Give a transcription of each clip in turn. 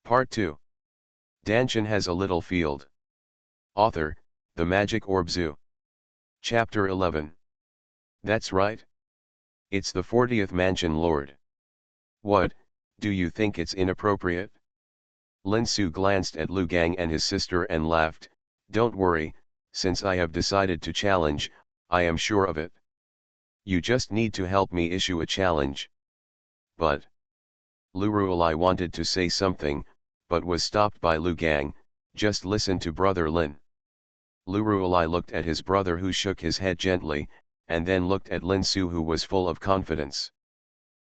Part 2. Dantian has a little field. Author, The Magic Orb Zoo. Chapter 11. That's right. It's the 40th Mansion Lord. What, do you think it's inappropriate? Lin Su glanced at Lu Gang and his sister and laughed. Don't worry, since I have decided to challenge, I am sure of it. You just need to help me issue a challenge. But Lu Ruolai wanted to say something, but was stopped by Lu Gang. Just listen to Brother Lin. Lu Ruolai looked at his brother, who shook his head gently, and then looked at Lin Su, who was full of confidence.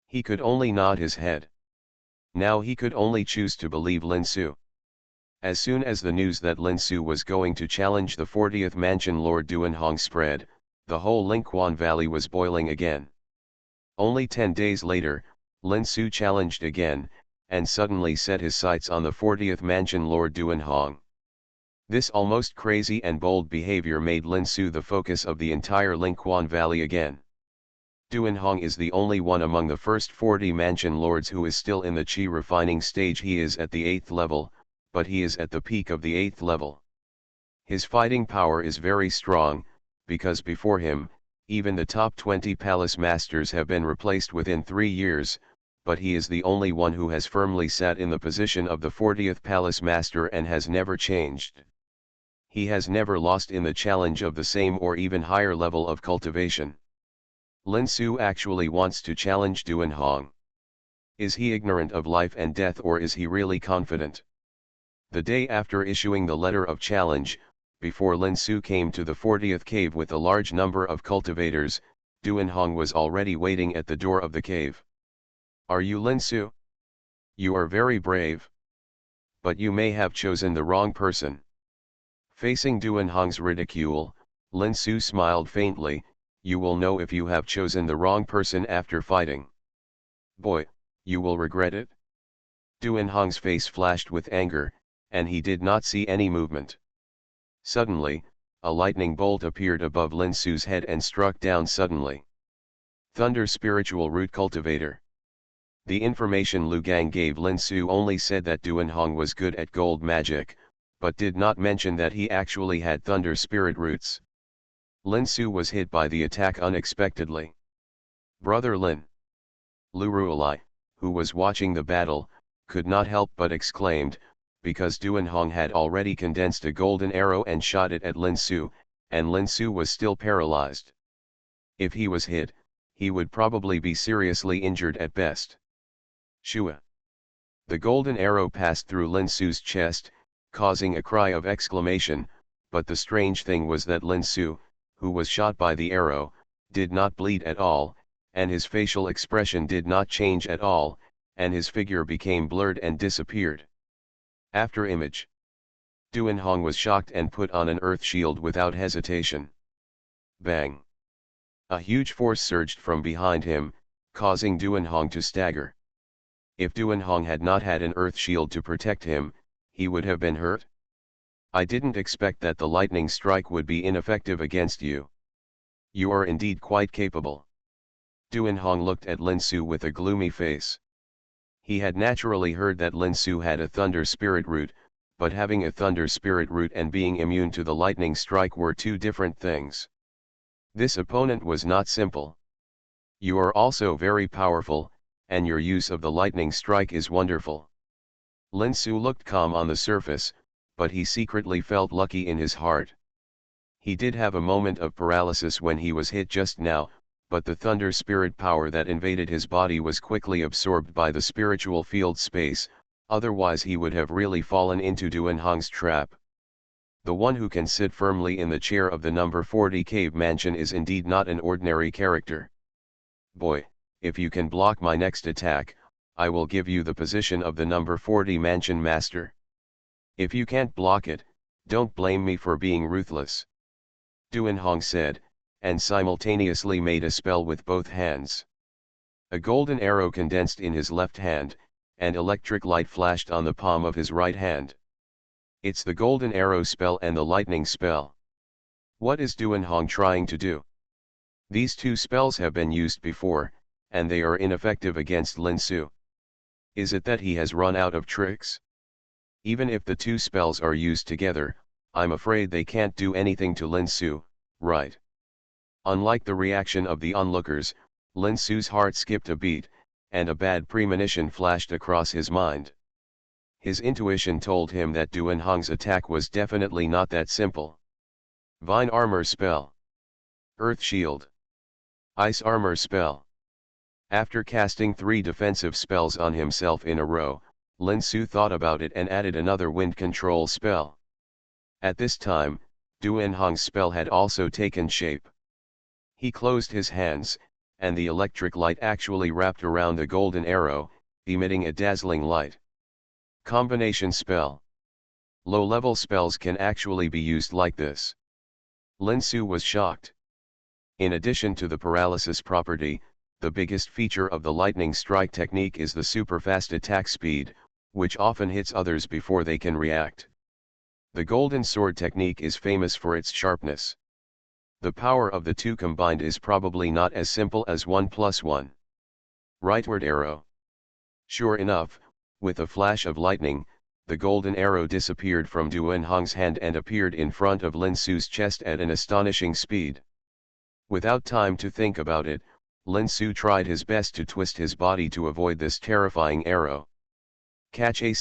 He could only nod his head. Now he could only choose to believe Lin Su. As soon as the news that Lin Su was going to challenge the 40th Mansion Lord Duanhong spread, the whole Lingquan Valley was boiling again. Only 10 days later, Lin Su challenged again, and suddenly set his sights on the 40th Mansion Lord Duanhong. This almost crazy and bold behavior made Lin Su the focus of the entire Lingquan Valley again. Duanhong is the only one among the first 40 Mansion Lords who is still in the Qi refining stage. He is at the 8th level, but he is at the peak of the 8th level. His fighting power is very strong, because before him, even the top 20 palace masters have been replaced within 3 years, but he is the only one who has firmly sat in the position of the 40th palace master and has never changed. He has never lost in the challenge of the same or even higher level of cultivation. Lin Su actually wants to challenge Duanhong. Is he ignorant of life and death, or is he really confident? The day after issuing the letter of challenge, before Lin Su came to the 40th cave with a large number of cultivators, Duanhong was already waiting at the door of the cave. Are you Lin Su? You are very brave. But you may have chosen the wrong person. Facing Duanhong's ridicule, Lin Su smiled faintly. You will know if you have chosen the wrong person after fighting. Boy, you will regret it. Duanhong's face flashed with anger, and he did not see any movement. Suddenly, a lightning bolt appeared above Lin Su's head and struck down suddenly. Thunder Spiritual Root Cultivator. The information Lu Gang gave Lin Su only said that Duanhong was good at gold magic, but did not mention that he actually had Thunder Spirit Roots. Lin Su was hit by the attack unexpectedly. Brother Lin. Lu Ruolai, who was watching the battle, could not help but exclaimed, because Duanhong had already condensed a golden arrow and shot it at Lin Su, and Lin Su was still paralyzed. If he was hit, he would probably be seriously injured at best. Shua. The golden arrow passed through Lin Su's chest, causing a cry of exclamation, but the strange thing was that Lin Su, who was shot by the arrow, did not bleed at all, and his facial expression did not change at all, and his figure became blurred and disappeared. After image. Duanhong was shocked and put on an earth shield without hesitation. Bang! A huge force surged from behind him, causing Duanhong to stagger. If Duanhong had not had an earth shield to protect him, he would have been hurt. I didn't expect that the lightning strike would be ineffective against you. You are indeed quite capable. Duanhong looked at Lin Su with a gloomy face. He had naturally heard that Lin Su had a Thunder Spirit Root, but having a Thunder Spirit Root and being immune to the lightning strike were two different things. This opponent was not simple. You are also very powerful, and your use of the lightning strike is wonderful. Lin Su looked calm on the surface, but he secretly felt lucky in his heart. He did have a moment of paralysis when he was hit just now, but the thunder spirit power that invaded his body was quickly absorbed by the spiritual field space, otherwise he would have really fallen into Duanhong's trap. The one who can sit firmly in the chair of the number 40 cave mansion is indeed not an ordinary character. Boy, if you can block my next attack, I will give you the position of the number 40 mansion master. If you can't block it, don't blame me for being ruthless. Duanhong said, and simultaneously made a spell with both hands. A golden arrow condensed in his left hand, and electric light flashed on the palm of his right hand. It's the golden arrow spell and the lightning spell. What is Duanhong trying to do? These two spells have been used before, and they are ineffective against Lin Su. Is it that he has run out of tricks? Even if the two spells are used together, I'm afraid they can't do anything to Lin Su, right? Unlike the reaction of the onlookers, Lin Su's heart skipped a beat, and a bad premonition flashed across his mind. His intuition told him that Duanhong's attack was definitely not that simple. Vine Armor Spell. Earth Shield. Ice Armor Spell. After casting 3 defensive spells on himself in a row, Lin Su thought about it and added another wind control spell. At this time, Duanhong's spell had also taken shape. He closed his hands, and the electric light actually wrapped around the golden arrow, emitting a dazzling light. Combination Spell. Low-level spells can actually be used like this. Lin Su was shocked. In addition to the paralysis property, the biggest feature of the lightning strike technique is the super-fast attack speed, which often hits others before they can react. The golden sword technique is famous for its sharpness. The power of the two combined is probably not as simple as 1 + 1. Rightward arrow. Sure enough, with a flash of lightning, the golden arrow disappeared from Duanhong's hand and appeared in front of Lin Su's chest at an astonishing speed. Without time to think about it, Lin Su tried his best to twist his body to avoid this terrifying arrow. Catch a.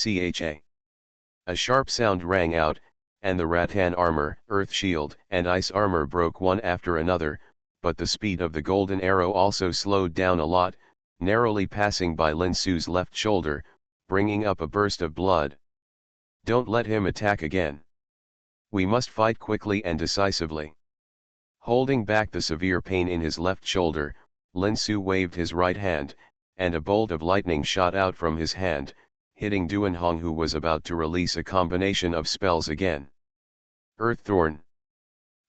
A sharp sound rang out, and the rattan armor, earth shield, and ice armor broke one after another, but the speed of the golden arrow also slowed down a lot, narrowly passing by Lin Su's left shoulder, bringing up a burst of blood. Don't let him attack again. We must fight quickly and decisively. Holding back the severe pain in his left shoulder, Lin Su waved his right hand, and a bolt of lightning shot out from his hand, hitting Duanhong, who was about to release a combination of spells again. Earth Thorn.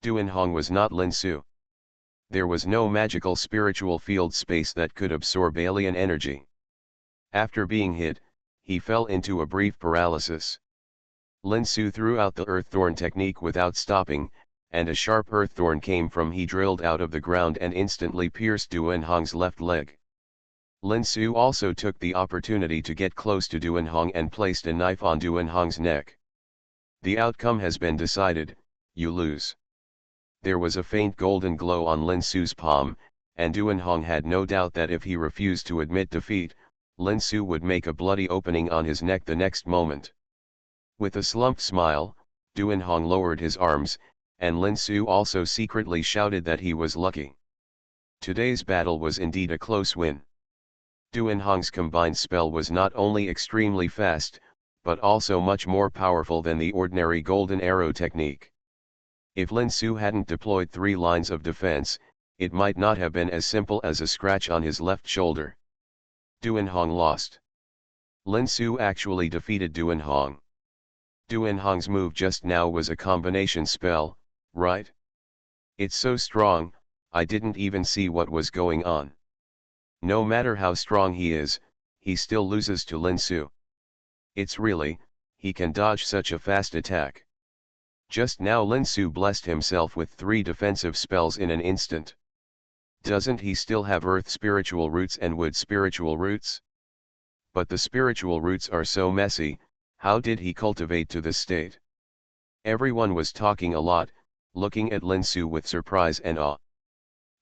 Duanhong was not Lin Su. There was no magical spiritual field space that could absorb alien energy. After being hit, he fell into a brief paralysis. Lin Su threw out the Earth Thorn technique without stopping, and a sharp earth thorn came from he drilled out of the ground and instantly pierced Duanhong's left leg. Lin Su also took the opportunity to get close to Duanhong and placed a knife on Duanhong's neck. The outcome has been decided, you lose. There was a faint golden glow on Lin Su's palm, and Duanhong had no doubt that if he refused to admit defeat, Lin Su would make a bloody opening on his neck the next moment. With a slumped smile, Duanhong lowered his arms, and Lin Su also secretly shouted that he was lucky. Today's battle was indeed a close win. Duanhong's combined spell was not only extremely fast, but also much more powerful than the ordinary golden arrow technique. If Lin Su hadn't deployed 3 lines of defense, it might not have been as simple as a scratch on his left shoulder. Duanhong lost. Lin Su actually defeated Duanhong. Duanhong's move just now was a combination spell, right? It's so strong, I didn't even see what was going on. No matter how strong he is, he still loses to Lin Su. It's really, he can dodge such a fast attack. Just now Lin Su blessed himself with 3 defensive spells in an instant. Doesn't he still have earth spiritual roots and wood spiritual roots? But the spiritual roots are so messy, how did he cultivate to this state? Everyone was talking a lot, looking at Lin Su with surprise and awe.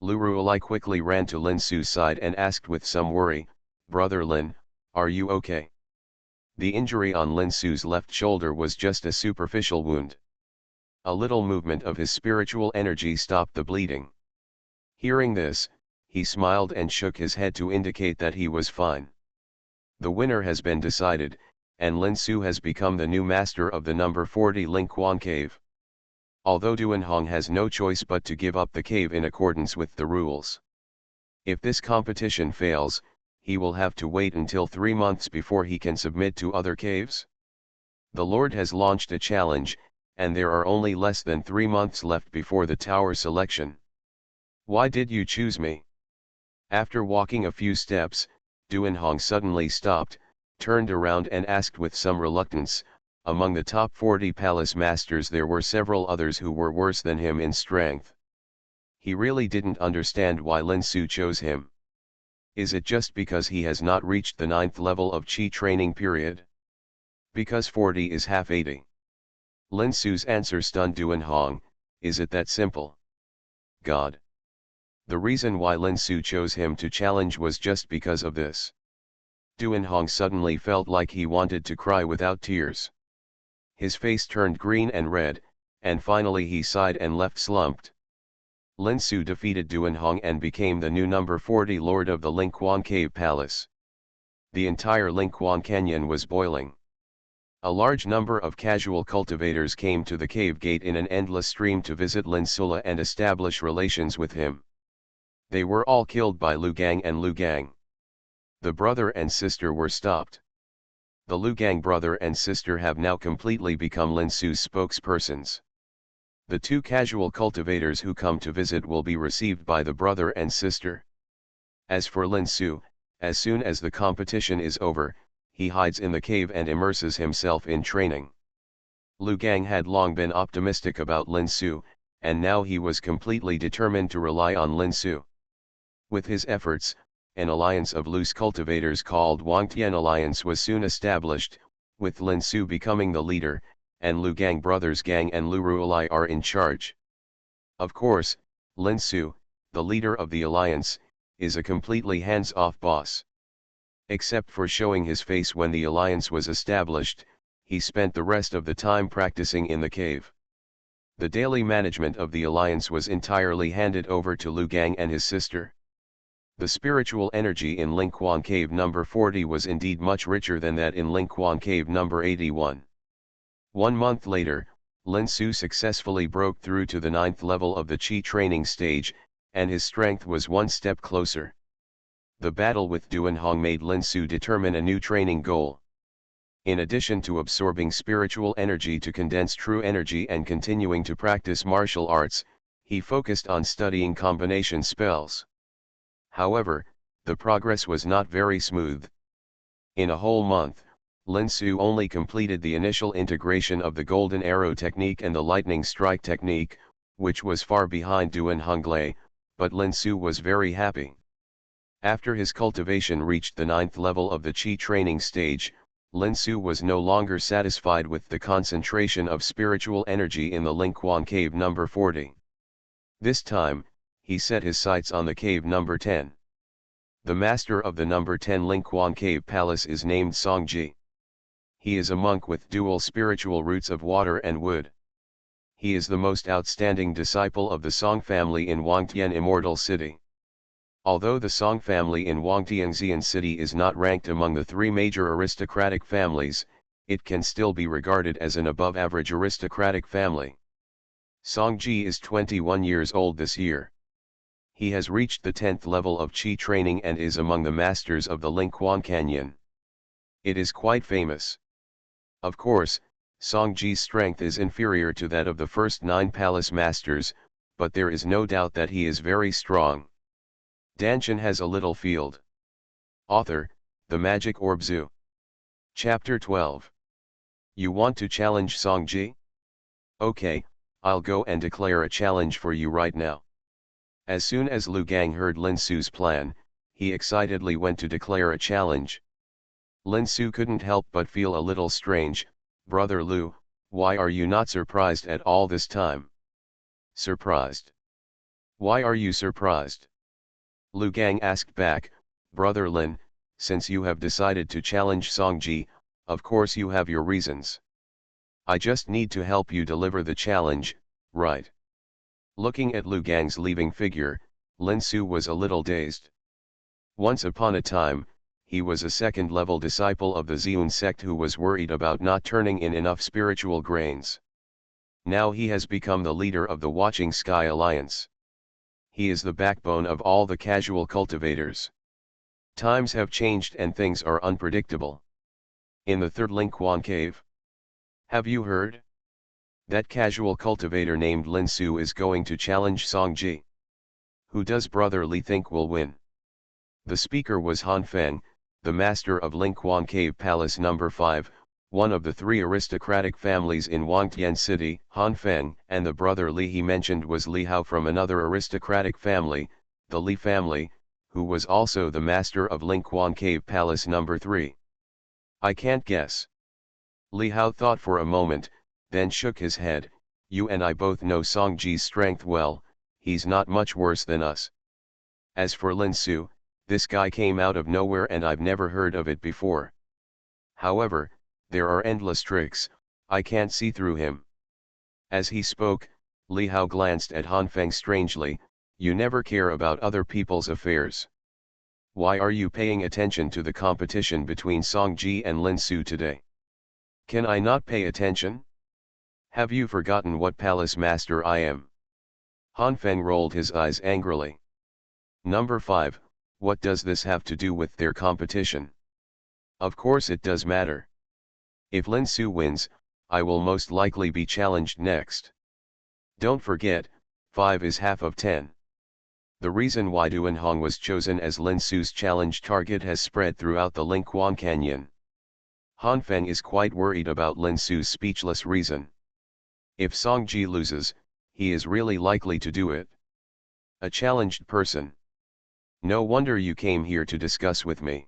Lu Ruolai quickly ran to Lin Su's side and asked with some worry, "Brother Lin, are you okay?" The injury on Lin Su's left shoulder was just a superficial wound. A little movement of his spiritual energy stopped the bleeding. Hearing this, he smiled and shook his head to indicate that he was fine. The winner has been decided, and Lin Su has become the new master of the number 40 Ling Quan Cave. Although Duanhong has no choice but to give up the cave in accordance with the rules. If this competition fails, he will have to wait until 3 months before he can submit to other caves. The Lord has launched a challenge, and there are only less than 3 months left before the tower selection. Why did you choose me? After walking a few steps, Duanhong suddenly stopped, turned around and asked with some reluctance. Among the top 40 palace masters there were several others who were worse than him in strength. He really didn't understand why Lin Su chose him. Is it just because he has not reached the 9th level of Qi training period? Because 40 is half 80. Lin Su's answer stunned Duan Hong. Is it that simple? God. The reason why Lin Su chose him to challenge was just because of this. Duan Hong suddenly felt like he wanted to cry without tears. His face turned green and red, and finally he sighed and left slumped. Lin Su defeated Duan Hong and became the new number 40 Lord of the Lingquan Cave Palace. The entire Lingquan Canyon was boiling. A large number of casual cultivators came to the cave gate in an endless stream to visit Lin Sula and establish relations with him. They were all killed by Lu Gang and Lu Gang. The brother and sister were stopped. The Lu Gang brother and sister have now completely become Lin Su's spokespersons. The two casual cultivators who come to visit will be received by the brother and sister. As for Lin Su, as soon as the competition is over, he hides in the cave and immerses himself in training. Lu Gang had long been optimistic about Lin Su, and now he was completely determined to rely on Lin Su. With his efforts, an alliance of loose cultivators called Wangtian Alliance was soon established, with Lin Su becoming the leader, and Lu Gang brothers Gang and Lu Ruolai are in charge. Of course, Lin Su, the leader of the alliance, is a completely hands-off boss. Except for showing his face when the alliance was established, he spent the rest of the time practicing in the cave. The daily management of the alliance was entirely handed over to Lu Gang and his sister. The spiritual energy in Lingquan Cave number 40 was indeed much richer than that in Lingquan Cave number 81. 1 month later, Lin Su successfully broke through to the 9th level of the Qi training stage, and his strength was one step closer. The battle with Duan Hong made Lin Su determine a new training goal. In addition to absorbing spiritual energy to condense true energy and continuing to practice martial arts, he focused on studying combination spells. However, the progress was not very smooth. In a whole month, Lin Su only completed the initial integration of the Golden Arrow technique and the Lightning Strike technique, which was far behind Duan Honglei, but Lin Su was very happy. After his cultivation reached the 9th level of the Qi training stage, Lin Su was no longer satisfied with the concentration of spiritual energy in the Lingquan Cave number 40. This time, he set his sights on the cave number 10. The master of the number 10 Lingquan Cave Palace is named Songji. He is a monk with dual spiritual roots of water and wood. He is the most outstanding disciple of the Song family in Wangtian Immortal City. Although the Song family in Wangtianxian City is not ranked among the 3 major aristocratic families, it can still be regarded as an above-average aristocratic family. Songji is 21 years old this year. He has reached the 10th level of Qi training and is among the masters of the Lingquan Canyon. It is quite famous. Of course, Songji's strength is inferior to that of the first 9 palace masters, but there is no doubt that he is very strong. Dantian has a little field. Author, The Magic Orb Zoo. Chapter 12. You want to challenge Songji? Okay, I'll go and declare a challenge for you right now. As soon as Lu Gang heard Lin Su's plan, he excitedly went to declare a challenge. Lin Su couldn't help but feel a little strange. Brother Lu, why are you not surprised at all this time? Surprised? Why are you surprised? Lu Gang asked back. Brother Lin, since you have decided to challenge Songji, of course you have your reasons. I just need to help you deliver the challenge, right? Looking at Lu Gang's leaving figure, Lin Su was a little dazed. Once upon a time, he was a second-level disciple of the Ziyun sect who was worried about not turning in enough spiritual grains. Now he has become the leader of the Watching Sky Alliance. He is the backbone of all the casual cultivators. Times have changed and things are unpredictable. In the 3rd Lingquan Cave. Have you heard? That casual cultivator named Lin Su is going to challenge Songji. Who does Brother Li think will win? The speaker was Han Feng, the master of Lingquan Cave Palace number 5, one of the 3 aristocratic families in Wangtian City. Han Feng and the brother Li he mentioned was Li Hao from another aristocratic family, the Li family, who was also the master of Lingquan Cave Palace number 3. I can't guess. Li Hao thought for a moment, then shook his head. You and I both know Songji's strength well, he's not much worse than us. As for Lin Su, this guy came out of nowhere and I've never heard of it before. However, there are endless tricks, I can't see through him. As he spoke, Li Hao glanced at Han Feng strangely. You never care about other people's affairs. Why are you paying attention to the competition between Songji and Lin Su today? Can I not pay attention? Have you forgotten what palace master I am? Han Feng rolled his eyes angrily. Number 5, what does this have to do with their competition? Of course it does matter. If Lin Su wins, I will most likely be challenged next. Don't forget, 5 is half of 10. The reason why Duanhong was chosen as Lin Su's challenge target has spread throughout the Lingquan Canyon. Han Feng is quite worried about Lin Su's speechless reason. If Songji loses, he is really likely to do it. A challenged person. No wonder you came here to discuss with me.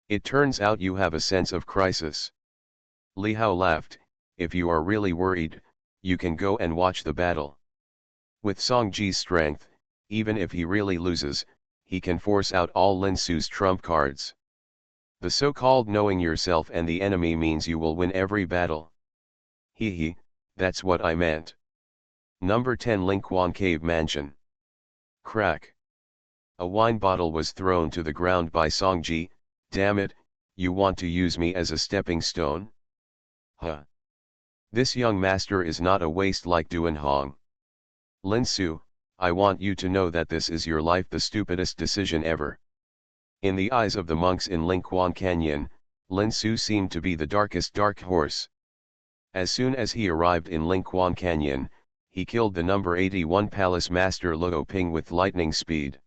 It turns out you have a sense of crisis. Li Hao laughed. If you are really worried, you can go and watch the battle. With Songji's strength, even if he really loses, he can force out all Lin Su's trump cards. The so-called knowing yourself and the enemy means you will win every battle. Hee, that's what I meant. Number 10 Lingquan Cave Mansion. Crack. A wine bottle was thrown to the ground by Songji. Damn it, you want to use me as a stepping stone? Huh. This young master is not a waste like Duanhong. Lin Su, I want you to know that this is your life the stupidest decision ever. In the eyes of the monks in Lingquan Canyon, Lin Su seemed to be the darkest dark horse. As soon as he arrived in Lingquan Canyon, he killed the number 81 palace master Luo Ping with lightning speed.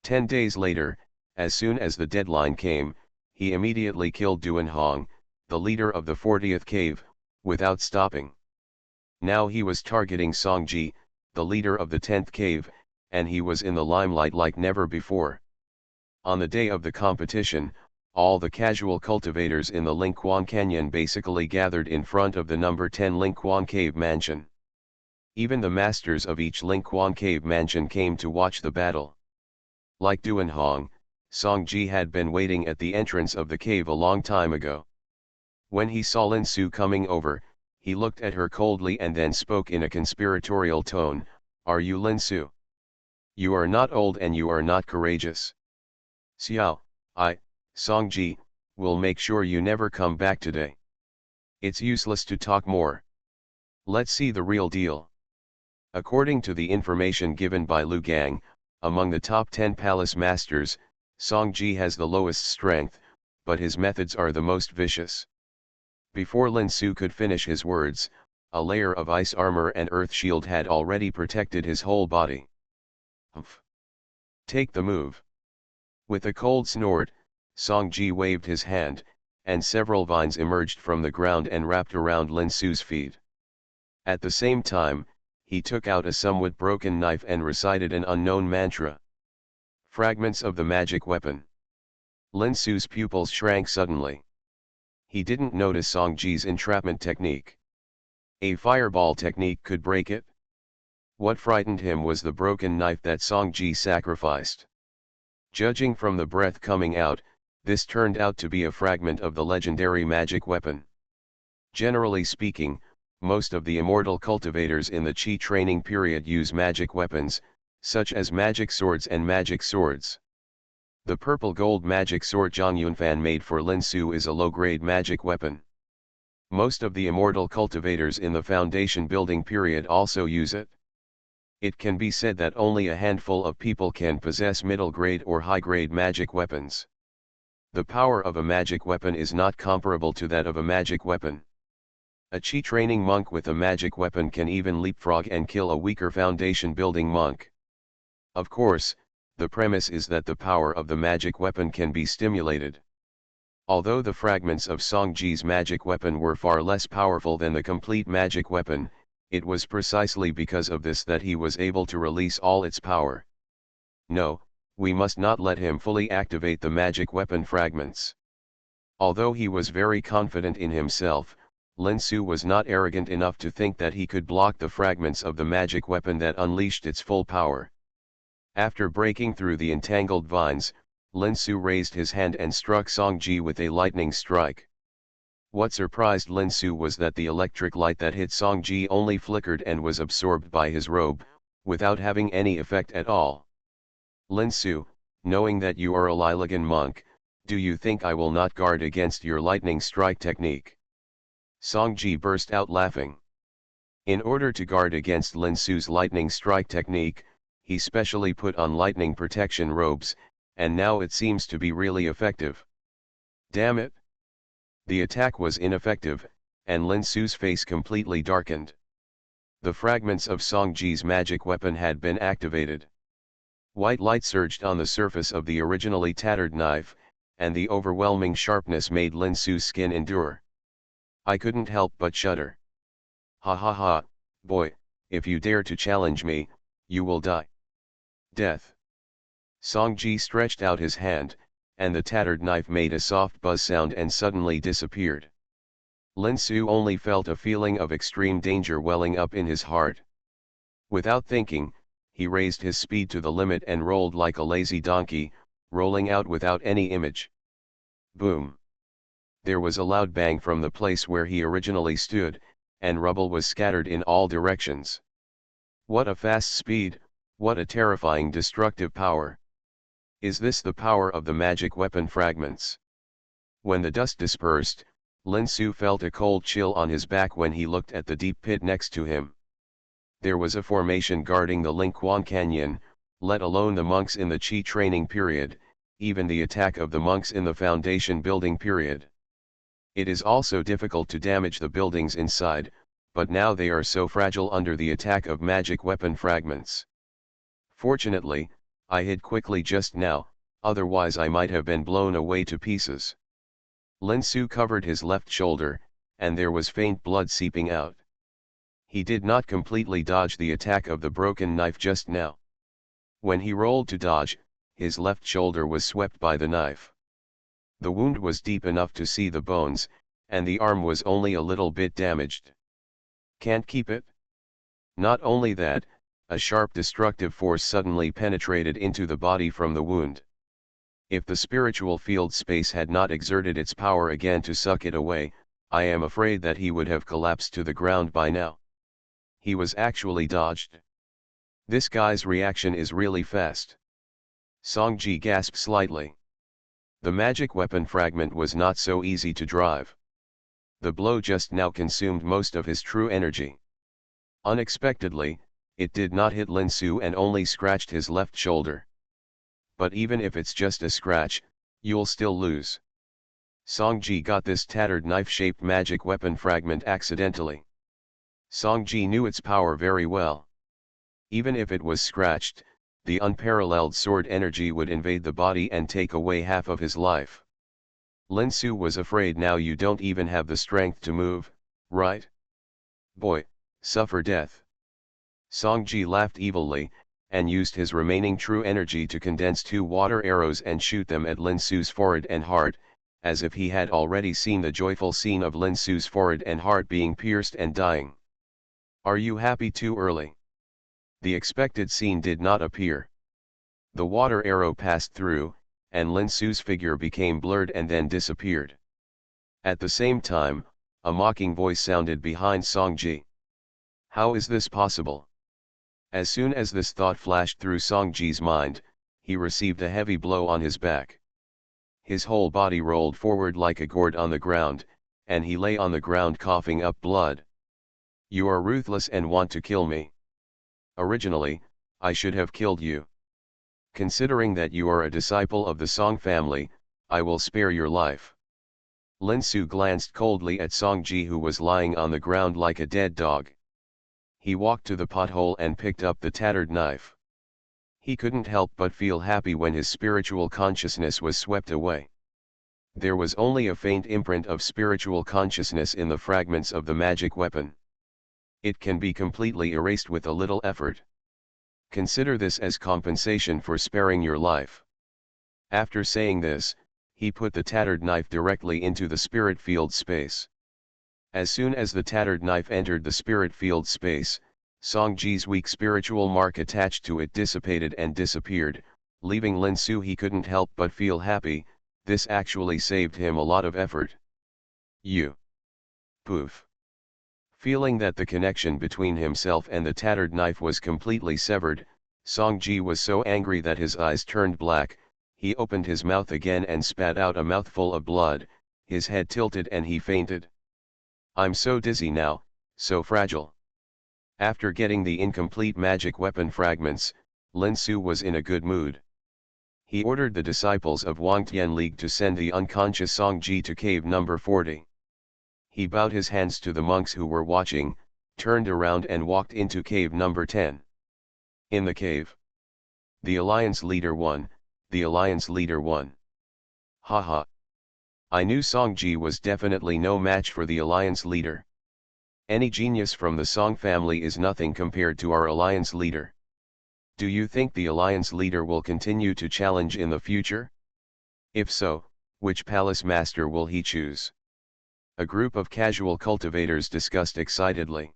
10 days later, as soon as the deadline came, he immediately killed Duanhong, the leader of the 40th cave, without stopping. Now he was targeting Songji, the leader of the 10th cave, and he was in the limelight like never before. On the day of the competition, all the casual cultivators in the Lingquan Canyon basically gathered in front of the number 10 Lingquan Cave Mansion. Even the masters of each Lingquan Cave Mansion came to watch the battle. Like Duanhong, Songji had been waiting at the entrance of the cave a long time ago. When he saw Lin Su coming over, he looked at her coldly and then spoke in a conspiratorial tone, "Are you Lin Su? You are not old and you are not courageous. Xiao, Songji, will make sure you never come back today. It's useless to talk more. Let's see the real deal." According to the information given by Lu Gang, among the top 10 palace masters, Songji has the lowest strength, but his methods are the most vicious. Before Lin Su could finish his words, a layer of ice armor and earth shield had already protected his whole body. Humph. Take the move. With a cold snort, Songji waved his hand, and several vines emerged from the ground and wrapped around Lin Su's feet. At the same time, he took out a somewhat broken knife and recited an unknown mantra. Fragments of the magic weapon. Lin Su's pupils shrank suddenly. He didn't notice Songji's entrapment technique. A fireball technique could break it. What frightened him was the broken knife that Songji sacrificed. Judging from the breath coming out, this turned out to be a fragment of the legendary magic weapon. Generally speaking, most of the immortal cultivators in the Qi training period use magic weapons, such as magic swords and magic swords. The purple-gold magic sword Zhang Yunfan made for Lin Su is a low-grade magic weapon. Most of the immortal cultivators in the foundation building period also use it. It can be said that only a handful of people can possess middle-grade or high-grade magic weapons. The power of a magic weapon is not comparable to that of a magic weapon. A Qi training monk with a magic weapon can even leapfrog and kill a weaker foundation building monk. Of course, the premise is that the power of the magic weapon can be stimulated. Although the fragments of Songji's magic weapon were far less powerful than the complete magic weapon, it was precisely because of this that he was able to release all its power. No, we must not let him fully activate the magic weapon fragments. Although he was very confident in himself, Lin Su was not arrogant enough to think that he could block the fragments of the magic weapon that unleashed its full power. After breaking through the entangled vines, Lin Su raised his hand and struck Song Ji with a lightning strike. What surprised Lin Su was that the electric light that hit Song Ji only flickered and was absorbed by his robe, without having any effect at all. Lin Su, knowing that you are a Liligan monk, do you think I will not guard against your lightning strike technique? Song Ji burst out laughing. In order to guard against Lin Su's lightning strike technique, he specially put on lightning protection robes, and now it seems to be really effective. Damn it! The attack was ineffective, and Lin Su's face completely darkened. The fragments of Song Ji's magic weapon had been activated. White light surged on the surface of the originally tattered knife, and the overwhelming sharpness made Lin Su's skin endure. I couldn't help but shudder. Ha ha ha, boy, if you dare to challenge me, you will die. Death. Song Ji stretched out his hand, and the tattered knife made a soft buzz sound and suddenly disappeared. Lin Su only felt a feeling of extreme danger welling up in his heart. Without thinking, he raised his speed to the limit and rolled like a lazy donkey, rolling out without any image. Boom! There was a loud bang from the place where he originally stood, and rubble was scattered in all directions. What a fast speed, what a terrifying destructive power! Is this the power of the magic weapon fragments? When the dust dispersed, Lin Su felt a cold chill on his back when he looked at the deep pit next to him. There was a formation guarding the Lingquan Canyon, let alone the monks in the Qi training period, even the attack of the monks in the foundation building period. It is also difficult to damage the buildings inside, but now they are so fragile under the attack of magic weapon fragments. Fortunately, I hid quickly just now, otherwise I might have been blown away to pieces. Lin Su covered his left shoulder, and there was faint blood seeping out. He did not completely dodge the attack of the broken knife just now. When he rolled to dodge, his left shoulder was swept by the knife. The wound was deep enough to see the bones, and the arm was only a little bit damaged. Can't keep it? Not only that, a sharp destructive force suddenly penetrated into the body from the wound. If the spiritual field space had not exerted its power again to suck it away, I am afraid that he would have collapsed to the ground by now. He was actually dodged. This guy's reaction is really fast. Song Ji gasped slightly. The magic weapon fragment was not so easy to drive. The blow just now consumed most of his true energy. Unexpectedly, it did not hit Lin Su and only scratched his left shoulder. But even if it's just a scratch, you'll still lose. Song Ji got this tattered knife-shaped magic weapon fragment accidentally. Song Ji knew its power very well. Even if it was scratched, the unparalleled sword energy would invade the body and take away half of his life. Lin Su was afraid now you don't even have the strength to move, right? Boy, suffer death. Song Ji laughed evilly, and used his remaining true energy to condense 2 water arrows and shoot them at Lin Su's forehead and heart, as if he had already seen the joyful scene of Lin Su's forehead and heart being pierced and dying. Are you happy too early? The expected scene did not appear. The water arrow passed through, and Lin Su's figure became blurred and then disappeared. At the same time, a mocking voice sounded behind Song Ji. How is this possible? As soon as this thought flashed through Song Ji's mind, he received a heavy blow on his back. His whole body rolled forward like a gourd on the ground, and he lay on the ground coughing up blood. You are ruthless and want to kill me. Originally, I should have killed you. Considering that you are a disciple of the Song family, I will spare your life. Lin Su glanced coldly at Song Ji, who was lying on the ground like a dead dog. He walked to the pothole and picked up the tattered knife. He couldn't help but feel happy when his spiritual consciousness was swept away. There was only a faint imprint of spiritual consciousness in the fragments of the magic weapon. It can be completely erased with a little effort. Consider this as compensation for sparing your life. After saying this, he put the tattered knife directly into the spirit field space. As soon as the tattered knife entered the spirit field space, Song-ji's weak spiritual mark attached to it dissipated and disappeared, leaving Lin Su. He couldn't help but feel happy. This actually saved him a lot of effort. Poof. Feeling that the connection between himself and the tattered knife was completely severed, Song-ji was so angry that his eyes turned black. He opened his mouth again and spat out a mouthful of blood. His head tilted and he fainted. I'm so dizzy now, so fragile. After getting the incomplete magic weapon fragments, Lin Su was in a good mood. He ordered the disciples of Wangtian League to send the unconscious Song-ji to cave number 40. He bowed his hands to the monks who were watching, turned around and walked into cave number 10. In the cave, the Alliance Leader won, the Alliance Leader won. Haha. I knew Song-ji was definitely no match for the Alliance Leader. Any genius from the Song family is nothing compared to our Alliance Leader. Do you think the Alliance Leader will continue to challenge in the future? If so, which palace master will he choose? A group of casual cultivators discussed excitedly.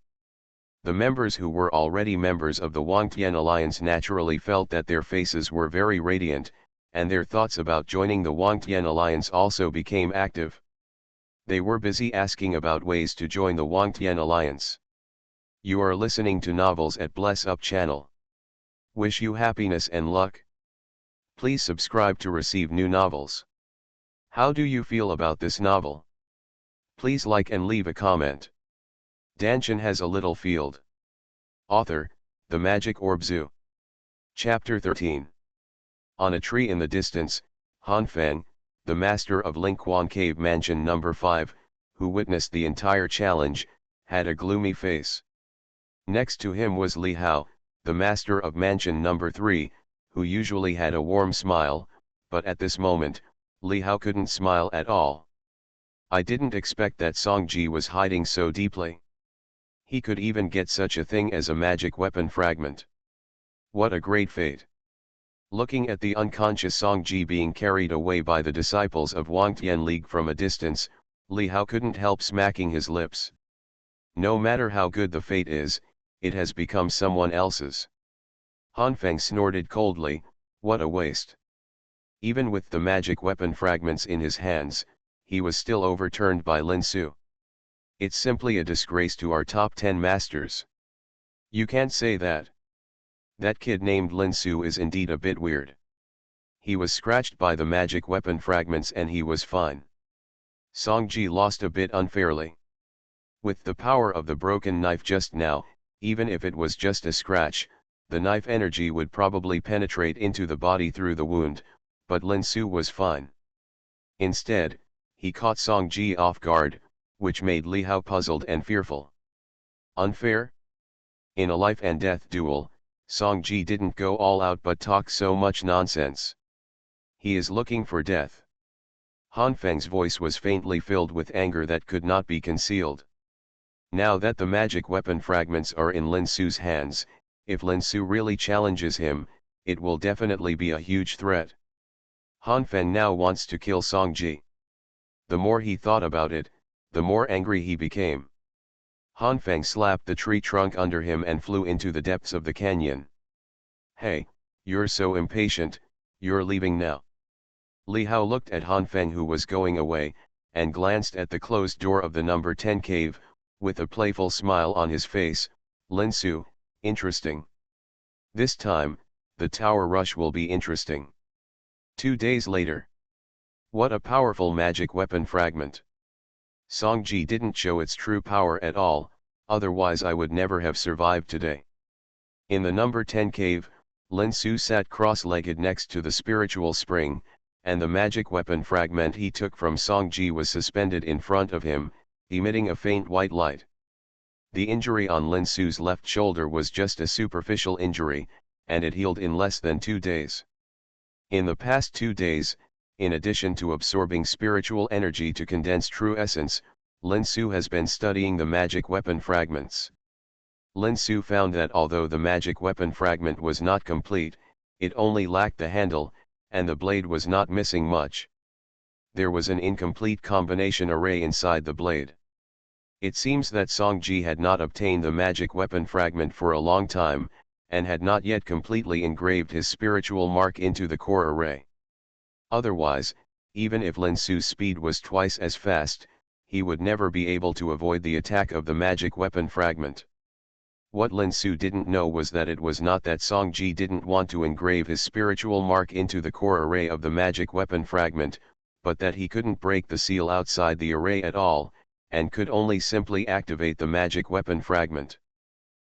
The members who were already members of the Wangtian Alliance naturally felt that their faces were very radiant, and their thoughts about joining the Wangtian Alliance also became active. They were busy asking about ways to join the Wangtian Alliance. You are listening to Novels at Bless Up channel. Wish you happiness and luck. Please subscribe to receive new novels. How do you feel about this novel? Please like and leave a comment. Dantian has a little field. Author, The Magic Orb Zoo. Chapter 13. On a tree in the distance, Hanfang, the master of Lingquan Cave Mansion number 5, who witnessed the entire challenge, had a gloomy face. Next to him was Li Hao, the master of Mansion number 3, who usually had a warm smile, but at this moment, Li Hao couldn't smile at all. I didn't expect that Song-ji was hiding so deeply. He could even get such a thing as a magic weapon fragment. What a great fate. Looking at the unconscious Song-ji being carried away by the disciples of Wangtian League from a distance, Li Hao couldn't help smacking his lips. No matter how good the fate is, it has become someone else's. Hanfang snorted coldly, what a waste. Even with the magic weapon fragments in his hands, he was still overturned by Lin Su. It's simply a disgrace to our top 10 masters. You can't say that. That kid named Lin Su is indeed a bit weird. He was scratched by the magic weapon fragments and he was fine. Song-ji lost a bit unfairly. With the power of the broken knife just now, even if it was just a scratch, the knife energy would probably penetrate into the body through the wound, but Lin Su was fine. Instead, he caught Song-ji off guard, which made Li Hao puzzled and fearful. Unfair? In a life and death duel, Song-ji didn't go all out but talk so much nonsense. He is looking for death. Hanfang's voice was faintly filled with anger that could not be concealed. Now that the magic weapon fragments are in Lin Su's hands, if Lin Su really challenges him, it will definitely be a huge threat. Hanfang now wants to kill Song-ji. The more he thought about it, the more angry he became. Hanfang slapped the tree trunk under him and flew into the depths of the canyon. Hey, you're so impatient, you're leaving now. Li Hao looked at Hanfang who was going away, and glanced at the closed door of the number 10 cave, with a playful smile on his face. Lin Su, interesting. This time, the tower rush will be interesting. 2 days later. What a powerful magic weapon fragment. Song-ji didn't show its true power at all, otherwise I would never have survived today. In the number 10 cave, Lin Su sat cross-legged next to the spiritual spring, and the magic weapon fragment he took from Song-ji was suspended in front of him, emitting a faint white light. The injury on Lin Su's left shoulder was just a superficial injury, and it healed in less than 2 days. In the past 2 days, in addition to absorbing spiritual energy to condense true essence, Lin Su has been studying the magic weapon fragments. Lin Su found that although the magic weapon fragment was not complete, it only lacked the handle, and the blade was not missing much. There was an incomplete combination array inside the blade. It seems that Songji had not obtained the magic weapon fragment for a long time, and had not yet completely engraved his spiritual mark into the core array. Otherwise, even if Lin Su's speed was twice as fast, he would never be able to avoid the attack of the magic weapon fragment. What Lin Su didn't know was that it was not that Songji didn't want to engrave his spiritual mark into the core array of the magic weapon fragment, but that he couldn't break the seal outside the array at all, and could only simply activate the magic weapon fragment.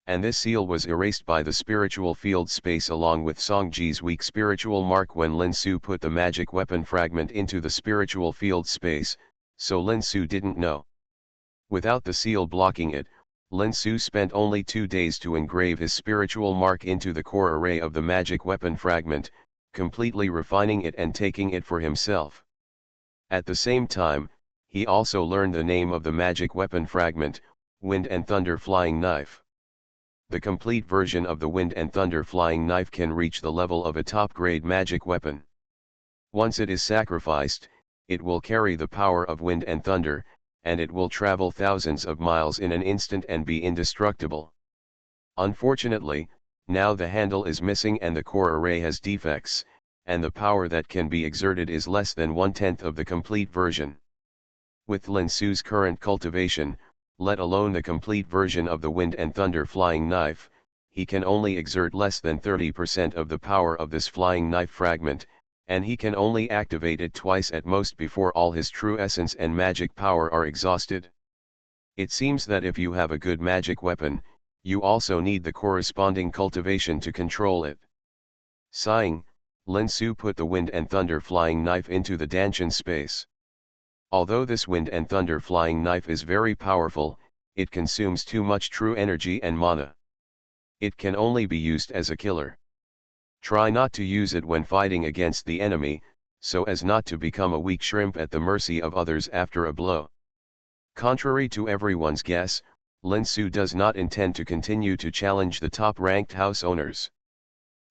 And this seal was erased by the spiritual field space along with Songji's weak spiritual mark when Lin Su put the magic weapon fragment into the spiritual field space, so Lin Su didn't know. Without the seal blocking it, Lin Su spent only 2 days to engrave his spiritual mark into the core array of the magic weapon fragment, completely refining it and taking it for himself. At the same time, he also learned the name of the magic weapon fragment, Wind and Thunder Flying Knife. The complete version of the Wind and Thunder Flying Knife can reach the level of a top-grade magic weapon. Once it is sacrificed, it will carry the power of wind and thunder, and it will travel thousands of miles in an instant and be indestructible. Unfortunately, now the handle is missing and the core array has defects, and the power that can be exerted is less than 1/10 of the complete version. With Lin Su's current cultivation, let alone the complete version of the Wind and Thunder Flying Knife, he can only exert less than 30% of the power of this flying knife fragment, and he can only activate it twice at most before all his true essence and magic power are exhausted. It seems that if you have a good magic weapon, you also need the corresponding cultivation to control it. Sighing, Lin Su put the Wind and Thunder Flying Knife into the Dantian space. Although this Wind and Thunder Flying Knife is very powerful, it consumes too much true energy and mana. It can only be used as a killer. Try not to use it when fighting against the enemy, so as not to become a weak shrimp at the mercy of others after a blow. Contrary to everyone's guess, Lin Su does not intend to continue to challenge the top-ranked house owners.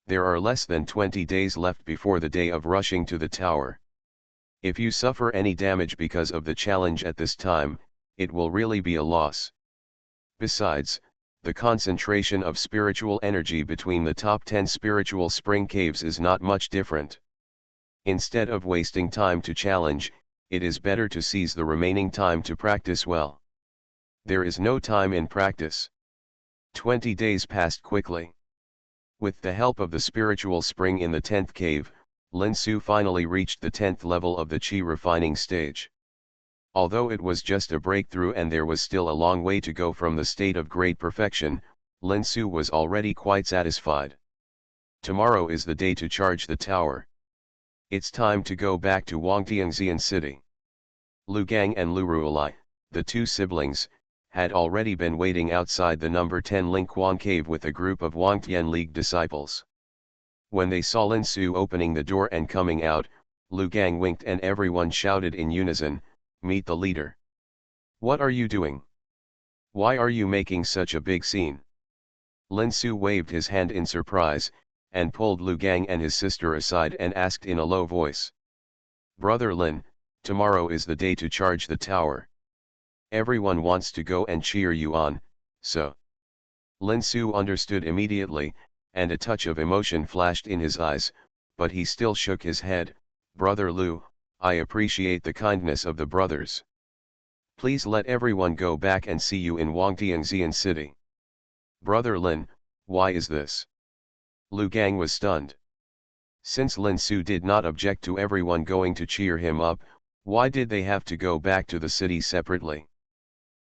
There are less than 20 days left before the day of rushing to the tower. If you suffer any damage because of the challenge at this time, it will really be a loss. Besides, the concentration of spiritual energy between the top 10 spiritual spring caves is not much different. Instead of wasting time to challenge, it is better to seize the remaining time to practice well. There is no time in practice. 20 days passed quickly. With the help of the spiritual spring in the 10th cave, Lin Su finally reached the 10th level of the Qi refining stage. Although it was just a breakthrough and there was still a long way to go from the state of great perfection, Lin Su was already quite satisfied. Tomorrow is the day to charge the tower. It's time to go back to Wangtiangxian city. Lu Gang and Lu Ruolai, the two siblings, had already been waiting outside the number 10 Lingquan cave with a group of Wangtian League disciples. When they saw Lin Su opening the door and coming out, Lu Gang winked and everyone shouted in unison, "Meet the leader." "What are you doing? Why are you making such a big scene?" Lin Su waved his hand in surprise, and pulled Lu Gang and his sister aside and asked in a low voice. "Brother Lin, tomorrow is the day to charge the tower. Everyone wants to go and cheer you on, so." Lin Su understood immediately, and a touch of emotion flashed in his eyes, but he still shook his head. "Brother Lu, I appreciate the kindness of the brothers. Please let everyone go back and see you in Wangtiangxian city." "Brother Lin, why is this?" Lu Gang was stunned. Since Lin Su did not object to everyone going to cheer him up, why did they have to go back to the city separately?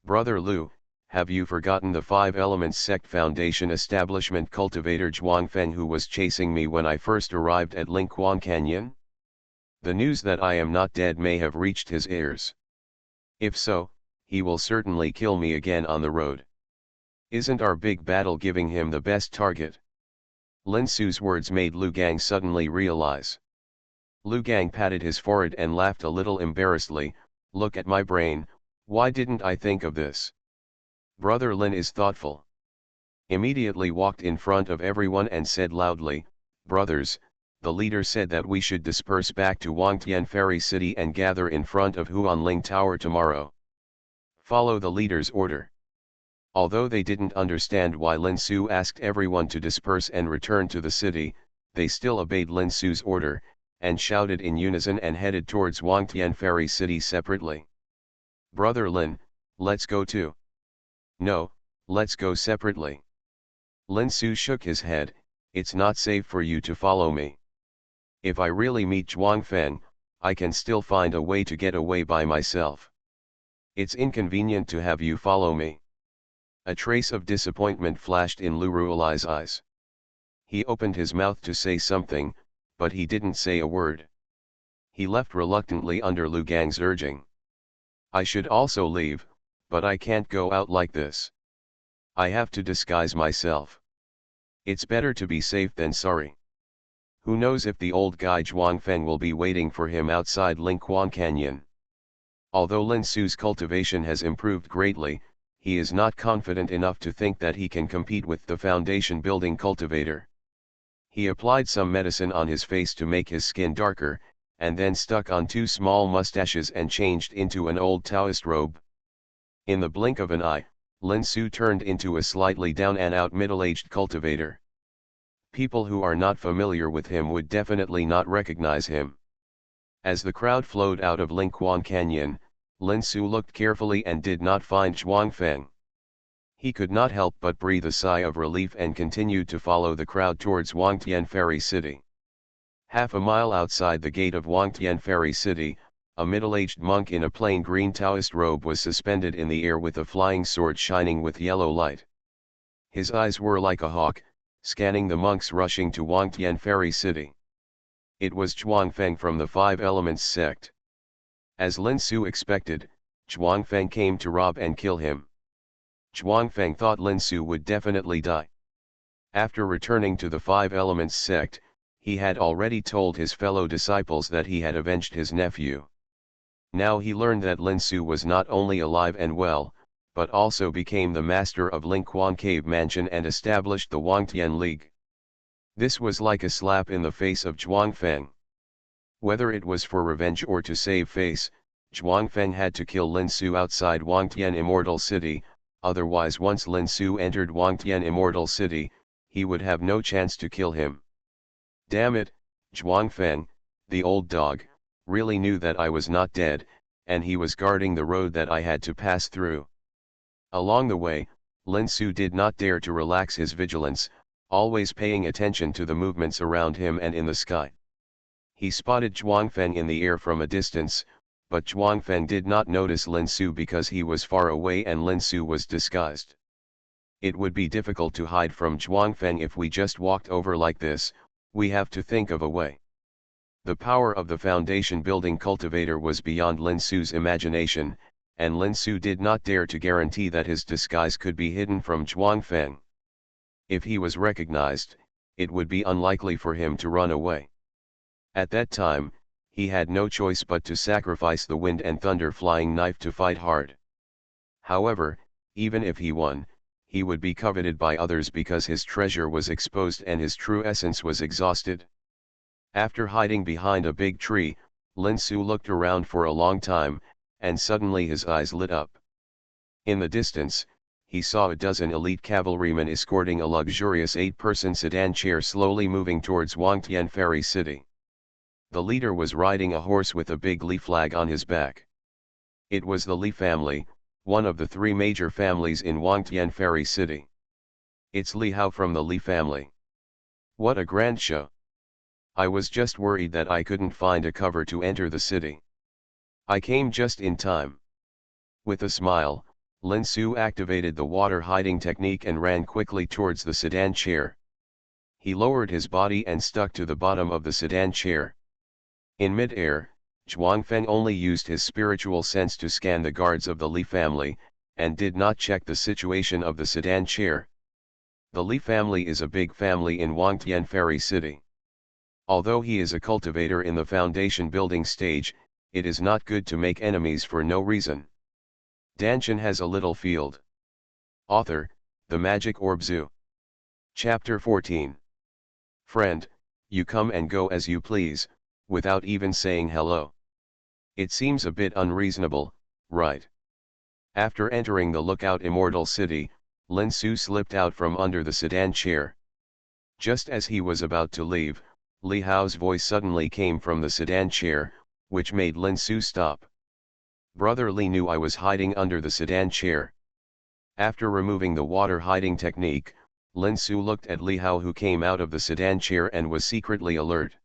"Brother Lu, have you forgotten the Five Elements Sect Foundation establishment cultivator Zhuang Feng who was chasing me when I first arrived at Lingquan Canyon? The news that I am not dead may have reached his ears. If so, he will certainly kill me again on the road. Isn't our big battle giving him the best target?" Lin Su's words made Lu Gang suddenly realize. Lu Gang patted his forehead and laughed a little embarrassedly. "Look at my brain, why didn't I think of this? Brother Lin is thoughtful." Immediately walked in front of everyone and said loudly, "Brothers, the leader said that we should disperse back to Wangtian Ferry City and gather in front of Huanling Tower tomorrow. Follow the leader's order. Although they didn't understand why Lin Su asked everyone to disperse and return to the city, they still obeyed Lin Su's order, and shouted in unison and headed towards Wangtian Ferry City separately. Brother Lin, let's go too. No, let's go separately. Lin Su shook his head, it's not safe for you to follow me. If I really meet Zhuangfeng, I can still find a way to get away by myself. It's inconvenient to have you follow me. A trace of disappointment flashed in Lu Ruolai's eyes. He opened his mouth to say something, but he didn't say a word. He left reluctantly under Lu Gang's urging. I should also leave, but I can't go out like this. I have to disguise myself. It's better to be safe than sorry. Who knows if the old guy Zhuangfeng will be waiting for him outside Lingquan Canyon. Although Lin Su's cultivation has improved greatly, he is not confident enough to think that he can compete with the foundation building cultivator. He applied some medicine on his face to make his skin darker, and then stuck on 2 small mustaches and changed into an old Taoist robe. In the blink of an eye, Lin Su turned into a slightly down and out middle-aged cultivator. People who are not familiar with him would definitely not recognize him. As the crowd flowed out of Lingquan Canyon, Lin Su looked carefully and did not find Zhuangfeng. He could not help but breathe a sigh of relief and continued to follow the crowd towards Wangtian Ferry City. Half a mile outside the gate of Wangtian Ferry City, a middle-aged monk in a plain green Taoist robe was suspended in the air with a flying sword shining with yellow light. His eyes were like a hawk, scanning the monks rushing to Wangtian Ferry City. It was Zhuangfeng from the Five Elements sect. As Lin Su expected, Zhuangfeng came to rob and kill him. Zhuangfeng thought Lin Su would definitely die. After returning to the Five Elements sect, he had already told his fellow disciples that he had avenged his nephew. Now he learned that Lin Su was not only alive and well, but also became the master of Lingquan Cave Mansion and established the Wangtian League. This was like a slap in the face of Zhuangfeng. Whether it was for revenge or to save face, Zhuangfeng had to kill Lin Su outside Wangtian Immortal City, otherwise once Lin Su entered Wangtian Immortal City, he would have no chance to kill him. Damn it, Zhuangfeng, the old dog, really knew that I was not dead, and he was guarding the road that I had to pass through. Along the way, Lin Su did not dare to relax his vigilance, always paying attention to the movements around him and in the sky. He spotted Zhuangfeng in the air from a distance, but Zhuangfeng did not notice Lin Su because he was far away and Lin Su was disguised. It would be difficult to hide from Zhuangfeng if we just walked over like this, we have to think of a way. The power of the foundation building cultivator was beyond Lin Su's imagination, and Lin Su did not dare to guarantee that his disguise could be hidden from Zhuangfeng. If he was recognized, it would be unlikely for him to run away. At that time, he had no choice but to sacrifice the wind and thunder flying knife to fight hard. However, even if he won, he would be coveted by others because his treasure was exposed and his true essence was exhausted. After hiding behind a big tree, Lin Su looked around for a long time, and suddenly his eyes lit up. In the distance, he saw a dozen elite cavalrymen escorting a luxurious 8-person sedan chair slowly moving towards Wangtian Ferry City. The leader was riding a horse with a big Li flag on his back. It was the Li family, one of the 3 major families in Wangtian Ferry City. It's Li Hao from the Li family. What a grand show! I was just worried that I couldn't find a cover to enter the city. I came just in time. With a smile, Lin Su activated the water hiding technique and ran quickly towards the sedan chair. He lowered his body and stuck to the bottom of the sedan chair. In mid-air, Zhuangfeng only used his spiritual sense to scan the guards of the Li family, and did not check the situation of the sedan chair. The Li family is a big family in Wangtian Ferry City. Although he is a cultivator in the foundation building stage, it is not good to make enemies for no reason. Dantian has a little field. Author, The Magic Orb Zoo. Chapter 14. Friend, you come and go as you please, without even saying hello. It seems a bit unreasonable, right? After entering the Lookout Immortal City, Lin Su slipped out from under the sedan chair. Just as he was about to leave, Li Hao's voice suddenly came from the sedan chair, which made Lin Su stop. Brother Li knew I was hiding under the sedan chair. After removing the water hiding technique, Lin Su looked at Li Hao, who came out of the sedan chair and was secretly alert.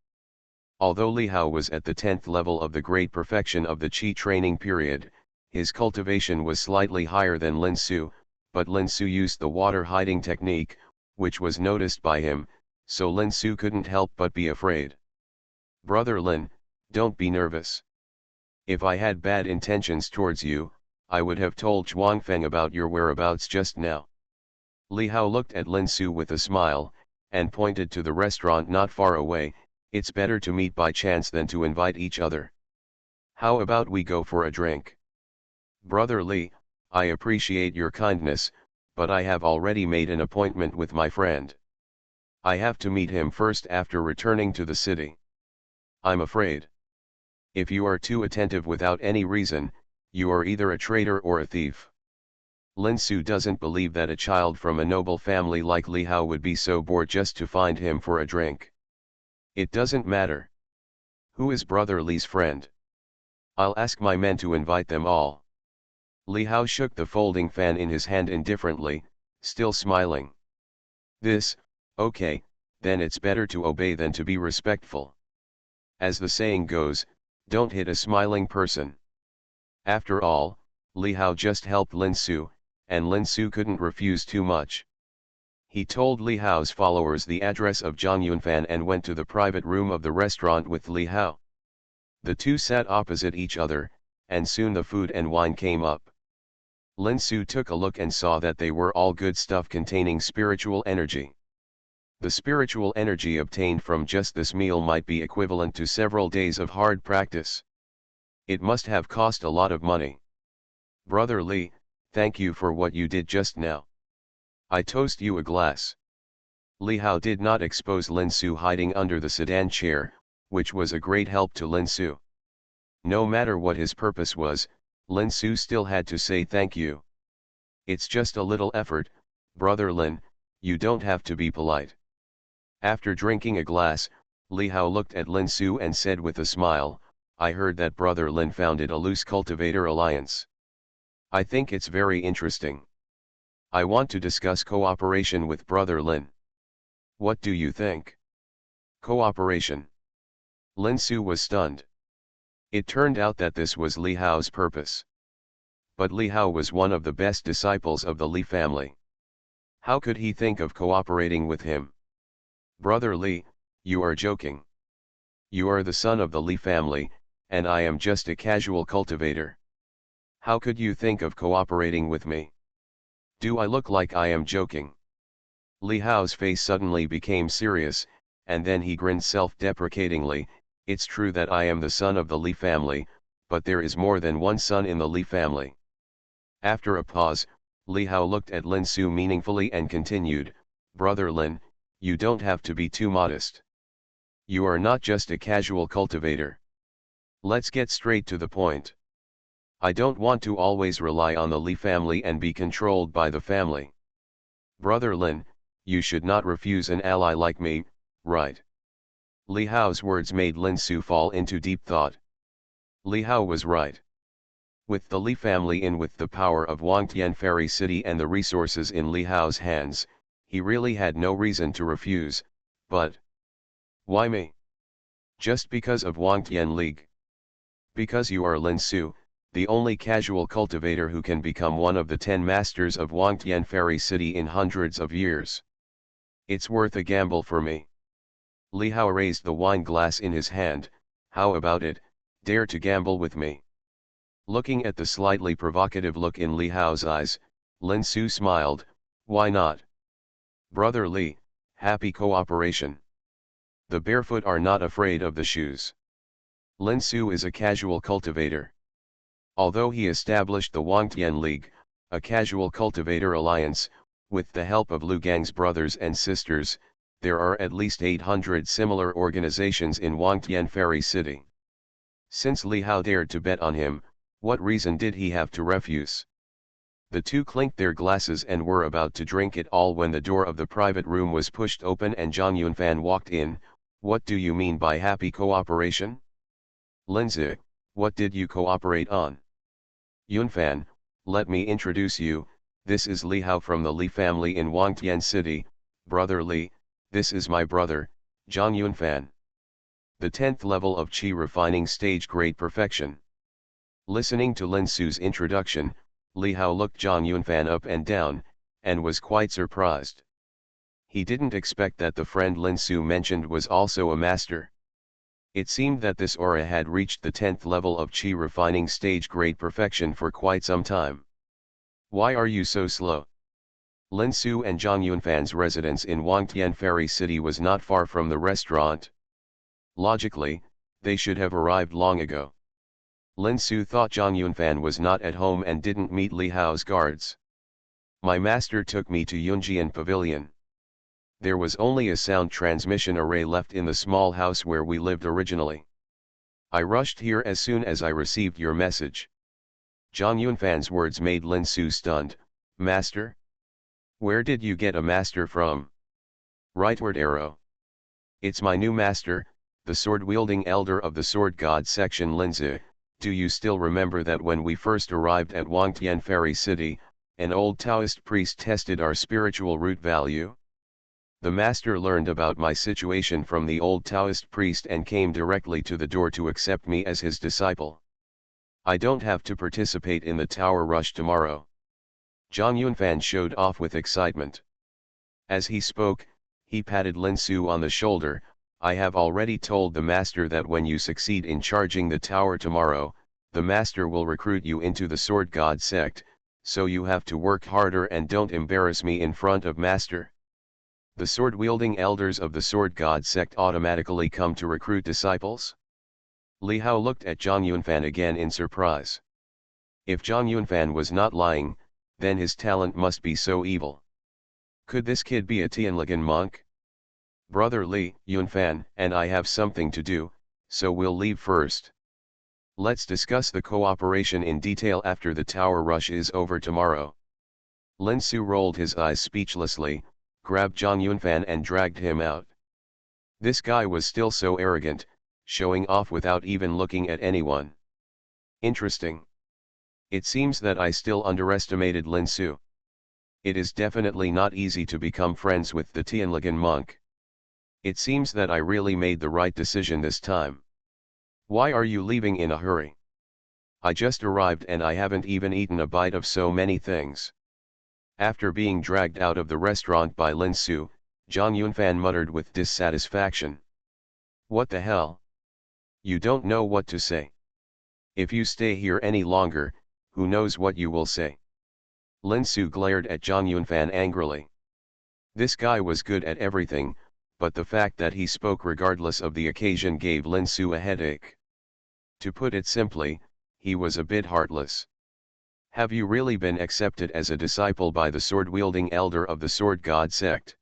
Although Li Hao was at the 10th level of the Great Perfection of the Qi training period, his cultivation was slightly higher than Lin Su, but Lin Su used the water hiding technique, which was noticed by him, so Lin Su couldn't help but be afraid. Brother Lin, don't be nervous. If I had bad intentions towards you, I would have told Zhuangfeng about your whereabouts just now. Li Hao looked at Lin Su with a smile, and pointed to the restaurant not far away. It's better to meet by chance than to invite each other. How about we go for a drink? Brother Li, I appreciate your kindness, but I have already made an appointment with my friend. I have to meet him first after returning to the city. I'm afraid. If you are too attentive without any reason, you are either a traitor or a thief. Lin Su doesn't believe that a child from a noble family like Li Hao would be so bored just to find him for a drink. It doesn't matter. Who is Brother Li's friend? I'll ask my men to invite them all. Li Hao shook the folding fan in his hand indifferently, still smiling. Okay, then it's better to obey than to be respectful. As the saying goes, don't hit a smiling person. After all, Li Hao just helped Lin Su, and Lin Su couldn't refuse too much. He told Li Hao's followers the address of Zhang Yunfan and went to the private room of the restaurant with Li Hao. The two sat opposite each other, and soon the food and wine came up. Lin Su took a look and saw that they were all good stuff containing spiritual energy. The spiritual energy obtained from just this meal might be equivalent to several days of hard practice. It must have cost a lot of money. Brother Li, thank you for what you did just now. I toast you a glass. Li Hao did not expose Lin Su hiding under the sedan chair, which was a great help to Lin Su. No matter what his purpose was, Lin Su still had to say thank you. It's just a little effort, Brother Lin, you don't have to be polite. After drinking a glass, Li Hao looked at Lin Su and said with a smile, I heard that Brother Lin founded a loose cultivator alliance. I think it's very interesting. I want to discuss cooperation with Brother Lin. What do you think? Cooperation. Lin Su was stunned. It turned out that this was Li Hao's purpose. But Li Hao was one of the best disciples of the Li family. How could he think of cooperating with him? Brother Li, you are joking. You are the son of the Li family, and I am just a casual cultivator. How could you think of cooperating with me? Do I look like I am joking? Li Hao's face suddenly became serious, and then he grinned self-deprecatingly. It's true that I am the son of the Li family, but there is more than one son in the Li family. After a pause, Li Hao looked at Lin Su meaningfully and continued, Brother Lin, you don't have to be too modest. You are not just a casual cultivator. Let's get straight to the point. I don't want to always rely on the Li family and be controlled by the family. Brother Lin, you should not refuse an ally like me, right? Li Hao's words made Lin Su fall into deep thought. Li Hao was right. With the Li family in with the power of Wangtian Fairy City and the resources in Li Hao's hands, he really had no reason to refuse, but why me? Just because of Wangtian League? Because you are Lin Su, the only casual cultivator who can become one of the 10 masters of Wangtian Fairy City in hundreds of years. It's worth a gamble for me. Li Hao raised the wine glass in his hand. How about it, dare to gamble with me? Looking at the slightly provocative look in Li Hao's eyes, Lin Su smiled, why not? Brother Li, happy cooperation. The barefoot are not afraid of the shoes. Lin Su is a casual cultivator. Although he established the Wangtian League, a casual cultivator alliance, with the help of Lu Gang's brothers and sisters, there are at least 800 similar organizations in Wangtian Fairy City. Since Li Hao dared to bet on him, what reason did he have to refuse? The two clinked their glasses and were about to drink it all when the door of the private room was pushed open and Zhang Yunfan walked in. What do you mean by happy cooperation? Linzi, what did you cooperate on? Yunfan, let me introduce you, this is Li Hao from the Li family in Wangtian City. Brother Li, this is my brother, Zhang Yunfan. The 10th level of Qi refining stage great perfection. Listening to Lin Su's introduction, Li Hao looked Zhang Yunfan up and down, and was quite surprised. He didn't expect that the friend Lin Su mentioned was also a master. It seemed that this aura had reached the 10th level of Qi refining stage great perfection for quite some time. Why are you so slow? Lin Su and Zhang Yunfan's residence in Wangtian Ferry City was not far from the restaurant. Logically, they should have arrived long ago. Lin Su thought Zhang Yunfan was not at home and didn't meet Li Hao's guards. My master took me to Yunjian Pavilion. There was only a sound transmission array left in the small house where we lived originally. I rushed here as soon as I received your message. Zhang Yunfan's words made Lin Su stunned. Master? Where did you get a master from? Rightward arrow. It's my new master, the sword-wielding elder of the Sword God section Linzi. Do you still remember that when we first arrived at Wangtian Ferry City, an old Taoist priest tested our spiritual root value? The master learned about my situation from the old Taoist priest and came directly to the door to accept me as his disciple. I don't have to participate in the tower rush tomorrow. Zhang Yunfan showed off with excitement. As he spoke, he patted Lin Su on the shoulder. I have already told the master that when you succeed in charging the tower tomorrow, the master will recruit you into the Sword God sect, so you have to work harder and don't embarrass me in front of master. The sword-wielding elders of the Sword God sect automatically come to recruit disciples? Li Hao looked at Zhang Yunfan again in surprise. If Zhang Yunfan was not lying, then his talent must be so evil. Could this kid be a Tianligan monk? Brother Li, Yunfan and I have something to do, so we'll leave first. Let's discuss the cooperation in detail after the tower rush is over tomorrow. Lin Su rolled his eyes speechlessly, grabbed Zhang Yunfan and dragged him out. This guy was still so arrogant, showing off without even looking at anyone. Interesting. It seems that I still underestimated Lin Su. It is definitely not easy to become friends with the Tianligan monk. It seems that I really made the right decision this time. Why are you leaving in a hurry? I just arrived and I haven't even eaten a bite of so many things. After being dragged out of the restaurant by Lin Su, Zhang Yunfan muttered with dissatisfaction. What the hell? You don't know what to say. If you stay here any longer, who knows what you will say? Lin Su glared at Zhang Yunfan angrily. This guy was good at everything, but the fact that he spoke regardless of the occasion gave Lin Su a headache. To put it simply, he was a bit heartless. Have you really been accepted as a disciple by the sword-wielding elder of the Sword God sect?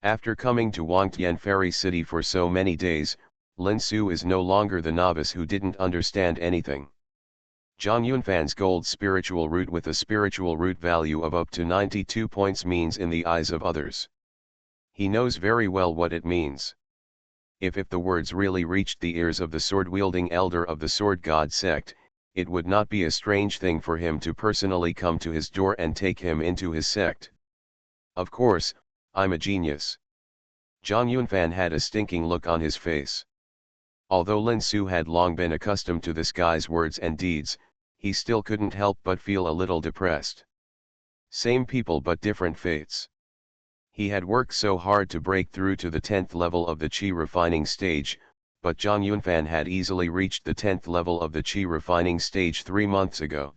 After coming to Wangtian Ferry City for so many days, Lin Su is no longer the novice who didn't understand anything. Zhang Yunfan's gold spiritual root with a spiritual root value of up to 92 points means in the eyes of others. He knows very well what it means. If the words really reached the ears of the sword-wielding elder of the Sword God sect, it would not be a strange thing for him to personally come to his door and take him into his sect. Of course, I'm a genius. Zhang Yunfan had a stinking look on his face. Although Lin Su had long been accustomed to this guy's words and deeds, he still couldn't help but feel a little depressed. Same people but different fates. He had worked so hard to break through to the 10th level of the Qi refining stage, but Zhang Yunfan had easily reached the 10th level of the Qi refining stage 3 months ago.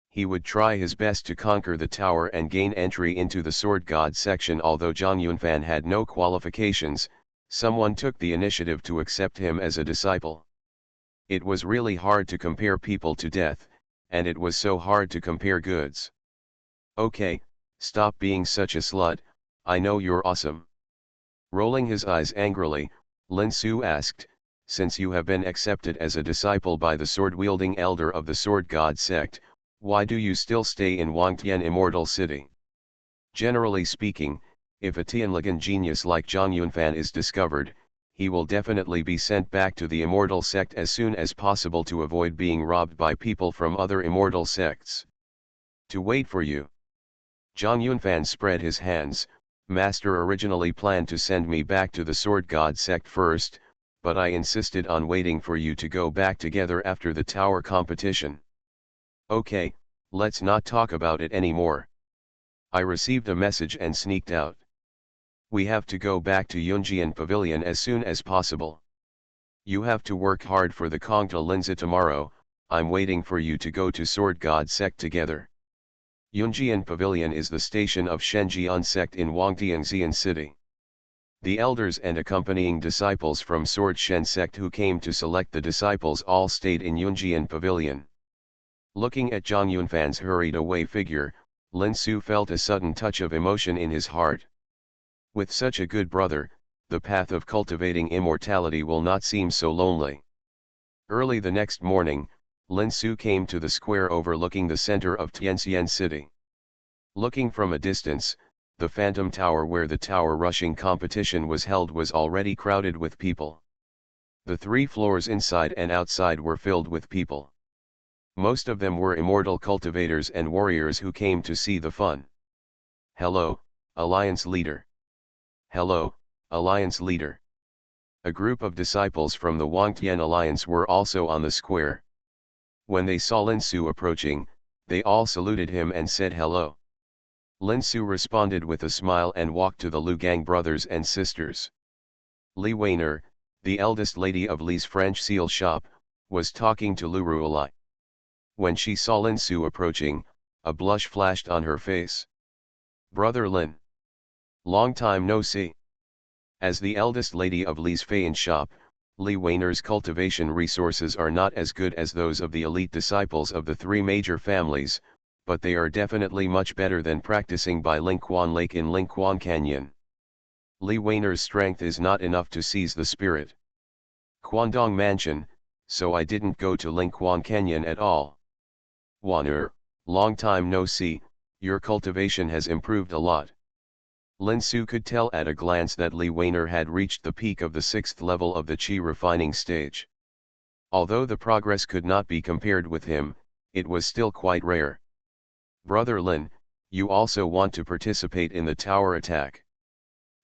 He would try his best to conquer the tower and gain entry into the Sword God section. Although Zhang Yunfan had no qualifications, someone took the initiative to accept him as a disciple. It was really hard to compare people to death, and it was so hard to compare goods. Okay, stop being such a slut, I know you're awesome. Rolling his eyes angrily, Lin Su asked, since you have been accepted as a disciple by the sword-wielding elder of the Sword God sect, Why do you still stay in Wangtian Immortal City? Generally speaking, if a Tianligan genius like Zhang Yunfan is discovered, he will definitely be sent back to the immortal sect as soon as possible to avoid being robbed by people from other immortal sects. To wait for you. Zhang Yunfan spread his hands. Master originally planned to send me back to the Sword God sect first, but I insisted on waiting for you to go back together after the tower competition. Okay, let's not talk about it anymore. I received a message and sneaked out. We have to go back to Yunjian Pavilion as soon as possible. You have to work hard for the Kongta Linza tomorrow. I'm waiting for you to go to Sword God sect together. Yunjian Pavilion is the station of Shenjian sect in Wangtiangxian City. The elders and accompanying disciples from Sword Shen sect who came to select the disciples all stayed in Yunjian Pavilion. Looking at Zhang Yunfan's hurried away figure, Lin Su felt a sudden touch of emotion in his heart. With such a good brother, the path of cultivating immortality will not seem so lonely. Early the next morning, Lin Su came to the square overlooking the center of Tianxian City. Looking from a distance, the Phantom Tower where the tower rushing competition was held was already crowded with people. The 3 floors inside and outside were filled with people. Most of them were immortal cultivators and warriors who came to see the fun. Hello, Alliance Leader. Hello, Alliance Leader. A group of disciples from the Wangtian Alliance were also on the square. When they saw Lin Su approaching, they all saluted him and said hello. Lin Su responded with a smile and walked to the Lu Gang brothers and sisters. Li Weiner, the eldest lady of Li's French seal shop, was talking to Lu Ruolai. When she saw Lin Su approaching, a blush flashed on her face. Brother Lin. Long time no see. As the eldest lady of Li's Fayin shop, Li Weiner's cultivation resources are not as good as those of the elite disciples of the 3 major families, but they are definitely much better than practicing by Lingquan Lake in Lingquan Canyon. Li Weiner's strength is not enough to seize the spirit. Quandong Mansion, so I didn't go to Lingquan Canyon at all. Waner, long time no see, your cultivation has improved a lot. Lin Su could tell at a glance that Li Weiner had reached the peak of the 6th level of the Qi refining stage. Although the progress could not be compared with him, it was still quite rare. Brother Lin, you also want to participate in the tower attack.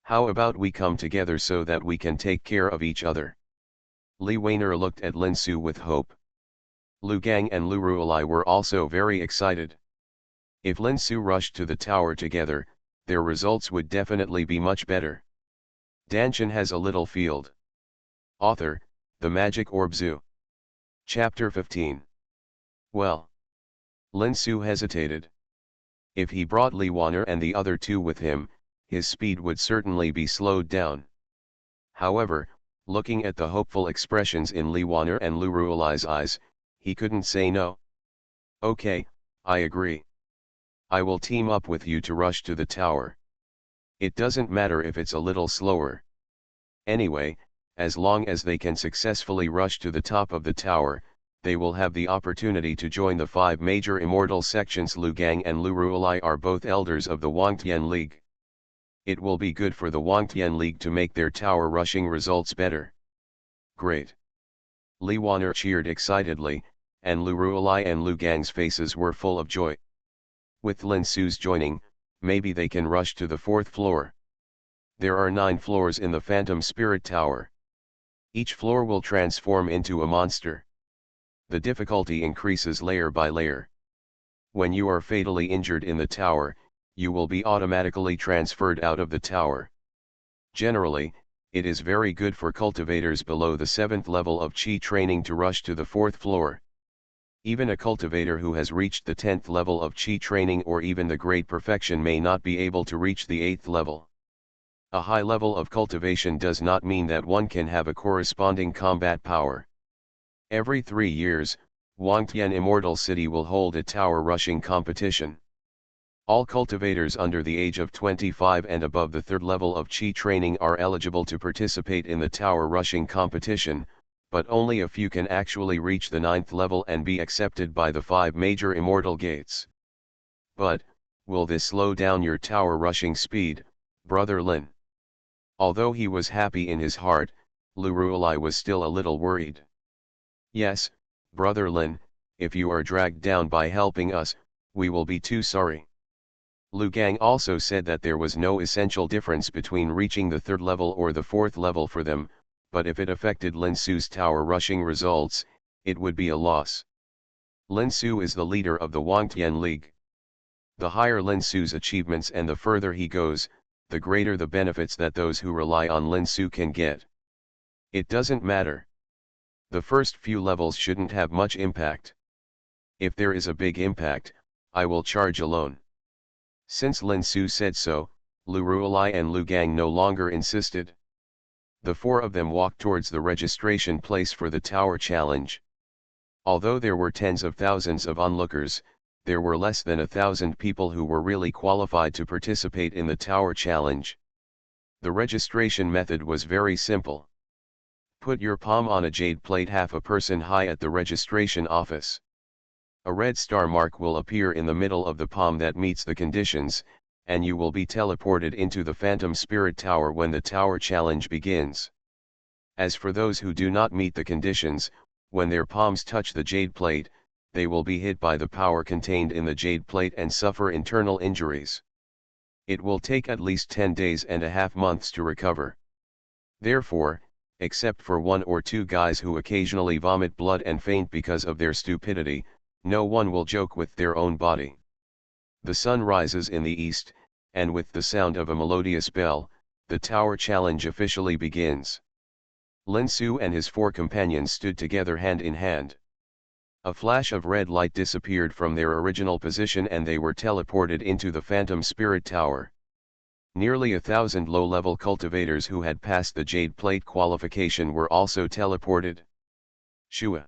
How about we come together so that we can take care of each other? Li Weiner looked at Lin Su with hope. Lu Gang and Lu Ruolai were also very excited. If Lin Su rushed to the tower together, their results would definitely be much better. Dantian has a little field. Author, The Magic Orb Zoo. Chapter 15. Well. Lin Su hesitated. If he brought Li Weiner and the other 2 with him, his speed would certainly be slowed down. However, looking at the hopeful expressions in Li Weiner and Lu Ruolai's eyes, he couldn't say no. Okay, I agree. I will team up with you to rush to the tower. It doesn't matter if it's a little slower. Anyway, as long as they can successfully rush to the top of the tower, they will have the opportunity to join the 5 major immortal sections. Lu Gang and Lu Ruolai are both elders of the Wangtian League. It will be good for the Wangtian League to make their tower rushing results better. Great. Li Weiner cheered excitedly, and Lu Ruolai and Lu Gang's faces were full of joy. With Lin Su's joining, maybe they can rush to the 4th floor. There are 9 floors in the Phantom Spirit Tower. Each floor will transform into a monster. The difficulty increases layer by layer. When you are fatally injured in the tower, you will be automatically transferred out of the tower. Generally, it is very good for cultivators below the 7th level of Qi training to rush to the 4th floor. Even a cultivator who has reached the 10th level of Qi training or even the Great Perfection may not be able to reach the 8th level. A high level of cultivation does not mean that one can have a corresponding combat power. Every 3 years, Wangtian Immortal City will hold a tower rushing competition. All cultivators under the age of 25 and above the 3rd level of Qi training are eligible to participate in the tower rushing competition, but only a few can actually reach the 9th level and be accepted by the 5 major immortal gates. But, will this slow down your tower rushing speed, Brother Lin? Although he was happy in his heart, Lu Ruolai was still a little worried. Yes, Brother Lin, if you are dragged down by helping us, we will be too sorry. Lu Gang also said that there was no essential difference between reaching the 3rd level or the 4th level for them, but if it affected Lin Su's tower rushing results, it would be a loss. Lin Su is the leader of the Wangtian League. The higher Lin Su's achievements and the further he goes, the greater the benefits that those who rely on Lin Su can get. It doesn't matter. The first few levels shouldn't have much impact. If there is a big impact, I will charge alone. Since Lin Su said so, Lu Ruolai and Lu Gang no longer insisted. The 4 of them walked towards the registration place for the tower challenge. Although there were tens of thousands of onlookers, there were less than 1,000 people who were really qualified to participate in the tower challenge. The registration method was very simple. Put your palm on a jade plate half a person high at the registration office. A red star mark will appear in the middle of the palm that meets the conditions, and you will be teleported into the Phantom Spirit Tower when the tower challenge begins. As for those who do not meet the conditions, when their palms touch the jade plate, they will be hit by the power contained in the jade plate and suffer internal injuries. It will take at least 10 days and a half months to recover. Therefore, except for 1 or 2 guys who occasionally vomit blood and faint because of their stupidity, no one will joke with their own body. The sun rises in the east, and with the sound of a melodious bell, the tower challenge officially begins. Lin Su and his 4 companions stood together hand in hand. A flash of red light disappeared from their original position and they were teleported into the Phantom Spirit Tower. Nearly 1,000 low-level cultivators who had passed the Jade Plate qualification were also teleported. Shua.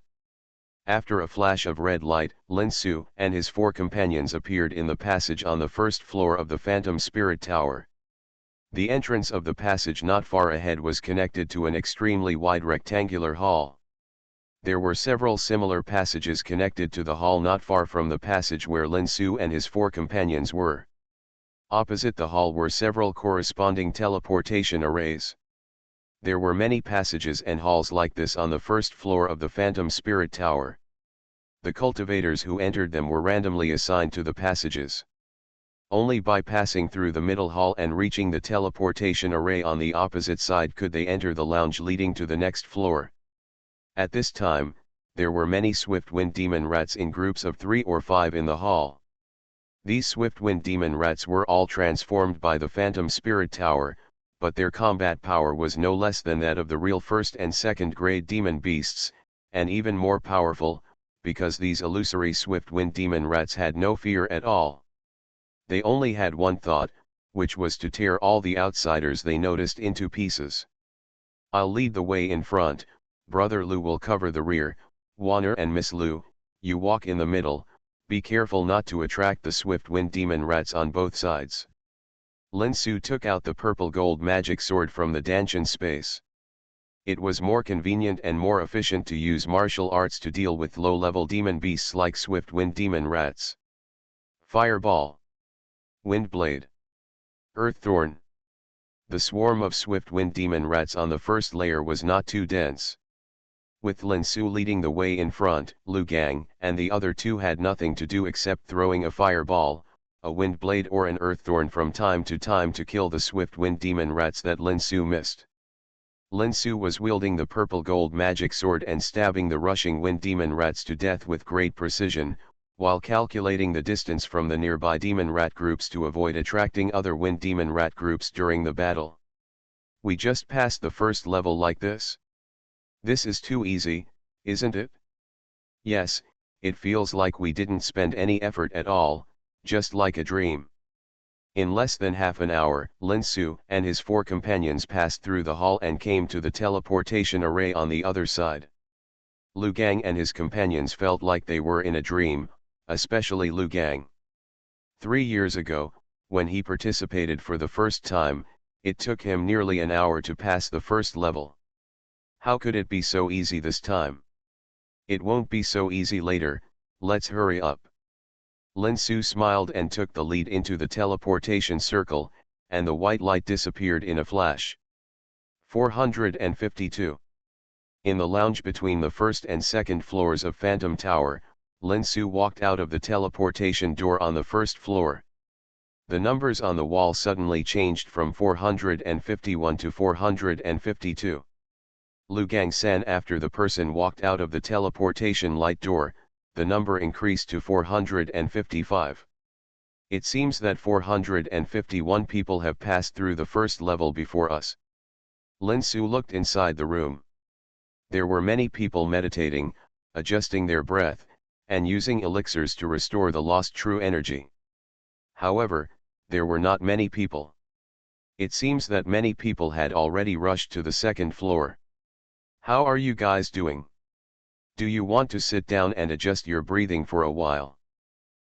After a flash of red light, Lin Su and his 4 companions appeared in the passage on the 1st floor of the Phantom Spirit Tower. The entrance of the passage not far ahead was connected to an extremely wide rectangular hall. There were several similar passages connected to the hall not far from the passage where Lin Su and his 4 companions were. Opposite the hall were several corresponding teleportation arrays. There were many passages and halls like this on the 1st floor of the Phantom Spirit Tower. The cultivators who entered them were randomly assigned to the passages. Only by passing through the middle hall and reaching the teleportation array on the opposite side could they enter the lounge leading to the next floor. At this time, there were many swift-wind demon rats in groups of 3 or 5 in the hall. These swift-wind demon rats were all transformed by the Phantom Spirit Tower, but their combat power was no less than that of the real 1st and 2nd grade demon beasts, and even more powerful, because these illusory swift-wind demon rats had no fear at all. They only had one thought, which was to tear all the outsiders they noticed into pieces. I'll lead the way in front, Brother Lu will cover the rear, Wanner and Miss Lu, you walk in the middle, be careful not to attract the swift-wind demon rats on both sides. Lin Su took out the purple gold magic sword from the Dantian space. It was more convenient and more efficient to use martial arts to deal with low-level demon beasts like swift-wind demon rats. Fireball. Windblade. Earththorn. The swarm of swift-wind demon rats on the 1st layer was not too dense. With Lin Su leading the way in front, Lu Gang and the other 2 had nothing to do except throwing a fireball, a wind blade or an earththorn from time to kill the swift-wind demon rats that Lin Su missed. Lin Su was wielding the purple gold magic sword and stabbing the rushing wind demon rats to death with great precision, while calculating the distance from the nearby demon rat groups to avoid attracting other wind demon rat groups during the battle. We just passed the 1st level like this? This is too easy, isn't it? Yes, it feels like we didn't spend any effort at all, just like a dream. In less than half an hour, Lin Su and his 4 companions passed through the hall and came to the teleportation array on the other side. Lu Gang and his companions felt like they were in a dream, especially Lu Gang. 3 years ago, when he participated for the first time, it took him nearly an hour to pass the 1st level. How could it be so easy this time? It won't be so easy later, let's hurry up. Lin Su smiled and took the lead into the teleportation circle, and the white light disappeared in a flash. 452. In the lounge between the first and second floors of Phantom Tower, Lin Su walked out of the teleportation door on the first floor. The numbers on the wall suddenly changed from 451 to 452. Lu Gangsan. After the person walked out of the teleportation light door, the number increased to 455. It seems that 451 people have passed through the first level before us. Lin Su looked inside the room. There were many people meditating, adjusting their breath, and using elixirs to restore the lost true energy. However, there were not many people. It seems that many people had already rushed to the second floor. How are you guys doing? Do you want to sit down and adjust your breathing for a while?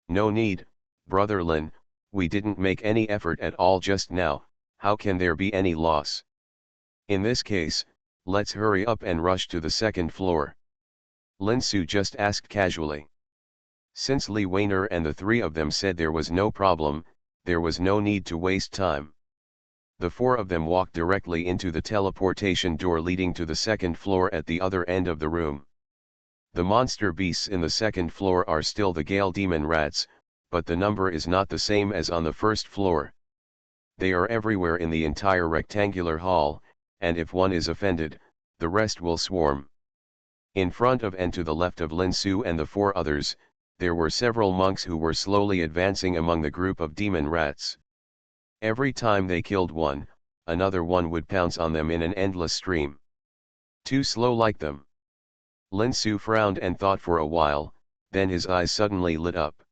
No need, Brother Lin, we didn't make any effort at all just now, how can there be any loss? In this case, let's hurry up and rush to the second floor. Lin Su just asked casually. Since Li Weiner and the three of them said there was no problem, there was no need to waste time. The four of them walked directly into the teleportation door leading to the second floor at the other end of the room. The monster beasts in the second floor are still the Gale demon rats, but the number is not the same as on the first floor. They are everywhere in the entire rectangular hall, and if one is offended, the rest will swarm. In front of and to the left of Lin Su and the four others, there were several monks who were slowly advancing among the group of demon rats. Every time they killed one, another one would pounce on them in an endless stream. Too slow like them. Lin Su frowned and thought for a while, then his eyes suddenly lit up.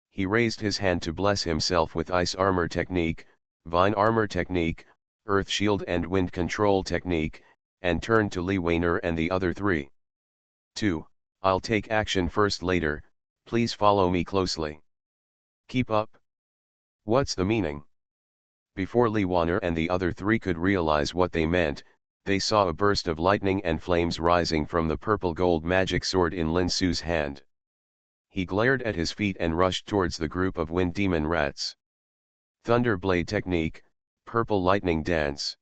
He raised his hand to bless himself with Ice Armor Technique, Vine Armor Technique, Earth Shield and Wind Control Technique, and turned to Li Weiner and the other three. 2. I'll take action first later, please follow me closely. Keep up. What's the meaning? Before Li Weiner and the other three could realize what they meant, they saw a burst of lightning and flames rising from the purple gold magic sword in Lin Su's hand. He glared at his feet and rushed towards the group of wind demon rats. Thunderblade Technique, Purple Lightning Dance.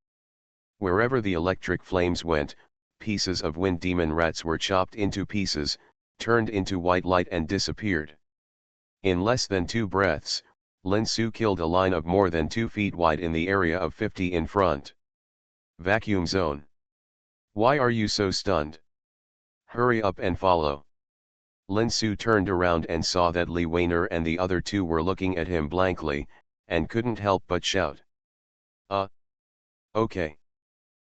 Wherever the electric flames went, pieces of wind demon rats were chopped into pieces, turned into white light and disappeared. In less than 2 breaths, Lin Su killed a line of more than 2 feet wide in the area of 50 in front. Vacuum zone. Why are you so stunned? Hurry up and follow. Lin Su turned around and saw that Li Weiner and the other two were looking at him blankly, and couldn't help but shout. Okay.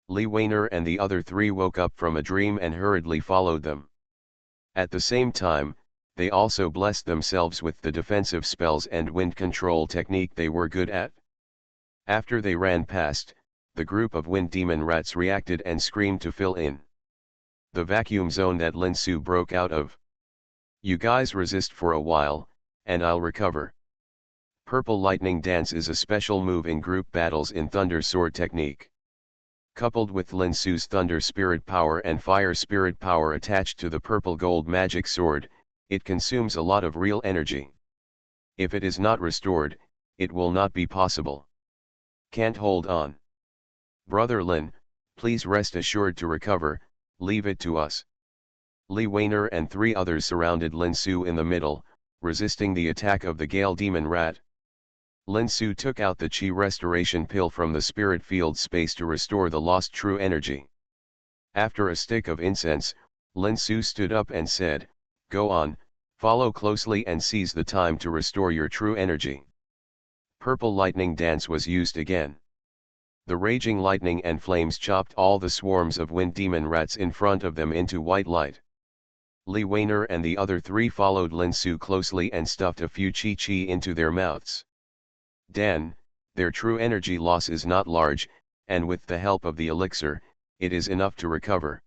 Li Weiner and the other three woke up from a dream and hurriedly followed them. At the same time, they also blessed themselves with the defensive spells and wind control technique they were good at. After they ran past, the group of wind demon rats reacted and screamed to fill in the vacuum zone that Lin Su broke out of. You guys resist for a while, and I'll recover. Purple Lightning Dance is a special move in group battles in Thunder Sword technique. Coupled with Lin Su's Thunder Spirit power and Fire Spirit power attached to the purple gold magic sword, it consumes a lot of real energy. If it is not restored, it will not be possible. Can't hold on. Brother Lin, please rest assured to recover, leave it to us. Li Weiner and 3 others surrounded Lin Su in the middle, resisting the attack of the Gale Demon Rat. Lin Su took out the Qi Restoration Pill from the spirit field space to restore the lost true energy. After a stick of incense, Lin Su stood up and said, Go on, follow closely and seize the time to restore your true energy. Purple Lightning Dance was used again. The raging lightning and flames chopped all the swarms of wind demon rats in front of them into white light. Li Weiner and the other 3 followed Lin Su closely and stuffed a few chi into their mouths. Dan, their true energy loss is not large, and with the help of the elixir, it is enough to recover.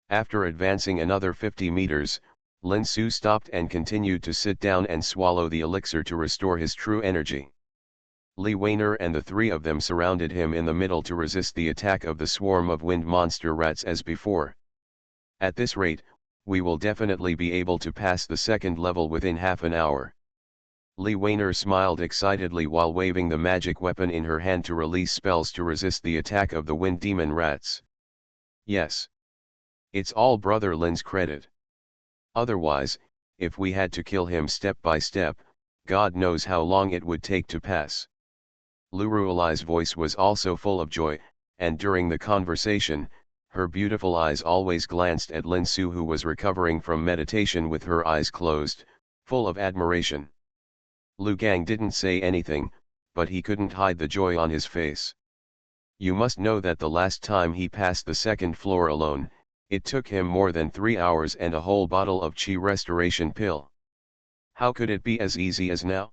After advancing another 50 meters, Lin Su stopped and continued to sit down and swallow the elixir to restore his true energy. Li Weiner and the three of them surrounded him in the middle to resist the attack of the swarm of wind monster rats as before. At this rate, we will definitely be able to pass the second level within half an hour. Li Weiner smiled excitedly while waving the magic weapon in her hand to release spells to resist the attack of the wind demon rats. Yes. It's all Brother Lin's credit. Otherwise, if we had to kill him step by step, God knows how long it would take to pass. Lurualai's voice was also full of joy, and during the conversation, her beautiful eyes always glanced at Lin Su, who was recovering from meditation with her eyes closed, full of admiration. Lu Gang didn't say anything, but he couldn't hide the joy on his face. You must know that the last time he passed the second floor alone, it took him more than 3 hours and a whole bottle of Qi restoration pill. How could it be as easy as now?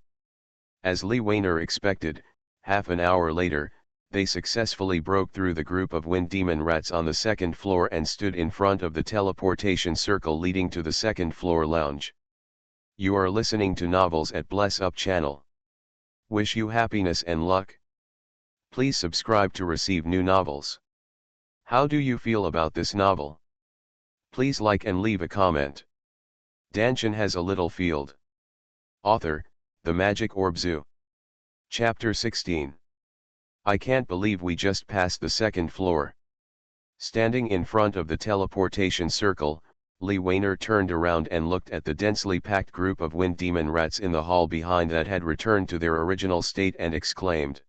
As Li Weiner expected, half an hour later, they successfully broke through the group of wind demon rats on the second floor and stood in front of the teleportation circle leading to the second floor lounge. You are listening to Novels at Bless Up channel. Wish you happiness and luck. Please subscribe to receive new novels. How do you feel about this novel? Please like and leave a comment. Dantian has a little field. Author, The Magic Orb Zoo. Chapter 16. I can't believe we just passed the second floor. Standing in front of the teleportation circle, Li Weiner turned around and looked at the densely packed group of wind demon rats in the hall behind that had returned to their original state and exclaimed.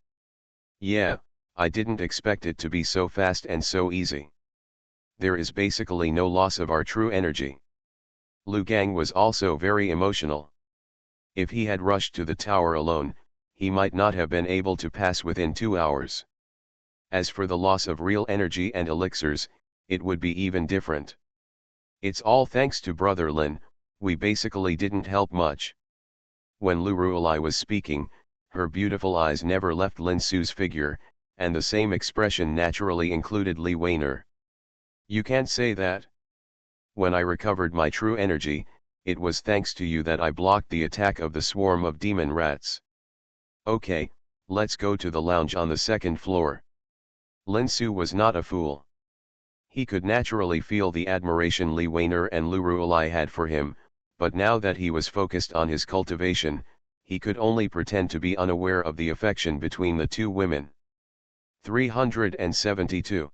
Yeah, I didn't expect it to be so fast and so easy. There is basically no loss of our true energy. Lu Gang was also very emotional. If he had rushed to the tower alone, he might not have been able to pass within 2 hours. As for the loss of real energy and elixirs, it would be even different. It's all thanks to Brother Lin, we basically didn't help much. When Lurualai was speaking, her beautiful eyes never left Lin Su's figure, and the same expression naturally included Li Weiner. You can't say that. When I recovered my true energy, it was thanks to you that I blocked the attack of the swarm of demon rats. Okay, let's go to the lounge on the second floor. Lin Su was not a fool. He could naturally feel the admiration Li Weiner and Lurualai had for him, but now that he was focused on his cultivation, he could only pretend to be unaware of the affection between the two women. 372.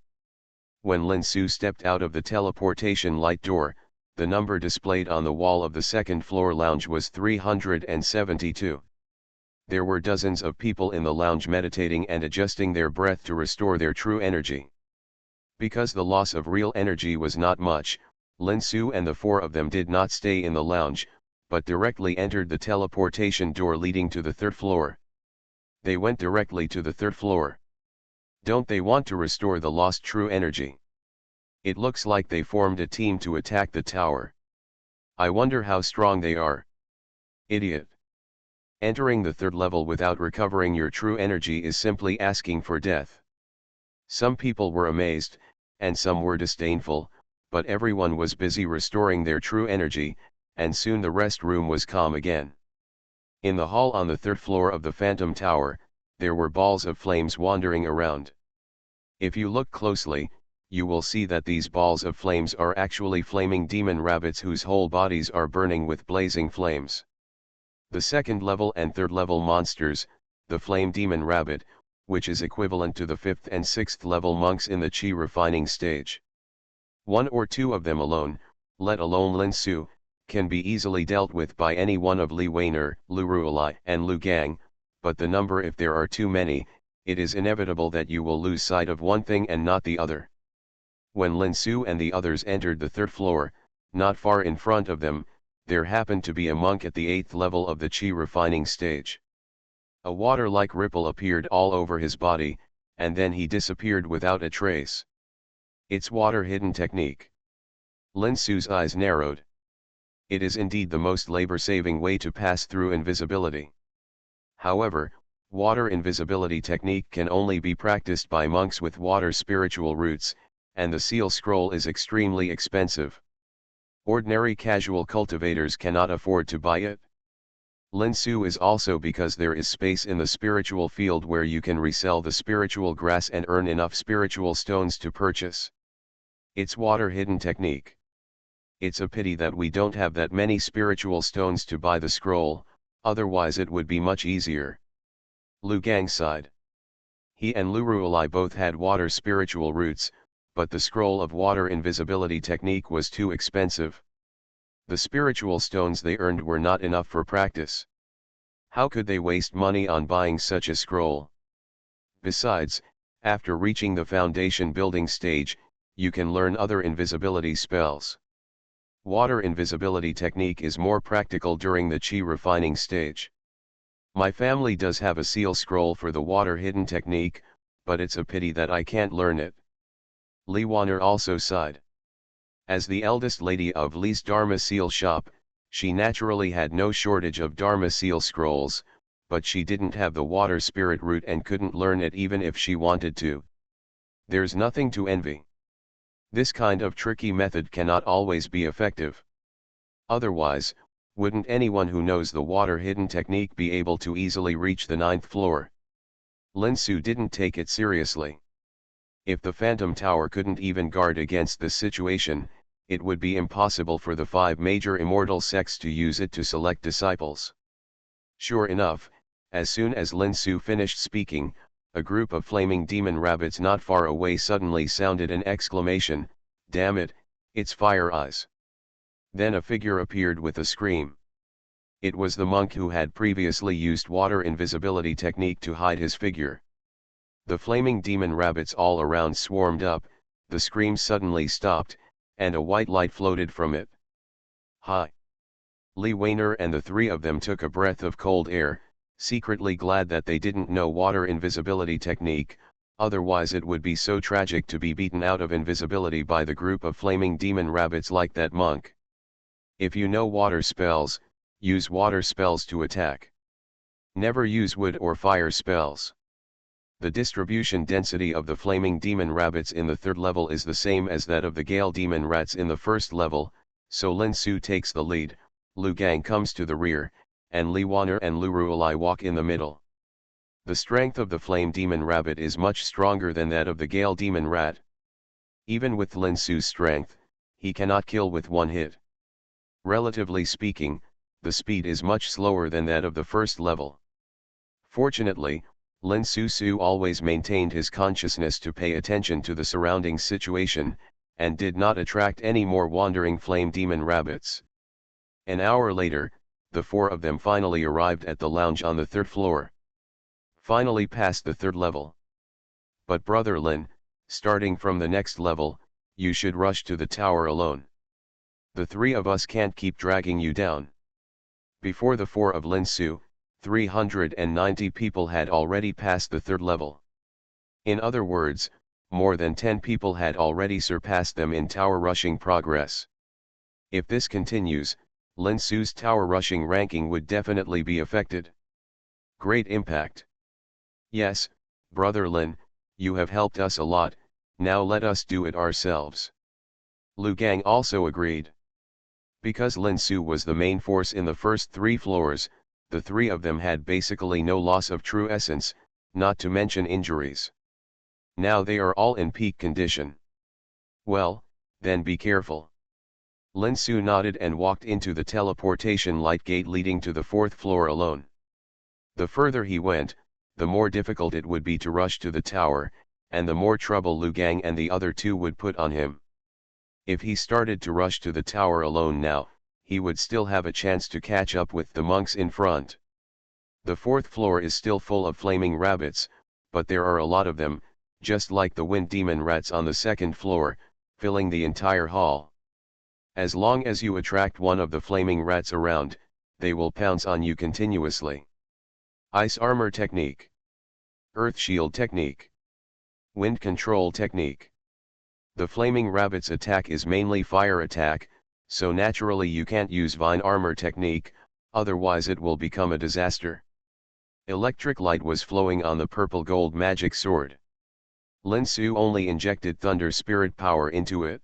When Lin Su stepped out of the teleportation light door, the number displayed on the wall of the second floor lounge was 372. There were dozens of people in the lounge meditating and adjusting their breath to restore their true energy. Because the loss of real energy was not much, Lin Su and the four of them did not stay in the lounge, but directly entered the teleportation door leading to the third floor. They went directly to the third floor. Don't they want to restore the lost true energy? It looks like they formed a team to attack the tower. I wonder how strong they are. Idiot. Entering the third level without recovering your true energy is simply asking for death. Some people were amazed, and some were disdainful, but everyone was busy restoring their true energy, and soon the rest room was calm again. In the hall on the third floor of the Phantom Tower, there were balls of flames wandering around. If you look closely, you will see that these balls of flames are actually flaming demon rabbits whose whole bodies are burning with blazing flames. The second level and third level monsters, the flame demon rabbit, which is equivalent to the 5th and 6th level monks in the Qi refining stage. 1 or 2 of them alone, let alone Lin Su, can be easily dealt with by any one of Li Weiner, Lurualai and Lu Gang, but the number, if there are too many, it is inevitable that you will lose sight of one thing and not the other. When Lin Su and the others entered the third floor, not far in front of them, there happened to be a monk at the 8th level of the Qi refining stage. A water-like ripple appeared all over his body, and then he disappeared without a trace. It's water-hidden technique. Lin Su's eyes narrowed. It is indeed the most labor-saving way to pass through invisibility. However, water invisibility technique can only be practiced by monks with water spiritual roots, and the seal scroll is extremely expensive. Ordinary casual cultivators cannot afford to buy it. Lin Su is also because there is space in the spiritual field where you can resell the spiritual grass and earn enough spiritual stones to purchase. It's water hidden technique. It's a pity that we don't have that many spiritual stones to buy the scroll, otherwise it would be much easier. Lu Gang sighed. He and Lu Ruolai both had water spiritual roots, but the scroll of water invisibility technique was too expensive. The spiritual stones they earned were not enough for practice. How could they waste money on buying such a scroll? Besides, after reaching the foundation building stage, you can learn other invisibility spells. Water invisibility technique is more practical during the chi refining stage. My family does have a seal scroll for the water hidden technique, but it's a pity that I can't learn it. Li Wanner also sighed. As the eldest lady of Li's Dharma seal shop, she naturally had no shortage of Dharma seal scrolls, but she didn't have the water spirit root and couldn't learn it even if she wanted to. There's nothing to envy. This kind of tricky method cannot always be effective. Otherwise, wouldn't anyone who knows the water hidden technique be able to easily reach the 9th floor? Lin Su didn't take it seriously. If the Phantom Tower couldn't even guard against this situation, it would be impossible for the 5 major immortal sects to use it to select disciples. Sure enough, as soon as Lin Su finished speaking, a group of flaming demon rabbits not far away suddenly sounded an exclamation, "Damn it, it's Fire Eyes!" Then a figure appeared with a scream. It was the monk who had previously used water invisibility technique to hide his figure. The flaming demon rabbits all around swarmed up, the scream suddenly stopped, and a white light floated from it. Hi! Li Weiner and the 3 of them took a breath of cold air, secretly glad that they didn't know water invisibility technique, otherwise it would be so tragic to be beaten out of invisibility by the group of flaming demon rabbits like that monk. If you know water spells, use water spells to attack. Never use wood or fire spells. The distribution density of the flaming demon rabbits in the 3rd level is the same as that of the gale demon rats in the 1st level, so Lin Su takes the lead, Lu Gang comes to the rear, and Li Wanner and Lu Ruolai walk in the middle. The strength of the flame demon rabbit is much stronger than that of the gale demon rat. Even with Lin Su's strength, he cannot kill with one hit. Relatively speaking, the speed is much slower than that of the 1st level. Fortunately, Lin Su always maintained his consciousness to pay attention to the surrounding situation, and did not attract any more wandering flame demon rabbits. An hour later, the 4 of them finally arrived at the lounge on the 3rd floor. Finally past the 3rd level. But Brother Lin, starting from the next level, you should rush to the tower alone. The 3 of us can't keep dragging you down. Before the 4 of Lin Su, 390 people had already passed the 3rd level. In other words, more than 10 people had already surpassed them in tower rushing progress. If this continues, Lin Su's tower rushing ranking would definitely be affected. Great impact. Yes, Brother Lin, you have helped us a lot, now let us do it ourselves. Lu Gang also agreed. Because Lin Su was the main force in the first 3 floors, the 3 of them had basically no loss of true essence, not to mention injuries. Now they are all in peak condition. Well, then be careful. Lin Su nodded and walked into the teleportation light gate leading to the 4th floor alone. The further he went, the more difficult it would be to rush to the tower, and the more trouble Lu Gang and the other 2 would put on him. If he started to rush to the tower alone now, he would still have a chance to catch up with the monks in front. The 4th floor is still full of flaming rabbits, but there are a lot of them, just like the wind demon rats on the 2nd floor, filling the entire hall. As long as you attract one of the flaming rats around, they will pounce on you continuously. Ice armor technique. Earth shield technique. Wind control technique. The flaming rabbit's attack is mainly fire attack, so naturally you can't use vine armor technique, otherwise it will become a disaster. Electric light was flowing on the purple gold magic sword. Lin Su only injected thunder spirit power into it.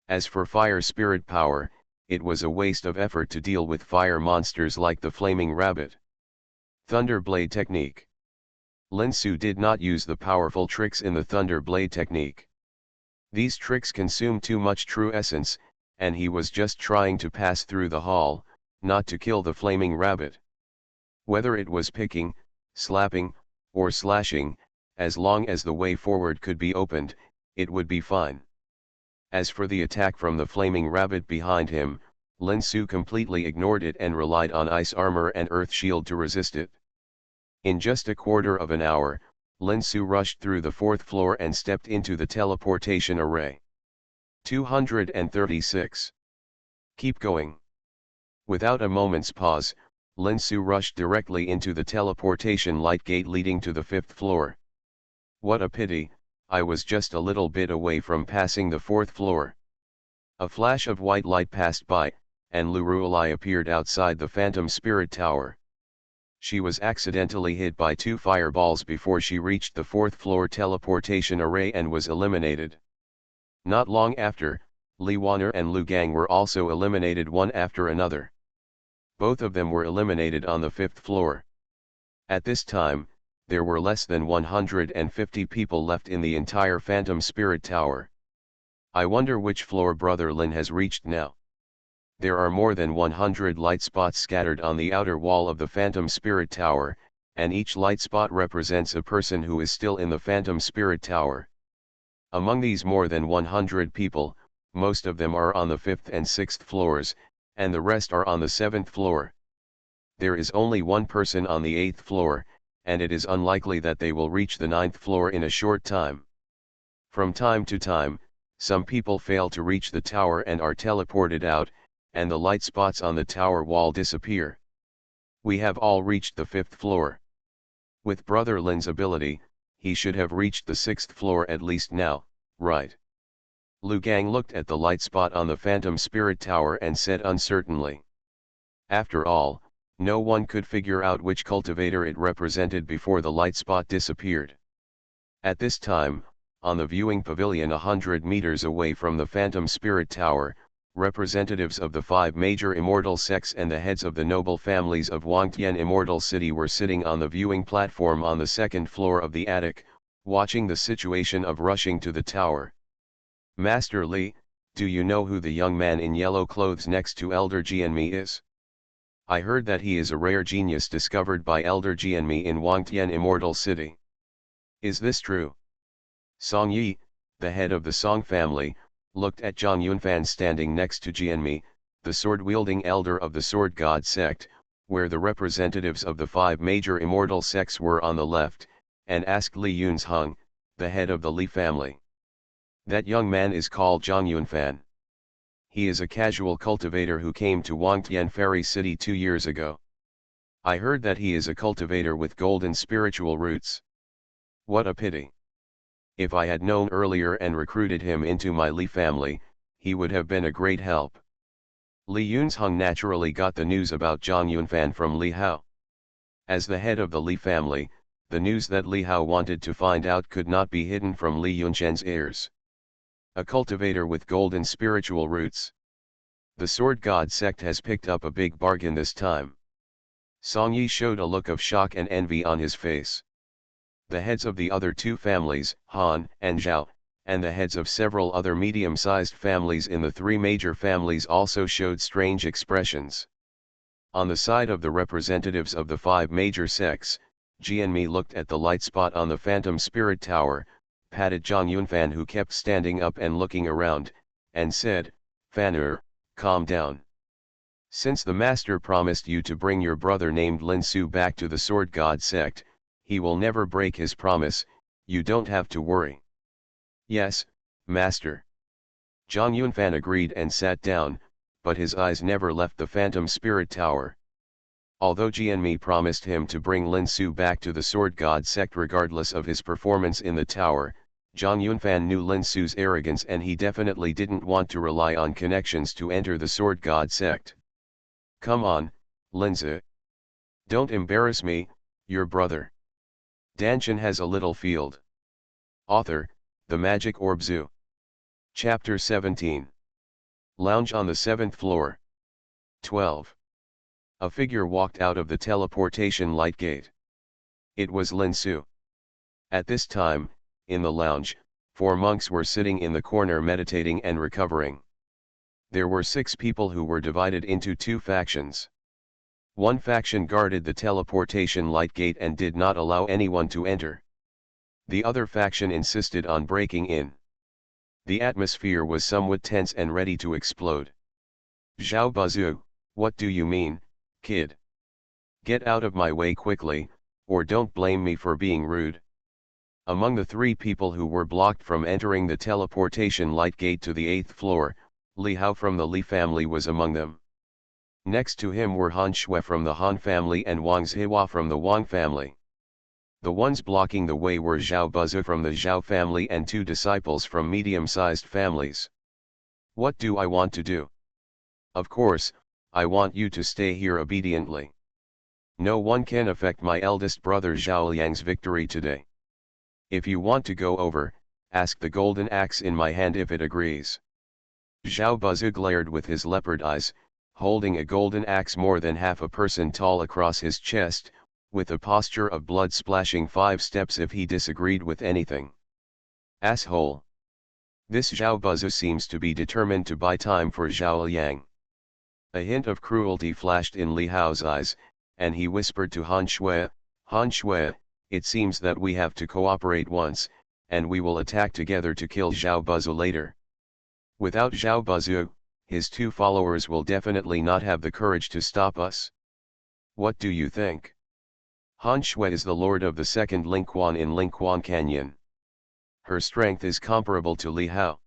As for fire spirit power, it was a waste of effort to deal with fire monsters like the flaming rabbit. Thunderblade technique. Lin Su did not use the powerful tricks in the Thunderblade technique. These tricks consume too much true essence, and he was just trying to pass through the hall, not to kill the flaming rabbit. Whether it was picking, slapping, or slashing, as long as the way forward could be opened, it would be fine. As for the attack from the flaming rabbit behind him, Lin Su completely ignored it and relied on ice armor and earth shield to resist it. In just a quarter of an hour, Lin Su rushed through the 4th floor and stepped into the teleportation array. 236. Keep going. Without a moment's pause, Lin Su rushed directly into the teleportation light gate leading to the 5th floor. What a pity, I was just a little bit away from passing the 4th floor. A flash of white light passed by, and Lu Ruolai appeared outside the Phantom Spirit Tower. She was accidentally hit by 2 fireballs before she reached the 4th floor teleportation array and was eliminated. Not long after, Li Wan'er and Lu Gang were also eliminated one after another. Both of them were eliminated on the 5th floor. At this time, there were less than 150 people left in the entire Phantom Spirit Tower. I wonder which floor Brother Lin has reached now. There are more than 100 light spots scattered on the outer wall of the Phantom Spirit Tower, and each light spot represents a person who is still in the Phantom Spirit Tower. Among these more than 100 people, most of them are on the 5th and 6th floors, and the rest are on the 7th floor. There is only one person on the 8th floor, and it is unlikely that they will reach the 9th floor in a short time. From time to time, some people fail to reach the tower and are teleported out, and the light spots on the tower wall disappear. We have all reached the 5th floor. With Brother Lin's ability, he should have reached the 6th floor at least now, right? Lu Gang looked at the light spot on the Phantom Spirit Tower and said uncertainly. After all, no one could figure out which cultivator it represented before the light spot disappeared. At this time, on the viewing pavilion 100 meters away from the Phantom Spirit Tower, representatives of the 5 major immortal sects and the heads of the noble families of Wangtian Immortal City were sitting on the viewing platform on the 2nd floor of the attic, watching the situation of rushing to the tower. Master Li, do you know who the young man in yellow clothes next to Elder Jianmi is? I heard that he is a rare genius discovered by Elder Jianmi in Wangtian Immortal City. Is this true? Song Yi, the head of the Song family, looked at Zhang Yunfan standing next to Jianmi, the sword-wielding elder of the Sword God sect, where the representatives of the 5 major immortal sects were on the left, and asked Li Yunzheng, the head of the Li family. That young man is called Zhang Yunfan. He is a casual cultivator who came to Wangtian Fairy City 2 years ago. I heard that he is a cultivator with golden spiritual roots. What a pity. If I had known earlier and recruited him into my Li family, he would have been a great help. Li Yunzheng naturally got the news about Zhang Yunfan from Li Hao. As the head of the Li family, the news that Li Hao wanted to find out could not be hidden from Li Yunzhen's ears. A cultivator with golden spiritual roots. The Sword God sect has picked up a big bargain this time. Song Yi showed a look of shock and envy on his face. The heads of the other 2 families, Han and Zhao, and the heads of several other medium-sized families in the 3 major families also showed strange expressions. On the side of the representatives of the 5 major sects, Jianmi looked at the light spot on the Phantom Spirit Tower, patted Zhang Yunfan who kept standing up and looking around, and said, "Fan'er, calm down. Since the master promised you to bring your brother named Lin Su back to the Sword God sect, he will never break his promise, you don't have to worry." "Yes, master." Zhang Yunfan agreed and sat down, but his eyes never left the Phantom Spirit Tower. Although Jianmi promised him to bring Lin Su back to the Sword God sect regardless of his performance in the tower, Zhang Yunfan knew Lin Su's arrogance and he definitely didn't want to rely on connections to enter the Sword God sect. "Come on, Linzi. Don't embarrass me, your brother." Dantian has a little field. Author, The Magic Orb Zoo. Chapter 17. Lounge on the 7th floor. 12. A figure walked out of the teleportation light gate. It was Lin Su. At this time, in the lounge, 4 monks were sitting in the corner meditating and recovering. There were 6 people who were divided into 2 factions. One faction guarded the teleportation light gate and did not allow anyone to enter. The other faction insisted on breaking in. The atmosphere was somewhat tense and ready to explode. "Zhao Bazu, what do you mean, kid? Get out of my way quickly, or don't blame me for being rude." Among the 3 people who were blocked from entering the teleportation light gate to the 8th floor, Li Hao from the Li family was among them. Next to him were Han Shui from the Han family and Wang Zihua from the Wang family. The ones blocking the way were Zhao Bazu from the Zhao family and 2 disciples from medium-sized families. "What do I want to do? Of course, I want you to stay here obediently. No one can affect my eldest brother Zhao Liang's victory today. If you want to go over, ask the golden axe in my hand if it agrees." Zhao Bazu glared with his leopard eyes, holding a golden axe more than half a person tall across his chest, with a posture of blood splashing 5 steps if he disagreed with anything. "Asshole. This Zhao Bazu seems to be determined to buy time for Zhao Liang." A hint of cruelty flashed in Li Hao's eyes, and he whispered to Han Shui, "Han Shui, it seems that we have to cooperate once, and we will attack together to kill Zhao Bazu later. Without Zhao Bazu, his 2 followers will definitely not have the courage to stop us. What do you think?" Han Shui is the lord of the 2nd Lingquan in Lingquan Canyon. Her strength is comparable to Li Hao.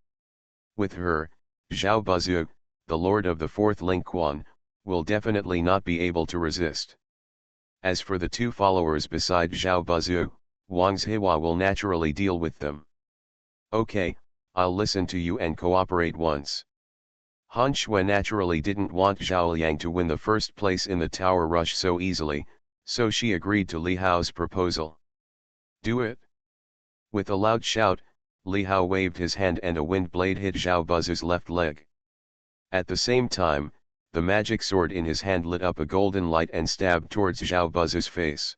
With her, Zhao Bazu, the lord of the 4th Lingquan, will definitely not be able to resist. As for the 2 followers beside Zhao Bazu, Wang Zihua will naturally deal with them. "Okay, I'll listen to you and cooperate once." Han Shui naturally didn't want Zhao Liang to win the first place in the tower rush so easily, so she agreed to Li Hao's proposal. "Do it." With a loud shout, Li Hao waved his hand and a wind blade hit Zhao Bazu's left leg. At the same time, the magic sword in his hand lit up a golden light and stabbed towards Zhao Bazu's face.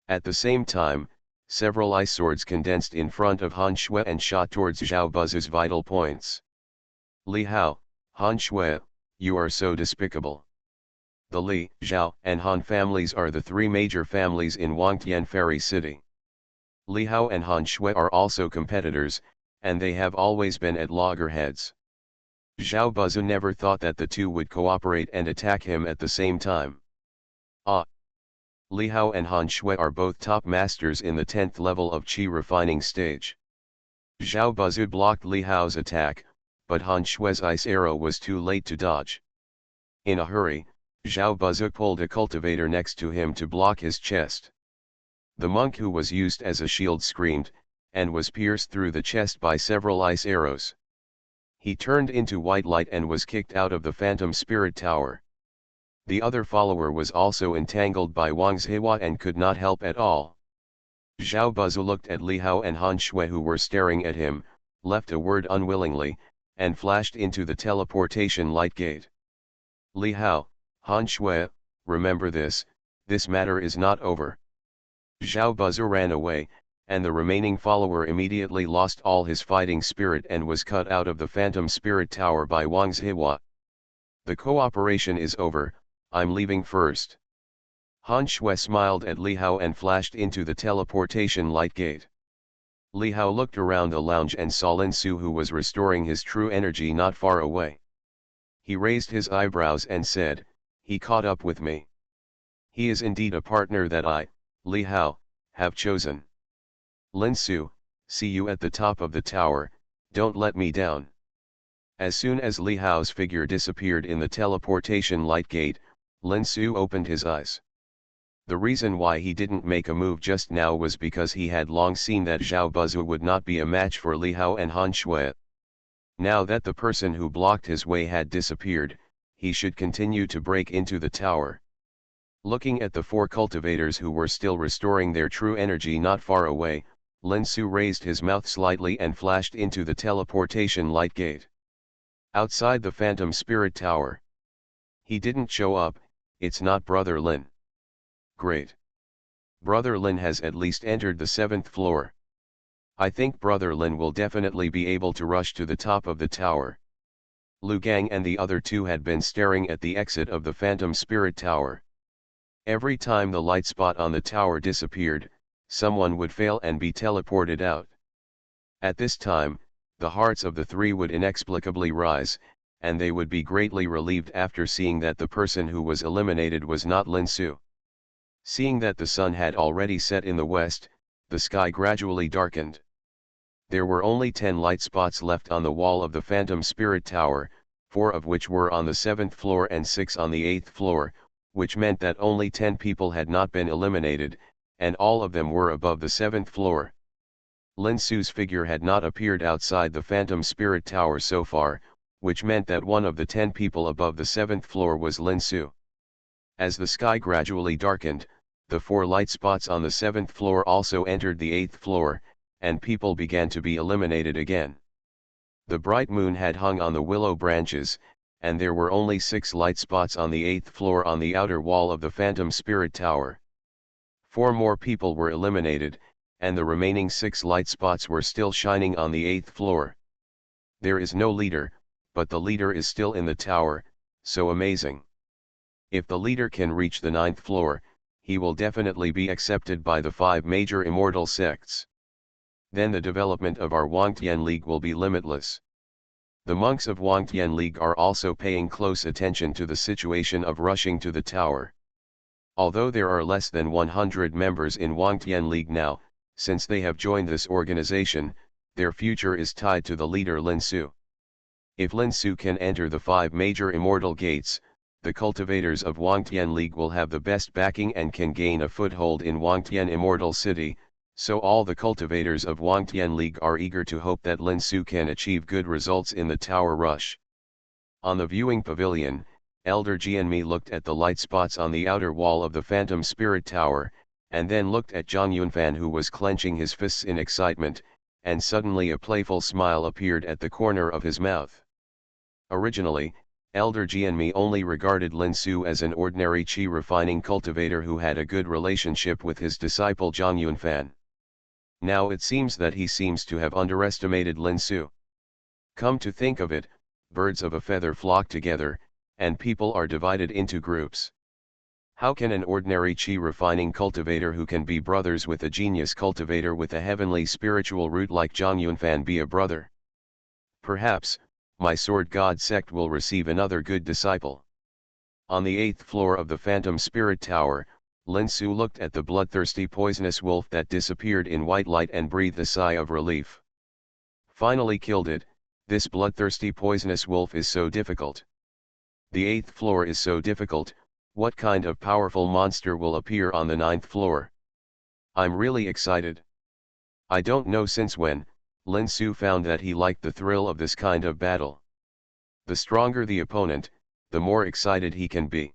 At the same time, several ice swords condensed in front of Han Shui and shot towards Zhao Bazu's vital points. "Li Hao, Han Shui, you are so despicable." The Li, Zhao, and Han families are the 3 major families in Wangtian Fairy City. Li Hao and Han Shui are also competitors, and they have always been at loggerheads. Zhao Bazu never thought that the 2 would cooperate and attack him at the same time. Li Hao and Han Shui are both top masters in the 10th level of Qi refining stage. Zhao Bazu blocked Li Hao's attack, but Han Shui's ice arrow was too late to dodge. In a hurry, Zhao Bazu pulled a cultivator next to him to block his chest. The monk who was used as a shield screamed, and was pierced through the chest by several ice arrows. He turned into white light and was kicked out of the Phantom Spirit Tower. The other follower was also entangled by Wang Zihua and could not help at all. Zhao Bazu looked at Li Hao and Han Shui who were staring at him, left a word unwillingly, and flashed into the teleportation light gate. "Li Hao, Han Shui, remember this matter is not over." Zhao Bazu ran away, and the remaining follower immediately lost all his fighting spirit and was cut out of the Phantom Spirit Tower by Wang Zihua. "The cooperation is over, I'm leaving first." Han Shui smiled at Li Hao and flashed into the teleportation light gate. Li Hao looked around the lounge and saw Lin Su who was restoring his true energy not far away. He raised his eyebrows and said, "He caught up with me. He is indeed a partner that I, Li Hao, have chosen. Lin Su, see you at the top of the tower, don't let me down." As soon as Li Hao's figure disappeared in the teleportation light gate, Lin Su opened his eyes. The reason why he didn't make a move just now was because he had long seen that Zhao Bazu would not be a match for Li Hao and Han Shui. Now that the person who blocked his way had disappeared, he should continue to break into the tower. Looking at the 4 cultivators who were still restoring their true energy not far away, Lin Su raised his mouth slightly and flashed into the teleportation light gate. Outside the Phantom Spirit Tower, He didn't show up, it's not Brother Lin. Great. Brother Lin has at least entered the 7th floor. I think Brother Lin will definitely be able to rush to the top of the tower. Lu Gang and the other two had been staring at the exit of the Phantom Spirit Tower. Every time the light spot on the tower disappeared, someone would fail and be teleported out. At this time, the hearts of the three would inexplicably rise, and they would be greatly relieved after seeing that the person who was eliminated was not Lin Su. Seeing that the sun had already set in the west, the sky gradually darkened. There were only 10 light spots left on the wall of the Phantom Spirit Tower, 4 of which were on the 7th floor and 6 on the 8th floor, which meant that only 10 people had not been eliminated, and all of them were above the 7th floor. Lin Su's figure had not appeared outside the Phantom Spirit Tower so far, which meant that one of the 10 people above the 7th floor was Lin Su. As the sky gradually darkened, the 4 light spots on the 7th floor also entered the 8th floor, and people began to be eliminated again. The bright moon had hung on the willow branches, and there were only 6 light spots on the 8th floor on the outer wall of the Phantom Spirit Tower. 4 more people were eliminated, and the remaining 6 light spots were still shining on the 8th floor. There is no leader, but the leader is still in the tower, so amazing. If the leader can reach the 9th floor, he will definitely be accepted by the 5 major immortal sects. Then the development of our Wangtian League will be limitless. The monks of Wangtian League are also paying close attention to the situation of rushing to the tower. Although there are less than 100 members in Wangtian League now, since they have joined this organization, their future is tied to the leader Lin Su. If Lin Su can enter the 5 major immortal gates, the cultivators of Wangtian League will have the best backing and can gain a foothold in Wangtian Immortal City, so all the cultivators of Wangtian League are eager to hope that Lin Su can achieve good results in the tower rush. On the viewing pavilion, Elder Jianmi looked at the light spots on the outer wall of the Phantom Spirit Tower, and then looked at Zhang Yunfan who was clenching his fists in excitement, and suddenly a playful smile appeared at the corner of his mouth. Originally, Elder Jianmi only regarded Lin Su as an ordinary qi refining cultivator who had a good relationship with his disciple Zhang Yunfan. Now it seems that he seems to have underestimated Lin Su. Come to think of it, birds of a feather flock together, and people are divided into groups. How can an ordinary qi refining cultivator who can be brothers with a genius cultivator with a heavenly spiritual root like Zhang Yunfan be a brother? Perhaps, my sword god sect will receive another good disciple. On the 8th floor of the Phantom Spirit Tower, Lin Su looked at the bloodthirsty poisonous wolf that disappeared in white light and breathed a sigh of relief. Finally killed it. This bloodthirsty poisonous wolf is so difficult. The 8th floor is so difficult. What kind of powerful monster will appear on the 9th floor? I'm really excited. I don't know since when, Lin Su found that he liked the thrill of this kind of battle. The stronger the opponent, the more excited he can be.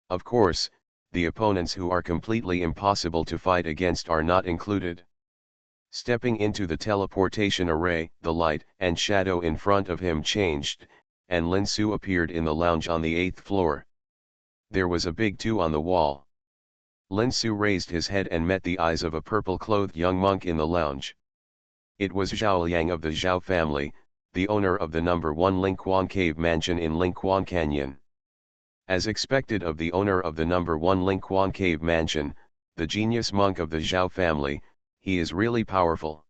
Of course, the opponents who are completely impossible to fight against are not included. Stepping into the teleportation array, the light and shadow in front of him changed, and Lin Su appeared in the lounge on the 8th floor. There was a big 2 on the wall. Lin Su raised his head and met the eyes of a purple-clothed young monk in the lounge. It was Zhao Liang of the Zhao family, the owner of the number 1 Lingquan Cave Mansion in Lingquan Canyon. As expected of the owner of the number 1 Lingquan Cave Mansion, the genius monk of the Zhao family, he is really powerful.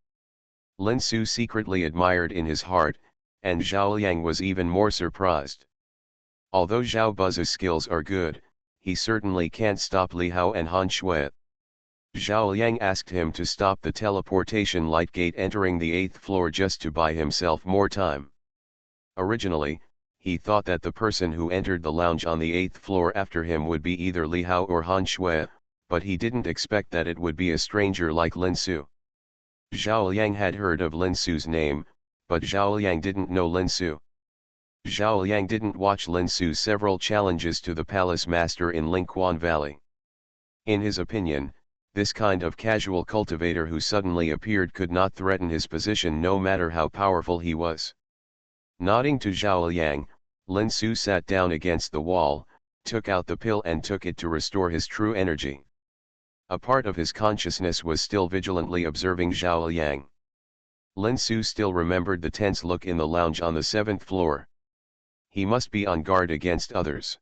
Lin Su secretly admired in his heart, and Zhao Liang was even more surprised. Although Zhao Buzz's skills are good, he certainly can't stop Li Hao and Han Shui. Zhao Liang asked him to stop the teleportation light gate entering the 8th floor just to buy himself more time. Originally, he thought that the person who entered the lounge on the 8th floor after him would be either Li Hao or Han Shui, but he didn't expect that it would be a stranger like Lin Su. Zhao Liang had heard of Lin Su's name, but Zhao Liang didn't know Lin Su. Zhao Liang didn't watch Lin Su's several challenges to the Palace Master in Lingquan Valley. In his opinion, this kind of casual cultivator who suddenly appeared could not threaten his position no matter how powerful he was. Nodding to Zhao Liang, Lin Su sat down against the wall, took out the pill and took it to restore his true energy. A part of his consciousness was still vigilantly observing Zhao Liang. Lin Su still remembered the tense look in the lounge on the 7th floor. He must be on guard against others.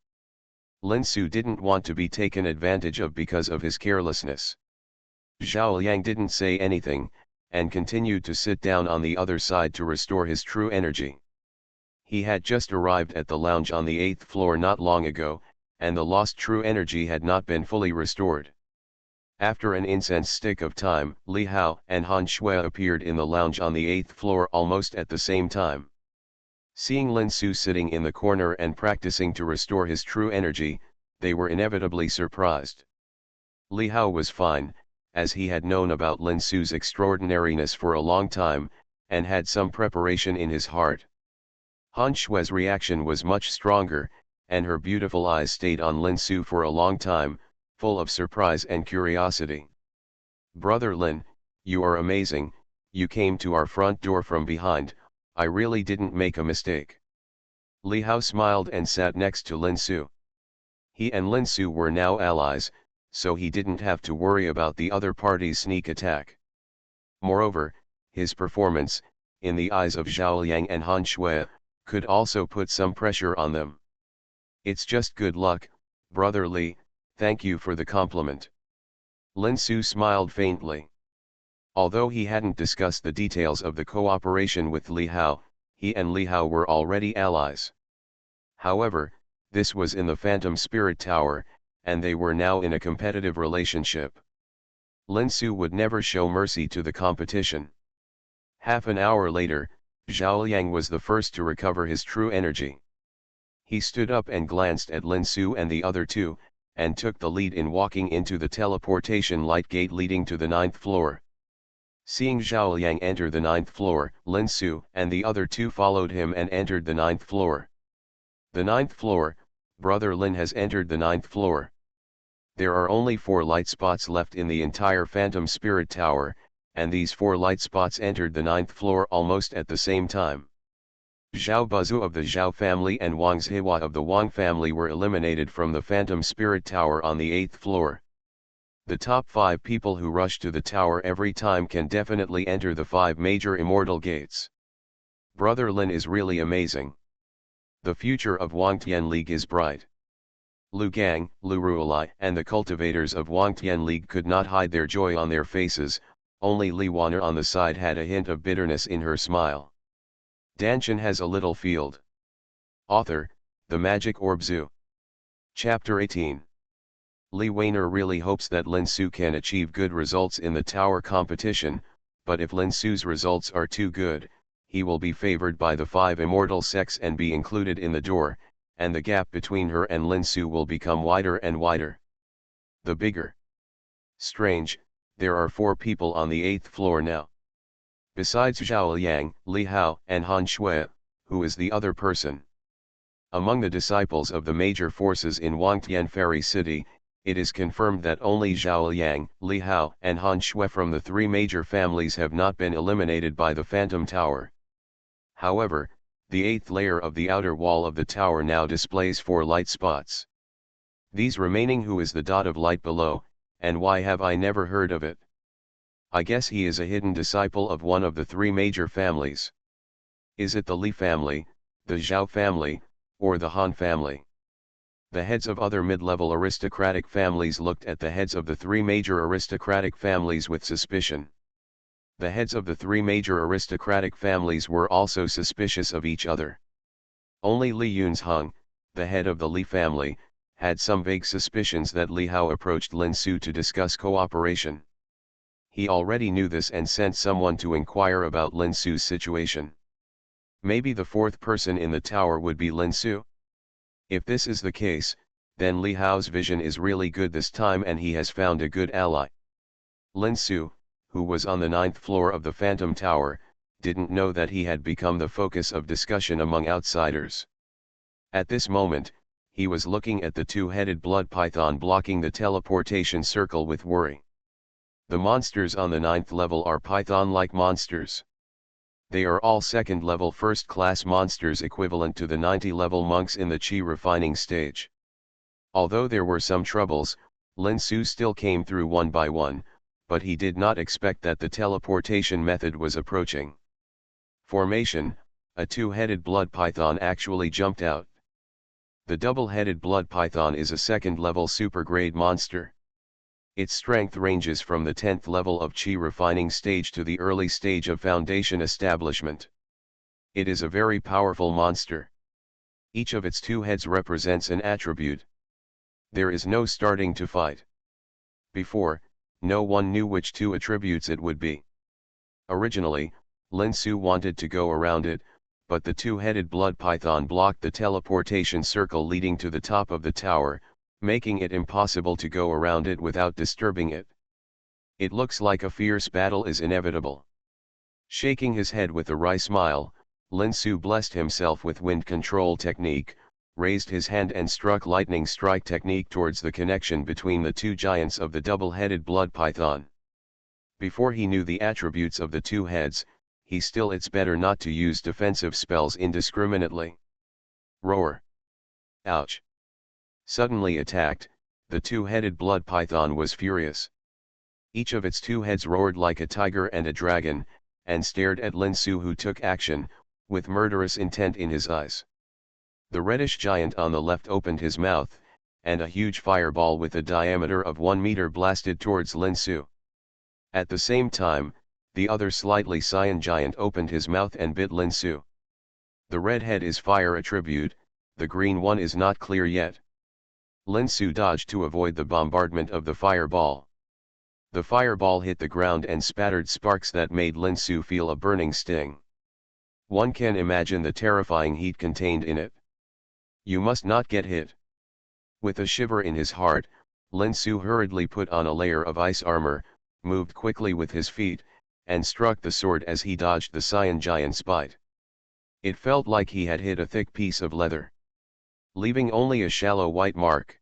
Lin Su didn't want to be taken advantage of because of his carelessness. Zhao Liang didn't say anything, and continued to sit down on the other side to restore his true energy. He had just arrived at the lounge on the 8th floor not long ago, and the lost true energy had not been fully restored. After an incense stick of time, Li Hao and Han Shui appeared in the lounge on the 8th floor almost at the same time. Seeing Lin Su sitting in the corner and practicing to restore his true energy, they were inevitably surprised. Li Hao was fine, as he had known about Lin Su's extraordinariness for a long time, and had some preparation in his heart. Han Shui's reaction was much stronger, and her beautiful eyes stayed on Lin Su for a long time, full of surprise and curiosity. "Brother Lin, you are amazing, you came to our front door from behind, I really didn't make a mistake." Li Hao smiled and sat next to Lin Su. He and Lin Su were now allies, so he didn't have to worry about the other party's sneak attack. Moreover, his performance, in the eyes of Zhao Liang and Han Shui, could also put some pressure on them. "It's just good luck, Brother Li, thank you for the compliment." Lin Su smiled faintly. Although he hadn't discussed the details of the cooperation with Li Hao, he and Li Hao were already allies. However, this was in the Phantom Spirit Tower, and they were now in a competitive relationship. Lin Su would never show mercy to the competition. Half an hour later, Zhao Liang was the first to recover his true energy. He stood up and glanced at Lin Su and the other two, and took the lead in walking into the teleportation light gate leading to the 9th floor. Seeing Zhao Liang enter the 9th floor, Lin Su and the other two followed him and entered the 9th floor. "The 9th floor, Brother Lin has entered the 9th floor. There are only 4 light spots left in the entire Phantom Spirit Tower, and these 4 light spots entered the 9th floor almost at the same time. Zhao Buzu of the Zhao family and Wang Zihua of the Wang family were eliminated from the Phantom Spirit Tower on the 8th floor. The top 5 people who rush to the tower every time can definitely enter the 5 major immortal gates. Brother Lin is really amazing. The future of Wangtian League is bright." Lu Gang, Lu Ruolai and the cultivators of Wangtian League could not hide their joy on their faces, only Li Wan'er on the side had a hint of bitterness in her smile. Dantian has a little field. Author, The Magic Orb Zoo. Chapter 18. Li Wan'er really hopes that Lin Su can achieve good results in the tower competition, but if Lin Su's results are too good, he will be favored by the 5 immortal sects and be included in the door, and the gap between her and Lin Su will become wider and wider. The bigger. Strange, there are 4 people on the 8th floor now. Besides Zhao Liang, Li Hao and Han Shui, who is the other person? Among the disciples of the major forces in Wangtian Fairy City, it is confirmed that only Zhao Liang, Li Hao and Han Shui from the 3 major families have not been eliminated by the Phantom Tower. However, the 8th layer of the outer wall of the tower now displays 4 light spots. These remaining, who is the dot of light below, and why have I never heard of it? I guess he is a hidden disciple of one of the 3 major families. Is it the Li family, the Zhao family, or the Han family? The heads of other mid-level aristocratic families looked at the heads of the 3 major aristocratic families with suspicion. The heads of the 3 major aristocratic families were also suspicious of each other. Only Li Yunzheng, the head of the Li family, had some vague suspicions that Li Hao approached Lin Su to discuss cooperation. He already knew this and sent someone to inquire about Lin Su's situation. Maybe the 4th person in the tower would be Lin Su? If this is the case, then Li Hao's vision is really good this time and he has found a good ally. Lin Su, who was on the 9th floor of the Phantom Tower, didn't know that he had become the focus of discussion among outsiders. At this moment, he was looking at the 2-headed blood python blocking the teleportation circle with worry. The monsters on the 9th level are python-like monsters. They are all second-level first-class monsters equivalent to the 90-level monks in the Qi refining stage. Although there were some troubles, Lin Su still came through one by one, but he did not expect that the teleportation method was approaching. Formation: a two-headed blood python actually jumped out. The double-headed blood python is a second-level super-grade monster. Its strength ranges from the 10th level of Qi refining stage to the early stage of foundation establishment. It is a very powerful monster. Each of its two heads represents an attribute. There is no starting to fight. Before, no one knew which two attributes it would be. Originally, Lin Su wanted to go around it, but the two-headed blood python blocked the teleportation circle leading to the top of the tower, making it impossible to go around it without disturbing it. It looks like a fierce battle is inevitable. Shaking his head with a wry smile, Lin Su blessed himself with wind control technique, raised his hand and struck lightning strike technique towards the connection between the two giants of the double-headed blood python. Before he knew the attributes of the two heads, it's better not to use defensive spells indiscriminately. Roar. Ouch. Suddenly attacked, the two-headed blood python was furious. Each of its two heads roared like a tiger and a dragon, and stared at Lin Su, who took action, with murderous intent in his eyes. The reddish giant on the left opened his mouth, and a huge fireball with a diameter of 1 meter blasted towards Lin Su. At the same time, the other slightly cyan giant opened his mouth and bit Lin Su. The red head is fire attribute, the green one is not clear yet. Lin Su dodged to avoid the bombardment of the fireball. The fireball hit the ground and spattered sparks that made Lin Su feel a burning sting. One can imagine the terrifying heat contained in it. You must not get hit. With a shiver in his heart, Lin Su hurriedly put on a layer of ice armor, moved quickly with his feet, and struck the sword as he dodged the cyan giant's bite. It felt like he had hit a thick piece of leather, leaving only a shallow white mark.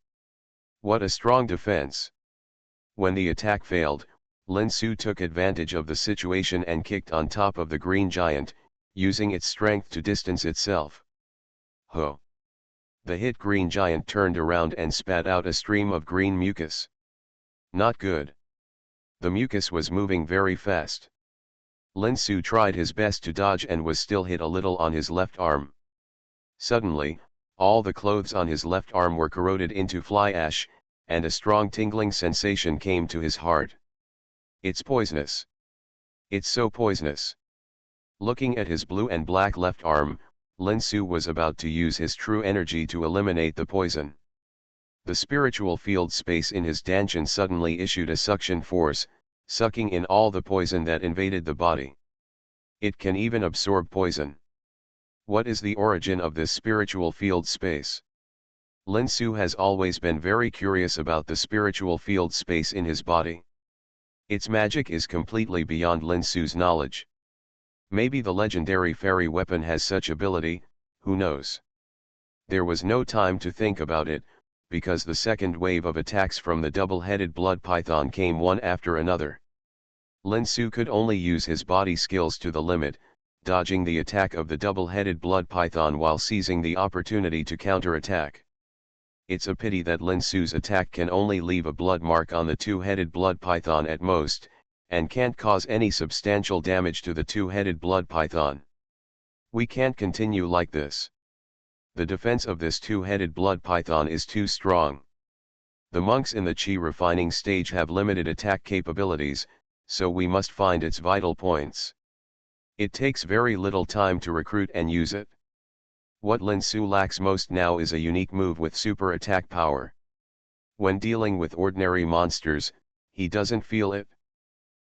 What a strong defense! When the attack failed, Lin Su took advantage of the situation and kicked on top of the green giant, using its strength to distance itself. Ho! The hit green giant turned around and spat out a stream of green mucus. Not good. The mucus was moving very fast. Lin Su tried his best to dodge and was still hit a little on his left arm. Suddenly, all the clothes on his left arm were corroded into fly ash, and a strong tingling sensation came to his heart. It's poisonous. It's so poisonous. Looking at his blue and black left arm, Lin Su was about to use his true energy to eliminate the poison. The spiritual field space in his Dantian suddenly issued a suction force, sucking in all the poison that invaded the body. It can even absorb poison. What is the origin of this spiritual field space? Lin Su has always been very curious about the spiritual field space in his body. Its magic is completely beyond Lin Su's knowledge. Maybe the legendary fairy weapon has such ability, who knows? There was no time to think about it, because the second wave of attacks from the double-headed blood python came one after another. Lin Su could only use his body skills to the limit, dodging the attack of the double-headed blood python while seizing the opportunity to counterattack. It's a pity that Lin Su's attack can only leave a blood mark on the two-headed blood python at most, and can't cause any substantial damage to the two-headed blood python. We can't continue like this. The defense of this two-headed blood python is too strong. The monks in the Qi refining stage have limited attack capabilities, so we must find its vital points. It takes very little time to recruit and use it. What Lin Su lacks most now is a unique move with super attack power. When dealing with ordinary monsters, he doesn't feel it.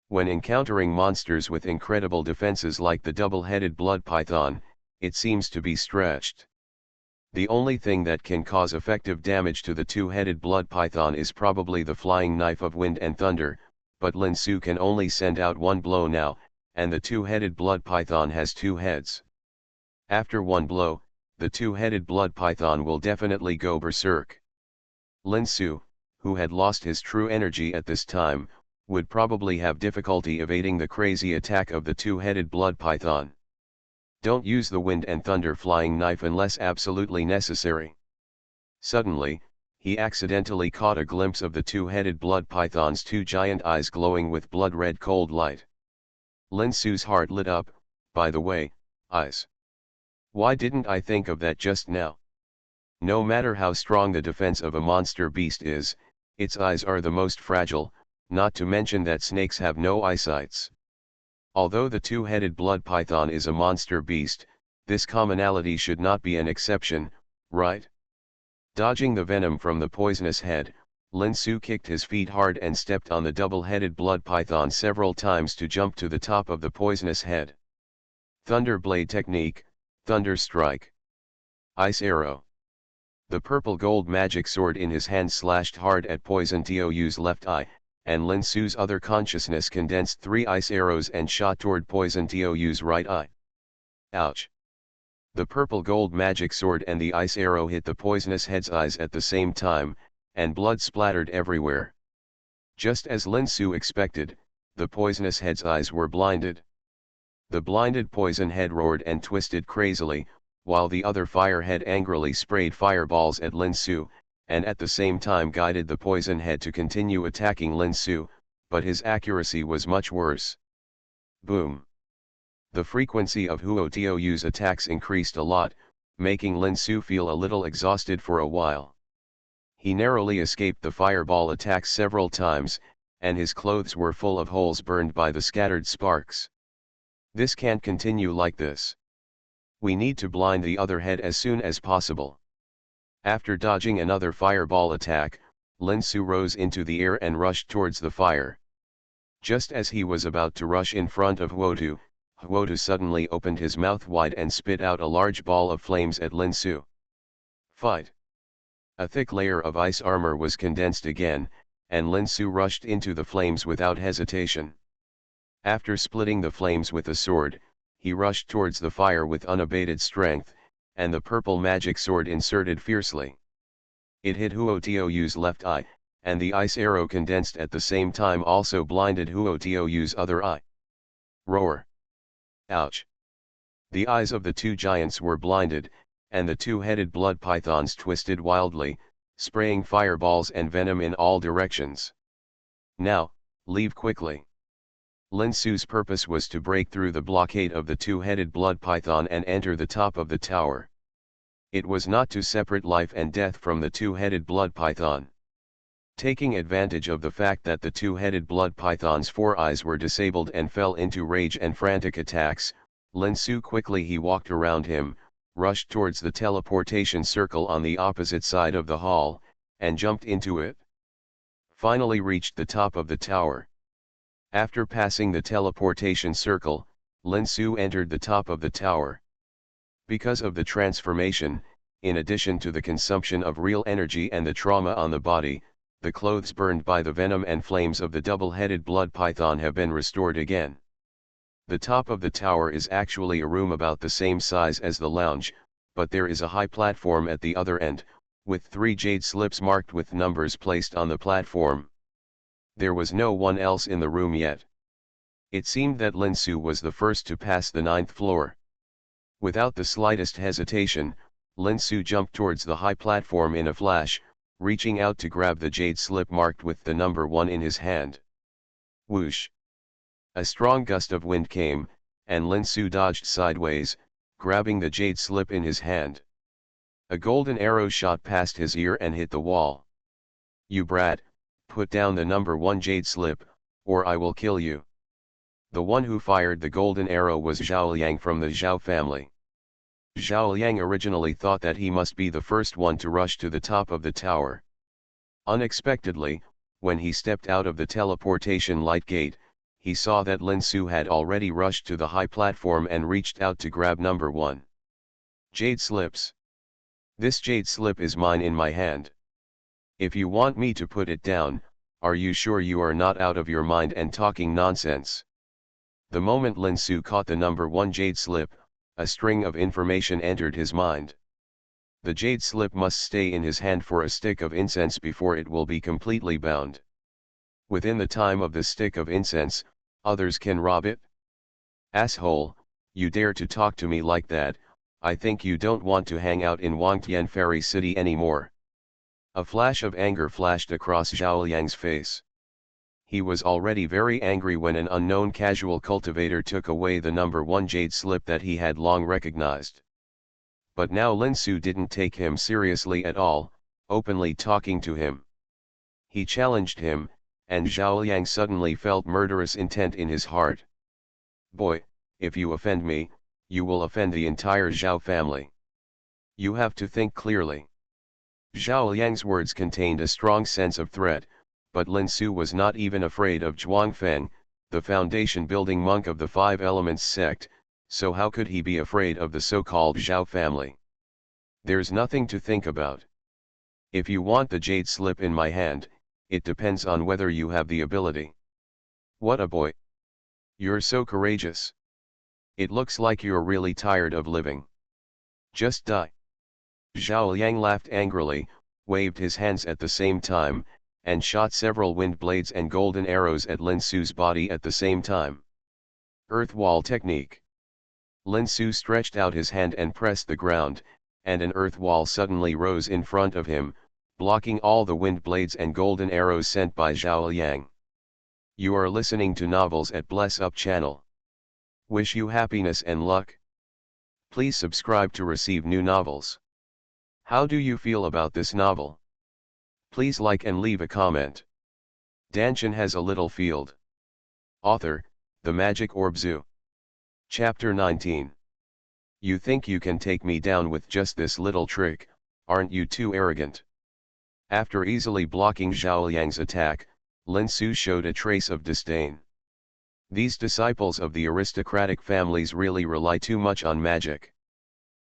When encountering monsters with incredible defenses like the double-headed blood python, it seems to be stretched. The only thing that can cause effective damage to the two-headed blood python is probably the flying knife of wind and thunder, but Lin Su can only send out one blow now, and the two-headed blood python has two heads. After one blow, the two-headed blood python will definitely go berserk. Lin Su, who had lost his true energy at this time, would probably have difficulty evading the crazy attack of the two-headed blood python. Don't use the wind and thunder flying knife unless absolutely necessary. Suddenly, he accidentally caught a glimpse of the two-headed blood python's two giant eyes glowing with blood-red cold light. Lin Su's heart lit up. By the way, eyes. Why didn't I think of that just now? No matter how strong the defense of a monster beast is, its eyes are the most fragile, not to mention that snakes have no eyesights. Although the two-headed blood python is a monster beast, this commonality should not be an exception, right? Dodging the venom from the poisonous head, Lin Su kicked his feet hard and stepped on the double-headed blood python several times to jump to the top of the poisonous head. Thunder Blade Technique, Thunder Strike. Ice Arrow. The purple gold magic sword in his hand slashed hard at Poison Tou's left eye, and Lin Su's other consciousness condensed 3 ice arrows and shot toward Poison Tou's right eye. Ouch! The purple gold magic sword and the ice arrow hit the poisonous head's eyes at the same time, and blood splattered everywhere. Just as Lin Su expected, the poisonous head's eyes were blinded. The blinded poison head roared and twisted crazily, while the other fire head angrily sprayed fireballs at Lin Su, and at the same time guided the poison head to continue attacking Lin Su, but his accuracy was much worse. Boom! The frequency of Huo Tou's attacks increased a lot, making Lin Su feel a little exhausted for a while. He narrowly escaped the fireball attacks several times, and his clothes were full of holes burned by the scattered sparks. This can't continue like this. We need to blind the other head as soon as possible. After dodging another fireball attack, Lin Su rose into the air and rushed towards the fire. Just as he was about to rush in front of Huotu, Huotu suddenly opened his mouth wide and spit out a large ball of flames at Lin Su. Fight! A thick layer of ice armor was condensed again, and Lin Su rushed into the flames without hesitation. After splitting the flames with a sword, he rushed towards the fire with unabated strength, and the purple magic sword inserted fiercely. It hit Huo Tou's left eye, and the ice arrow condensed at the same time also blinded Huo Tou's other eye. Roar! Ouch! The eyes of the two giants were blinded, and the two-headed blood pythons twisted wildly, spraying fireballs and venom in all directions. Now, leave quickly. Lin Su's purpose was to break through the blockade of the two-headed blood python and enter the top of the tower. It was not to separate life and death from the two-headed blood python. Taking advantage of the fact that the two-headed blood python's 4 eyes were disabled and fell into rage and frantic attacks, Lin Su quickly walked around him, rushed towards the teleportation circle on the opposite side of the hall, and jumped into it. Finally reached the top of the tower. After passing the teleportation circle, Lin Su entered the top of the tower. Because of the transformation, in addition to the consumption of real energy and the trauma on the body, the clothes burned by the venom and flames of the double-headed blood python have been restored again. The top of the tower is actually a room about the same size as the lounge, but there is a high platform at the other end, with 3 jade slips marked with numbers placed on the platform. There was no one else in the room yet. It seemed that Lin Su was the first to pass the 9th floor. Without the slightest hesitation, Lin Su jumped towards the high platform in a flash, reaching out to grab the jade slip marked with the number 1 in his hand. Whoosh! A strong gust of wind came, and Lin Su dodged sideways, grabbing the jade slip in his hand. A golden arrow shot past his ear and hit the wall. "You brat, put down the number 1 jade slip, or I will kill you." The one who fired the golden arrow was Zhao Liang from the Zhao family. Zhao Liang originally thought that he must be the first one to rush to the top of the tower. Unexpectedly, when he stepped out of the teleportation light gate, he saw that Lin Su had already rushed to the high platform and reached out to grab number 1. Jade slips. "This jade slip is mine in my hand. If you want me to put it down, are you sure you are not out of your mind and talking nonsense?" The moment Lin Su caught the number 1 jade slip, a string of information entered his mind. The jade slip must stay in his hand for a stick of incense before it will be completely bound. Within the time of the stick of incense, others can rob it. Asshole, you dare to talk to me like that, I think you don't want to hang out in Wangtian Fairy City anymore. A flash of anger flashed across Zhao Liang's face. He was already very angry when an unknown casual cultivator took away the number 1 jade slip that he had long recognized. But now Lin Su didn't take him seriously at all, openly talking to him. He challenged him, and Zhao Liang suddenly felt murderous intent in his heart. Boy, if you offend me, you will offend the entire Zhao family. You have to think clearly. Zhao Liang's words contained a strong sense of threat, but Lin Su was not even afraid of Zhuangfeng, the foundation-building monk of the Five Elements sect, so how could he be afraid of the so-called Zhao family? There's nothing to think about. If you want the jade slip in my hand, it depends on whether you have the ability. What a boy! You're so courageous. It looks like you're really tired of living. Just die. Zhao Liang laughed angrily, waved his hands at the same time, and shot several wind blades and golden arrows at Lin Su's body at the same time. Earth Wall Technique. Lin Su stretched out his hand and pressed the ground, and an earth wall suddenly rose in front of him, blocking all the wind blades and golden arrows sent by Zhao Liang. You are listening to Novels at Bless Up channel. Wish you happiness and luck. Please subscribe to receive new novels. How do you feel about this novel? Please like and leave a comment. Dantian has a little field. Author, The Magic Orb Zoo. Chapter 19. You think you can take me down with just this little trick, aren't you too arrogant? After easily blocking Zhao Liang's attack, Lin Su showed a trace of disdain. These disciples of the aristocratic families really rely too much on magic.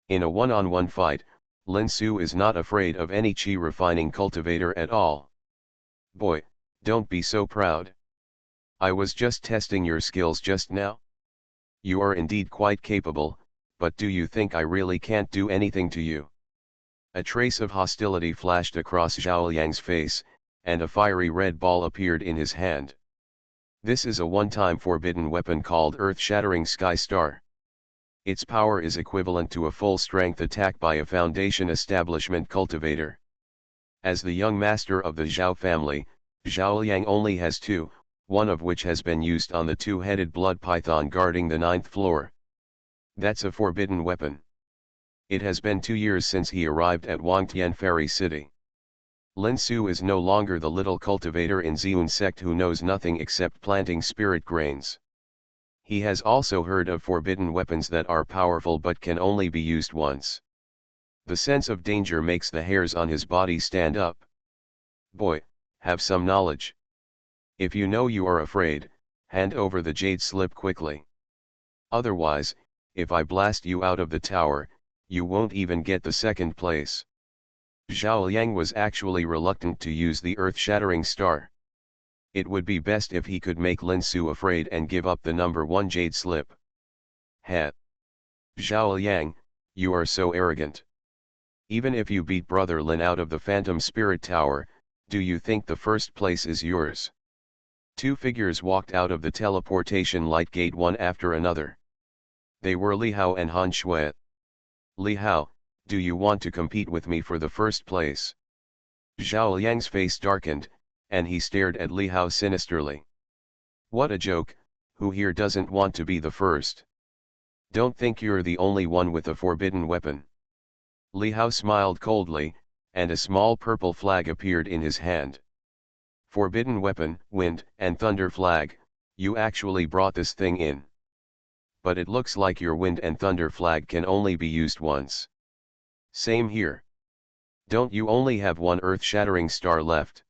In a one-on-one fight, Lin Su is not afraid of any chi-refining cultivator at all. Boy, don't be so proud. I was just testing your skills just now. You are indeed quite capable, but do you think I really can't do anything to you? A trace of hostility flashed across Zhao Liang's face, and a fiery red ball appeared in his hand. This is a one-time forbidden weapon called Earth-Shattering Sky Star. Its power is equivalent to a full-strength attack by a Foundation Establishment cultivator. As the young master of the Zhao family, Zhao Liang only has two, one of which has been used on the two-headed blood python guarding the 9th floor. That's a forbidden weapon. It has been 2 years since he arrived at Wangtian Fairy City. Lin Su is no longer the little cultivator in Ziyun sect who knows nothing except planting spirit grains. He has also heard of forbidden weapons that are powerful but can only be used once. The sense of danger makes the hairs on his body stand up. Boy, have some knowledge. If you know you are afraid, hand over the jade slip quickly. Otherwise, if I blast you out of the tower, you won't even get the second place. Zhao Liang was actually reluctant to use the earth-shattering star. It would be best if he could make Lin Su afraid and give up the number 1 jade slip. Heh. Zhao Liang, you are so arrogant. Even if you beat Brother Lin out of the Phantom Spirit Tower, do you think the first place is yours? Two figures walked out of the teleportation light gate one after another. They were Li Hao and Han Shui. Li Hao, do you want to compete with me for the first place? Zhao Liang's face darkened, and he stared at Li Hao sinisterly. What a joke, who here doesn't want to be the first? Don't think you're the only one with a forbidden weapon. Li Hao smiled coldly, and a small purple flag appeared in his hand. Forbidden weapon, wind and thunder flag, you actually brought this thing in. But it looks like your wind and thunder flag can only be used once. Same here. Don't you only have one earth-shattering star left?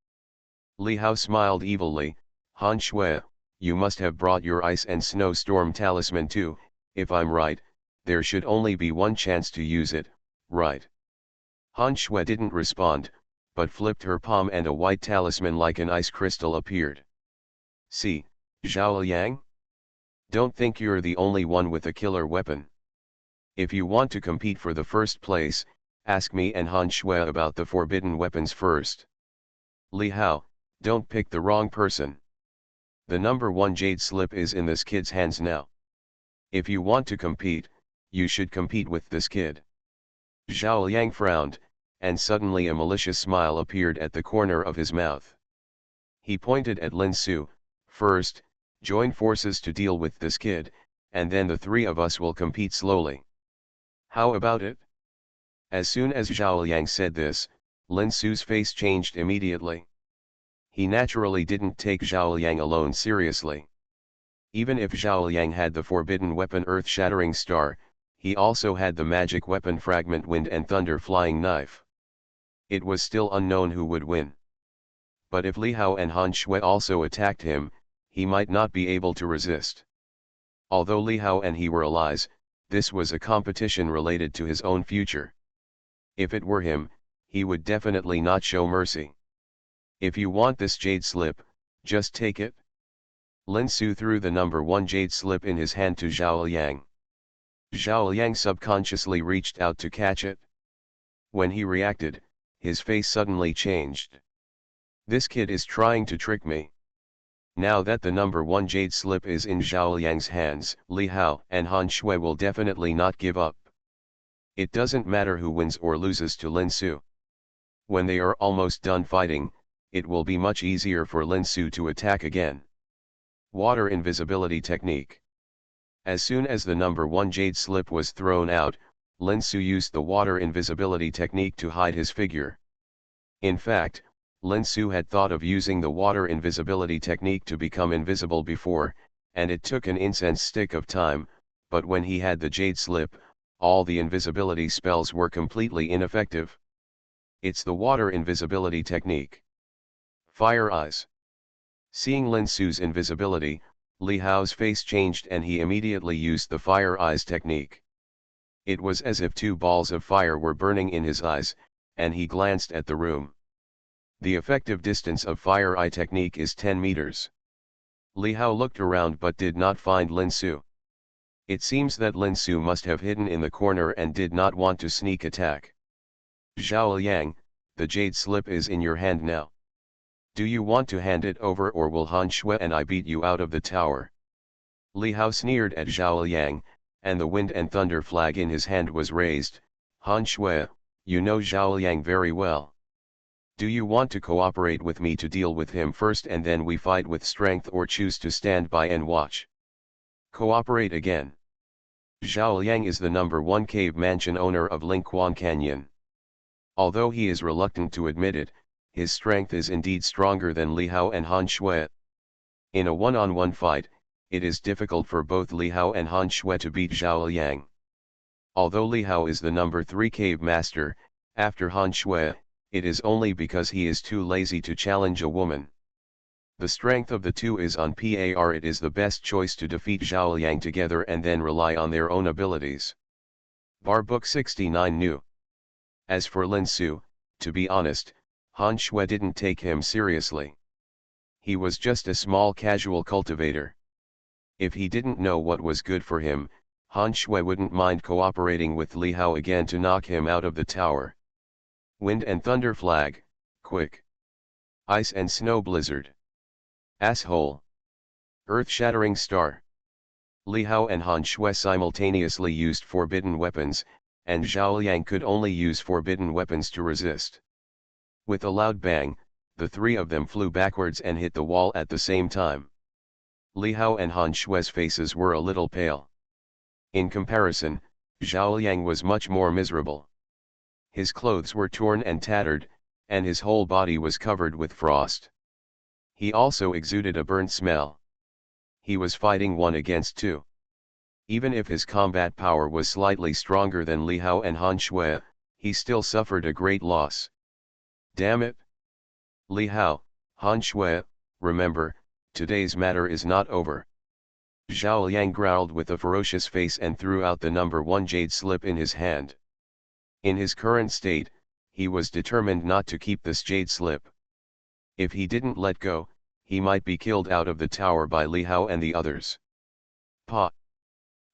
Li Hao smiled evilly. Han Shui, you must have brought your ice and snowstorm talisman too. If I'm right, there should only be one chance to use it, right? Han Shui didn't respond, but flipped her palm and a white talisman like an ice crystal appeared. See, Zhao Liang? Don't think you're the only one with a killer weapon. If you want to compete for the first place, ask me and Han Shui about the forbidden weapons first. Li Hao, don't pick the wrong person. The number 1 jade slip is in this kid's hands now. If you want to compete, you should compete with this kid. Zhao Liang frowned, and suddenly a malicious smile appeared at the corner of his mouth. He pointed at Lin Su. First, join forces to deal with this kid, and then the three of us will compete slowly. How about it? As soon as Zhao Liang said this, Lin Su's face changed immediately. He naturally didn't take Zhao Liang alone seriously. Even if Zhao Liang had the forbidden weapon Earth-Shattering Star, he also had the magic weapon Fragment Wind and Thunder Flying Knife. It was still unknown who would win. But if Li Hao and Han Shui also attacked him, he might not be able to resist. Although Li Hao and he were allies, this was a competition related to his own future. If it were him, he would definitely not show mercy. If you want this jade slip, just take it. Lin Su threw the number 1 jade slip in his hand to Zhao Liang. Zhao Liang subconsciously reached out to catch it. When he reacted, his face suddenly changed. This kid is trying to trick me. Now that the number 1 jade slip is in Zhao Liang's hands, Li Hao and Han Shui will definitely not give up. It doesn't matter who wins or loses to Lin Su. When they are almost done fighting, it will be much easier for Lin Su to attack again. Water Invisibility Technique. As soon as the number 1 jade slip was thrown out, Lin Su used the water invisibility technique to hide his figure. In fact, Lin Su had thought of using the water invisibility technique to become invisible before, and it took an incense stick of time, but when he had the jade slip, all the invisibility spells were completely ineffective. It's the water invisibility technique. Fire Eyes. Seeing Lin Su's invisibility, Li Hao's face changed and he immediately used the Fire Eyes technique. It was as if 2 balls of fire were burning in his eyes, and he glanced at the room. The effective distance of Fire Eye technique is 10 meters. Li Hao looked around but did not find Lin Su. It seems that Lin Su must have hidden in the corner and did not want to sneak attack. Zhao Liang, the jade slip is in your hand now. Do you want to hand it over or will Han Shui and I beat you out of the tower? Li Hao sneered at Zhao Liang, and the wind and thunder flag in his hand was raised. Han Shui, you know Zhao Liang very well. Do you want to cooperate with me to deal with him first and then we fight with strength or choose to stand by and watch? Cooperate again. Zhao Liang is the number 1 cave mansion owner of Lingquan Canyon. Although he is reluctant to admit it, his strength is indeed stronger than Li Hao and Han Shui. In a one-on-one fight, it is difficult for both Li Hao and Han Shui to beat Zhao Liang. Although Li Hao is the number 3 cave master, after Han Shui, it is only because he is too lazy to challenge a woman. The strength of the two is on par. It is the best choice to defeat Zhao Liang together and then rely on their own abilities. Bar Book 69 New. As for Lin Su, to be honest, Han Shui didn't take him seriously. He was just a small casual cultivator. If he didn't know what was good for him, Han Shui wouldn't mind cooperating with Li Hao again to knock him out of the tower. Wind and Thunder Flag, quick. Ice and Snow Blizzard. Asshole. Earth-Shattering Star. Li Hao and Han Shui simultaneously used forbidden weapons, and Zhao Liang could only use forbidden weapons to resist. With a loud bang, the 3 of them flew backwards and hit the wall at the same time. Li Hao and Han Shui's faces were a little pale. In comparison, Zhao Liang was much more miserable. His clothes were torn and tattered, and his whole body was covered with frost. He also exuded a burnt smell. He was fighting 1 against 2. Even if his combat power was slightly stronger than Li Hao and Han Shui, he still suffered a great loss. Damn it! Li Hao, Han Shui, remember, today's matter is not over. Zhao Liang growled with a ferocious face and threw out the number 1 jade slip in his hand. In his current state, he was determined not to keep this jade slip. If he didn't let go, he might be killed out of the tower by Li Hao and the others. Pa!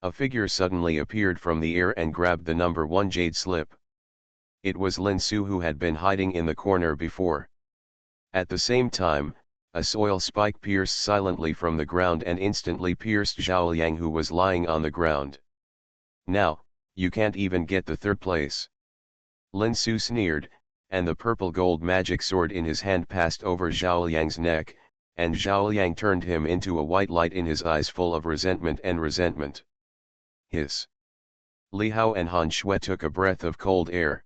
A figure suddenly appeared from the air and grabbed the number 1 jade slip. It was Lin Su who had been hiding in the corner before. At the same time, a soil spike pierced silently from the ground and instantly pierced Xiaoliang, who was lying on the ground. Now, you can't even get the third place. Lin Su sneered, and the purple gold magic sword in his hand passed over Xiaoliang's neck, and Xiaoliang turned him into a white light in his eyes full of resentment and resentment. Hiss. Li Hao and Han Shui took a breath of cold air.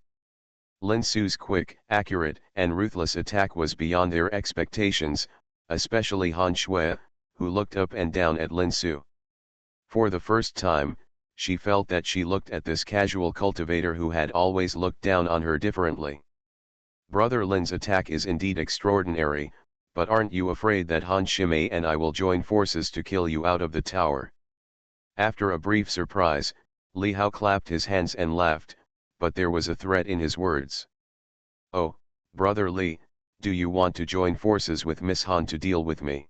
Lin Su's quick, accurate, and ruthless attack was beyond their expectations, especially Han Shui, who looked up and down at Lin Su. For the first time, she felt that she looked at this casual cultivator who had always looked down on her differently. Brother Lin's attack is indeed extraordinary, but aren't you afraid that Han Shimei and I will join forces to kill you out of the tower? After a brief surprise, Li Hao clapped his hands and laughed, but there was a threat in his words. Oh, Brother Li, do you want to join forces with Miss Han to deal with me?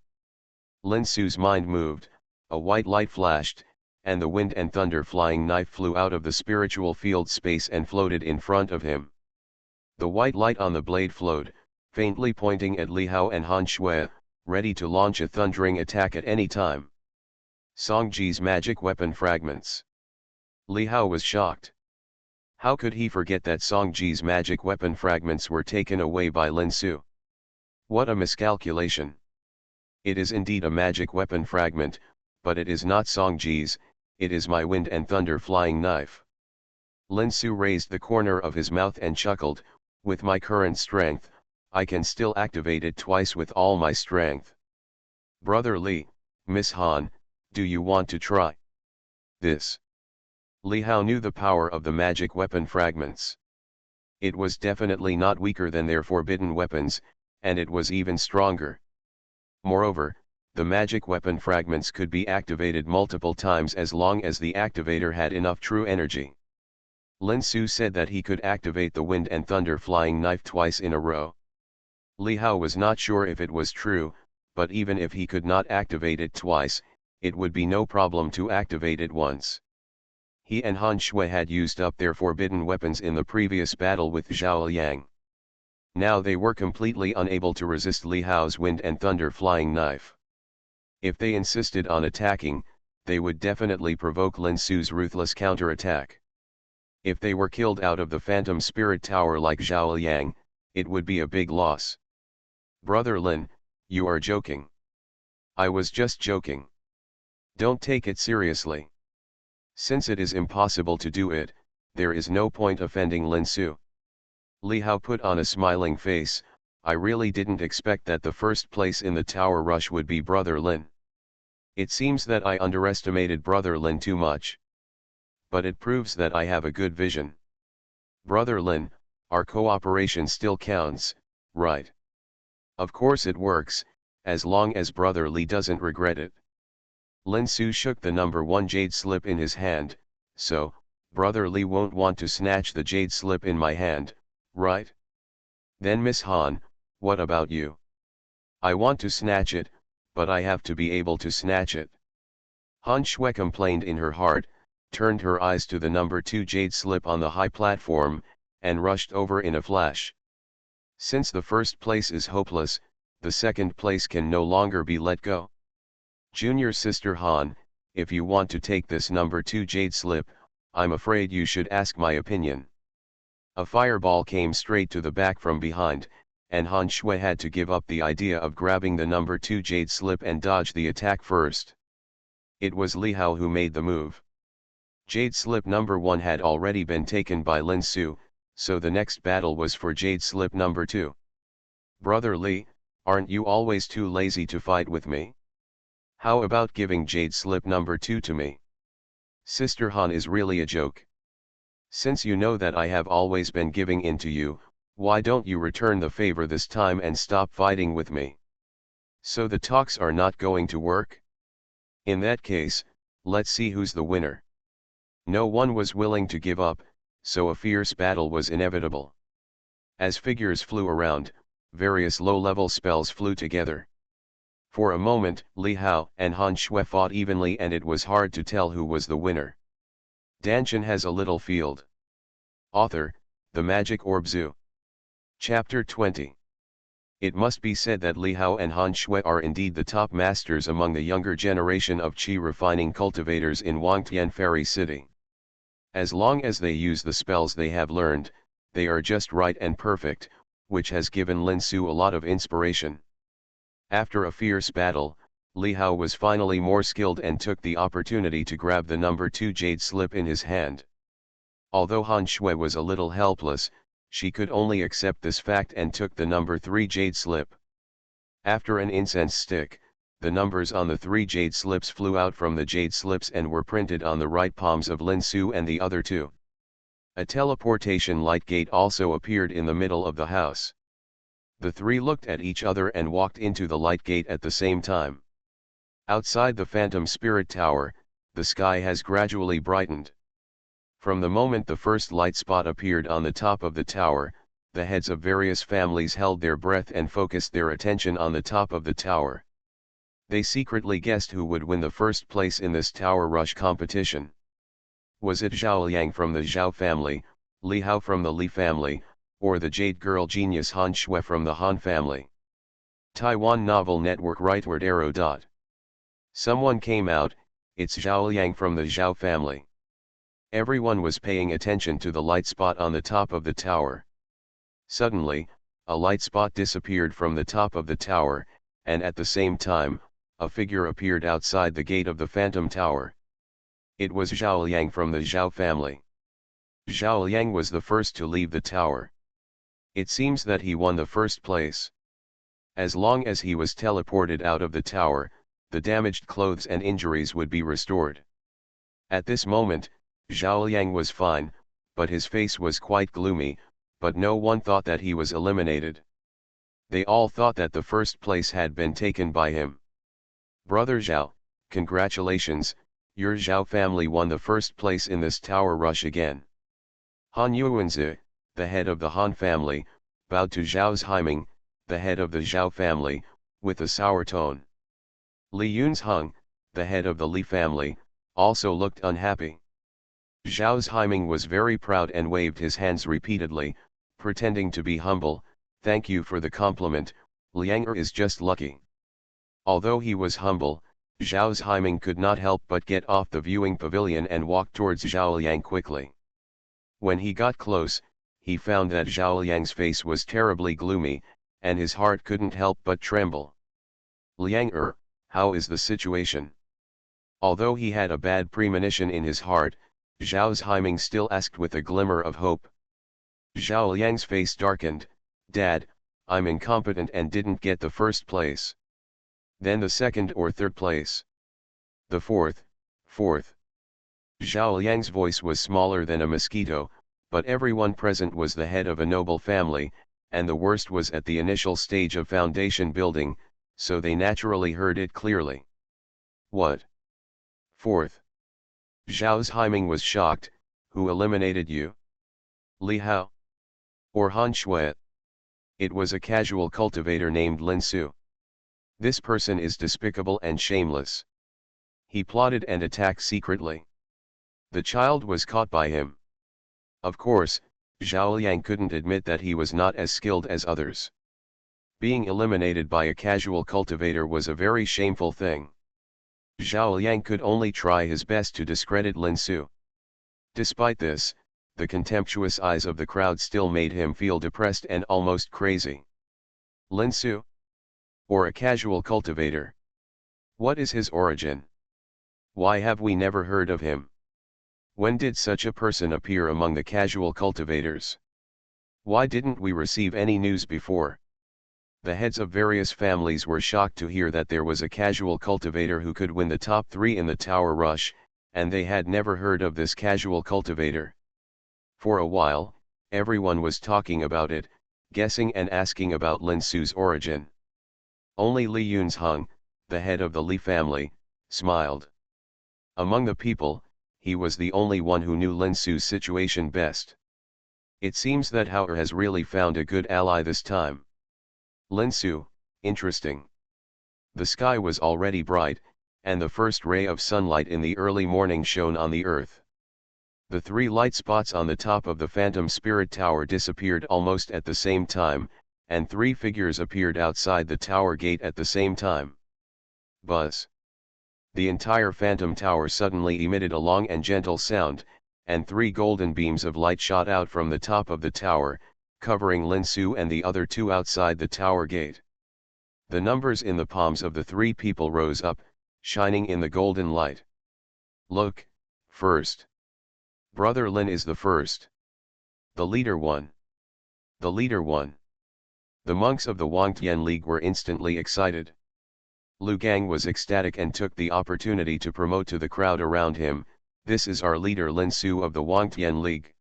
Lin Su's mind moved, a white light flashed, and the wind and thunder flying knife flew out of the spiritual field space and floated in front of him. The white light on the blade flowed, faintly pointing at Li Hao and Han Shui, ready to launch a thundering attack at any time. Songji's magic weapon fragments. Li Hao was shocked. How could he forget that Songji's magic weapon fragments were taken away by Lin Su? What a miscalculation. It is indeed a magic weapon fragment, but it is not Songji's, it is my wind and thunder flying knife. Lin Su raised the corner of his mouth and chuckled, with my current strength, I can still activate it twice with all my strength. Brother Li, Miss Han, do you want to try this? Li Hao knew the power of the magic weapon fragments. It was definitely not weaker than their forbidden weapons, and it was even stronger. Moreover, the magic weapon fragments could be activated multiple times as long as the activator had enough true energy. Lin Su said that he could activate the wind and thunder flying knife twice in a row. Li Hao was not sure if it was true, but even if he could not activate it twice, it would be no problem to activate it once. He and Han Shui had used up their forbidden weapons in the previous battle with Xiaoliang. Now they were completely unable to resist Li Hao's wind and thunder flying knife. If they insisted on attacking, they would definitely provoke Lin Su's ruthless counterattack. If they were killed out of the Phantom Spirit Tower like Xiaoliang, it would be a big loss. Brother Lin, you are joking. I was just joking. Don't take it seriously. Since it is impossible to do it, there is no point offending Lin Su. Li Hao put on a smiling face, I really didn't expect that the first place in the tower rush would be Brother Lin. It seems that I underestimated Brother Lin too much. But it proves that I have a good vision. Brother Lin, our cooperation still counts, right? Of course it works, as long as Brother Li doesn't regret it. Lin Su shook the number 1 jade slip in his hand, so, Brother Li won't want to snatch the jade slip in my hand, right? Then Miss Han, what about you? I want to snatch it, but I have to be able to snatch it. Han Shui complained in her heart, turned her eyes to the number 2 jade slip on the high platform, and rushed over in a flash. Since the first place is hopeless, the second place can no longer be let go. Junior Sister Han, if you want to take this number 2 jade slip, I'm afraid you should ask my opinion. A fireball came straight to the back from behind, and Han Shui had to give up the idea of grabbing the number 2 jade slip and dodge the attack first. It was Li Hao who made the move. Jade slip number 1 had already been taken by Lin Su, so the next battle was for jade slip number 2. Brother Li, aren't you always too lazy to fight with me? How about giving jade slip number 2 to me? Sister Han is really a joke. Since you know that I have always been giving in to you, why don't you return the favor this time and stop fighting with me? So the talks are not going to work? In that case, let's see who's the winner. No one was willing to give up, so a fierce battle was inevitable. As figures flew around, various low-level spells flew together. For a moment, Li Hao and Han Shui fought evenly and it was hard to tell who was the winner. Dantian has a little field. Author, The Magic Orb Zoo. Chapter 20. It must be said that Li Hao and Han Shui are indeed the top masters among the younger generation of qi refining cultivators in Wangtian Fairy City. As long as they use the spells they have learned, they are just right and perfect, which has given Lin Su a lot of inspiration. After a fierce battle, Li Hao was finally more skilled and took the opportunity to grab the number 2 jade slip in his hand. Although Han Shui was a little helpless, she could only accept this fact and took the number 3 jade slip. After an incense stick, the numbers on the 3 jade slips flew out from the jade slips and were printed on the right palms of Lin Su and the other two. A teleportation light gate also appeared in the middle of the house. The three looked at each other and walked into the light gate at the same time. Outside the Phantom Spirit Tower, the sky has gradually brightened. From the moment the first light spot appeared on the top of the tower, the heads of various families held their breath and focused their attention on the top of the tower. They secretly guessed who would win the first place in this tower rush competition. Was it Zhao Liang from the Zhao family, Li Hao from the Li family, or the Jade Girl genius Han Shui from the Han family? Taiwan Novel Network Rightward Arrow. Someone came out, it's Zhao Liang from the Zhao family. Everyone was paying attention to the light spot on the top of the tower. Suddenly, a light spot disappeared from the top of the tower, and at the same time, a figure appeared outside the gate of the Phantom Tower. It was Zhao Liang from the Zhao family. Zhao Liang was the first to leave the tower. It seems that he won the first place. As long as he was teleported out of the tower, the damaged clothes and injuries would be restored. At this moment, Zhao Liang was fine, but his face was quite gloomy, but no one thought that he was eliminated. They all thought that the first place had been taken by him. Brother Zhao, congratulations, your Zhao family won the first place in this tower rush again. Han Yuanzi, the head of the Han family, bowed to Zhao Zhaiming, the head of the Zhao family, with a sour tone. Li Yunzheng, the head of the Li family, also looked unhappy. Zhao Zhaiming was very proud and waved his hands repeatedly, pretending to be humble. Thank you for the compliment, Liang is just lucky. Although he was humble, Zhao Zhaiming could not help but get off the viewing pavilion and walk towards Zhao Liang quickly. When he got close, he found that Zhao Liang's face was terribly gloomy, and his heart couldn't help but tremble. Liang, how is the situation? Although he had a bad premonition in his heart, Zhao Zhaiming still asked with a glimmer of hope. Zhao Liang's face darkened. Dad, I'm incompetent and didn't get the first place. Then the second or third place. The fourth. Zhao Liang's voice was smaller than a mosquito, but everyone present was the head of a noble family, and the worst was at the initial stage of foundation building, so they naturally heard it clearly. What? Fourth. Zhao Zhaiming was shocked. Who eliminated you? Li Hao? Or Han Shui? It was a casual cultivator named Lin Su. This person is despicable and shameless. He plotted and attacked secretly. The child was caught by him. Of course, Zhao Liang couldn't admit that he was not as skilled as others. Being eliminated by a casual cultivator was a very shameful thing. Zhao Liang could only try his best to discredit Lin Su. Despite this, the contemptuous eyes of the crowd still made him feel depressed and almost crazy. Lin Su? Or a casual cultivator? What is his origin? Why have we never heard of him? When did such a person appear among the casual cultivators? Why didn't we receive any news before? The heads of various families were shocked to hear that there was a casual cultivator who could win the top 3 in the tower rush, and they had never heard of this casual cultivator. For a while, everyone was talking about it, guessing and asking about Lin Su's origin. Only Li Yunzheng, the head of the Li family, smiled. Among the people, he was the only one who knew Lin Su's situation best. It seems that Hao has really found a good ally this time. Lin Su, interesting. The sky was already bright, and the first ray of sunlight in the early morning shone on the earth. The 3 light spots on the top of the Phantom Spirit Tower disappeared almost at the same time, and 3 figures appeared outside the tower gate at the same time. Buzz. The entire phantom tower suddenly emitted a long and gentle sound, and 3 golden beams of light shot out from the top of the tower, covering Lin Su and the other 2 outside the tower gate. The numbers in the palms of the 3 people rose up, shining in the golden light. Look, first. Brother Lin is the first. The leader won. The leader won. The monks of the Wangtian League were instantly excited. Lu Gang was ecstatic and took the opportunity to promote to the crowd around him, "This is our leader Lin Su of the Wangtian League."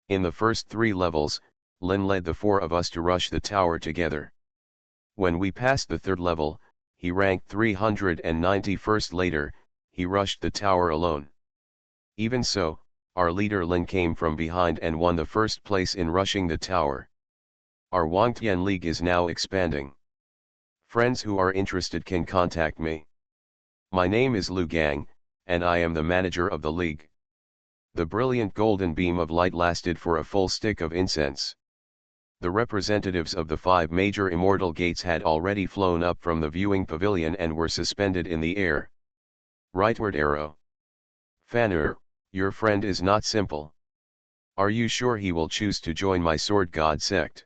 In the first 3 levels, Lin led the 4 of us to rush the tower together. When we passed the 3rd level, he ranked 391st. Later, he rushed the tower alone. Even so, our leader Lin came from behind and won the 1st place in rushing the tower. Our Wangtian League is now expanding. Friends who are interested can contact me. My name is Lu Gang, and I am the manager of the league. The brilliant golden beam of light lasted for a full stick of incense. The representatives of the 5 major immortal gates had already flown up from the viewing pavilion and were suspended in the air. Rightward arrow. Fanur, your friend is not simple. Are you sure he will choose to join my sword god sect?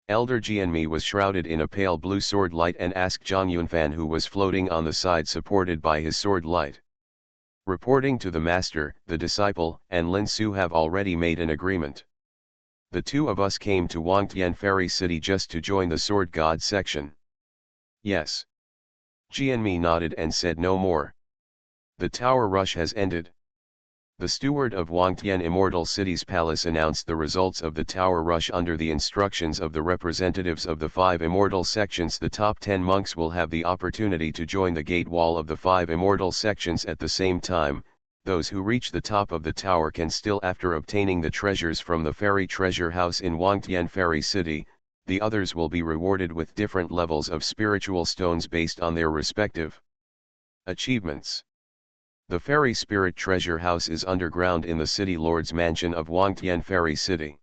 Elder Jianmi was shrouded in a pale blue sword light and asked Zhang Yunfan, who was floating on the side supported by his sword light. Reporting to the master, the disciple, and Lin Su have already made an agreement. The 2 of us came to Wangtian Fairy City just to join the sword god section. Yes. Jianmi nodded and said no more. The tower rush has ended. The steward of Wangtian Immortal City's palace announced the results of the tower rush under the instructions of the representatives of the 5 immortal sections. The top 10 monks will have the opportunity to join the gate wall of the 5 immortal sections at the same time. Those who reach the top of the tower can still, after obtaining the treasures from the fairy treasure house in Wangtian Fairy City, the others will be rewarded with different levels of spiritual stones based on their respective achievements. The Fairy Spirit Treasure House is underground in the City Lord's Mansion of Wangtian Fairy City.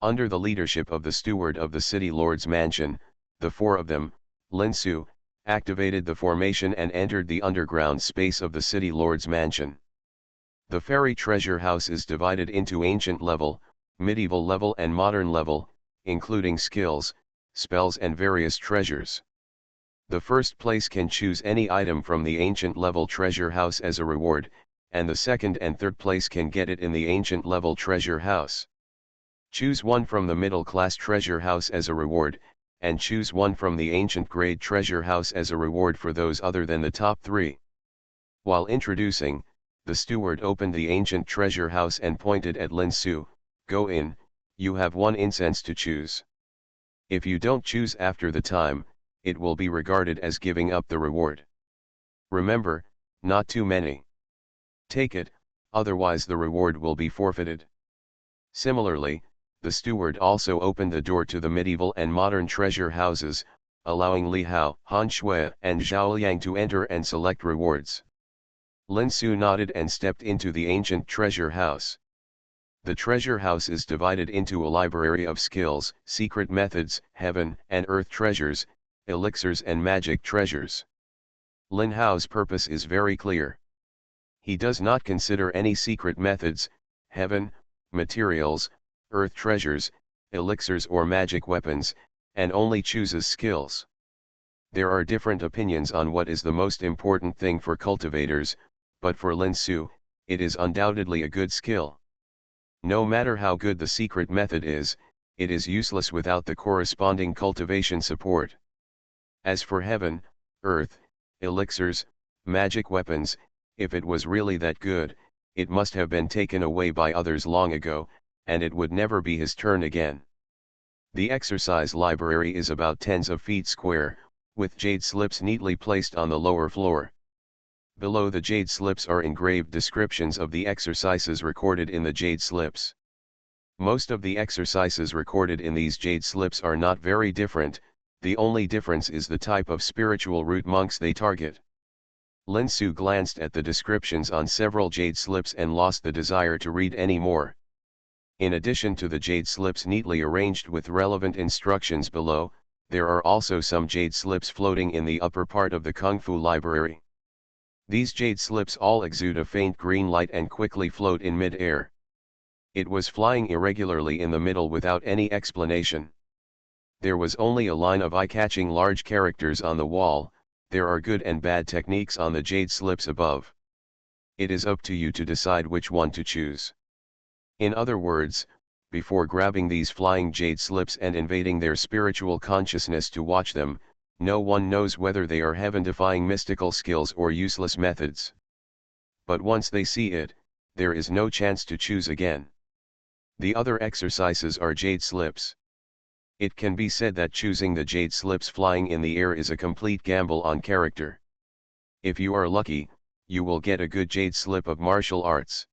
Under the leadership of the steward of the City Lord's Mansion, the 4 of them, Lin Su, activated the formation and entered the underground space of the City Lord's Mansion. The Fairy Treasure House is divided into Ancient Level, Medieval Level and Modern Level, including skills, spells and various treasures. The 1st place can choose any item from the Ancient Level Treasure House as a reward, and the 2nd and 3rd place can get it in the Ancient Level Treasure House. Choose one from the Middle Class Treasure House as a reward, and choose one from the Ancient Grade Treasure House as a reward for those other than the top 3. While introducing, the steward opened the Ancient Treasure House and pointed at Lin Su, "Go in, you have 1 incense to choose. If you don't choose after the time, it will be regarded as giving up the reward. Remember, not too many. Take it, otherwise the reward will be forfeited." Similarly, the steward also opened the door to the medieval and modern treasure houses, allowing Li Hao, Han Shui, and Zhao Liang to enter and select rewards. Lin Su nodded and stepped into the ancient treasure house. The treasure house is divided into a library of skills, secret methods, heaven and earth treasures, elixirs and magic treasures. Lin Hao's purpose is very clear. He does not consider any secret methods, heaven, materials, earth treasures, elixirs or magic weapons, and only chooses skills. There are different opinions on what is the most important thing for cultivators, but for Lin Su, it is undoubtedly a good skill. No matter how good the secret method is, it is useless without the corresponding cultivation support. As for heaven, earth, elixirs, magic weapons, if it was really that good, it must have been taken away by others long ago, and it would never be his turn again. The exercise library is about tens of feet square, with jade slips neatly placed on the lower floor. Below the jade slips are engraved descriptions of the exercises recorded in the jade slips. Most of the exercises recorded in these jade slips are not very different, the only difference is the type of spiritual root monks they target. Lin Su glanced at the descriptions on several jade slips and lost the desire to read any more. In addition to the jade slips neatly arranged with relevant instructions below, there are also some jade slips floating in the upper part of the Kung Fu library. These jade slips all exude a faint green light and quickly float in mid-air. It was flying irregularly in the middle without any explanation. There was only a line of eye-catching large characters on the wall. There are good and bad techniques on the jade slips above. It is up to you to decide which one to choose. In other words, before grabbing these flying jade slips and invading their spiritual consciousness to watch them, no one knows whether they are heaven-defying mystical skills or useless methods. But once they see it, there is no chance to choose again. The other exercises are jade slips. It can be said that choosing the jade slips flying in the air is a complete gamble on character. If you are lucky, you will get a good jade slip of martial arts.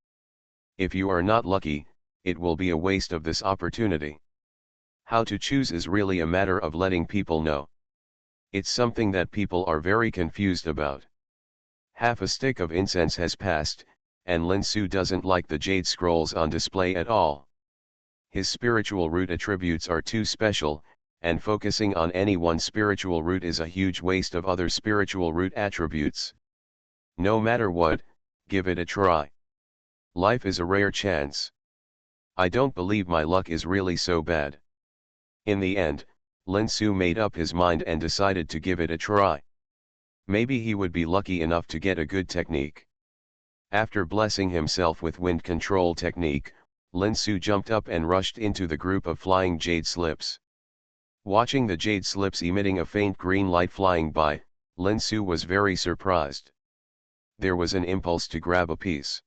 If you are not lucky, it will be a waste of this opportunity. How to choose is really a matter of letting people know. It's something that people are very confused about. Half a stick of incense has passed, and Lin Su doesn't like the jade scrolls on display at all. His spiritual root attributes are too special, and focusing on any one spiritual root is a huge waste of other spiritual root attributes. No matter what, give it a try. Life is a rare chance. I don't believe my luck is really so bad. In the end, Lin Su made up his mind and decided to give it a try. Maybe he would be lucky enough to get a good technique. After blessing himself with wind control technique, Lin Su jumped up and rushed into the group of flying jade slips. Watching the jade slips emitting a faint green light flying by, Lin Su was very surprised. There was an impulse to grab a piece.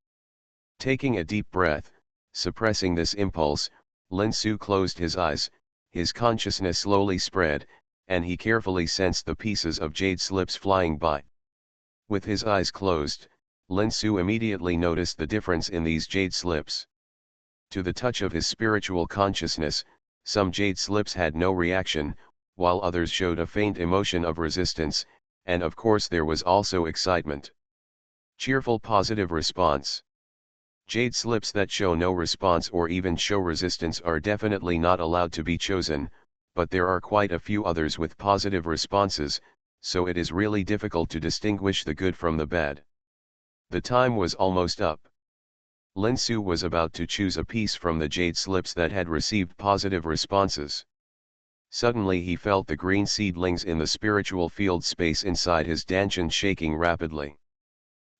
Taking a deep breath, suppressing this impulse, Lin Su closed his eyes, his consciousness slowly spread, and he carefully sensed the pieces of jade slips flying by. With his eyes closed, Lin Su immediately noticed the difference in these jade slips. To the touch of his spiritual consciousness, some jade slips had no reaction, while others showed a faint emotion of resistance, and of course there was also excitement. Cheerful positive response. Jade slips that show no response or even show resistance are definitely not allowed to be chosen, but there are quite a few others with positive responses, so it is really difficult to distinguish the good from the bad. The time was almost up. Lin Su was about to choose a piece from the jade slips that had received positive responses. Suddenly he felt the green seedlings in the spiritual field space inside his Dantian shaking rapidly.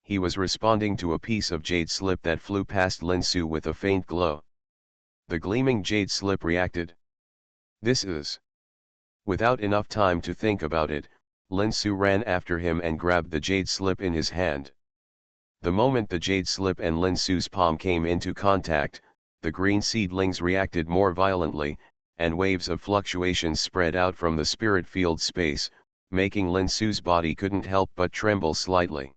He was responding to a piece of jade slip that flew past Lin Su with a faint glow. The gleaming jade slip reacted. This is. Without enough time to think about it, Lin Su ran after him and grabbed the jade slip in his hand. The moment the jade slip and Lin Su's palm came into contact, the green seedlings reacted more violently, and waves of fluctuations spread out from the spirit field space, making Lin Su's body couldn't help but tremble slightly.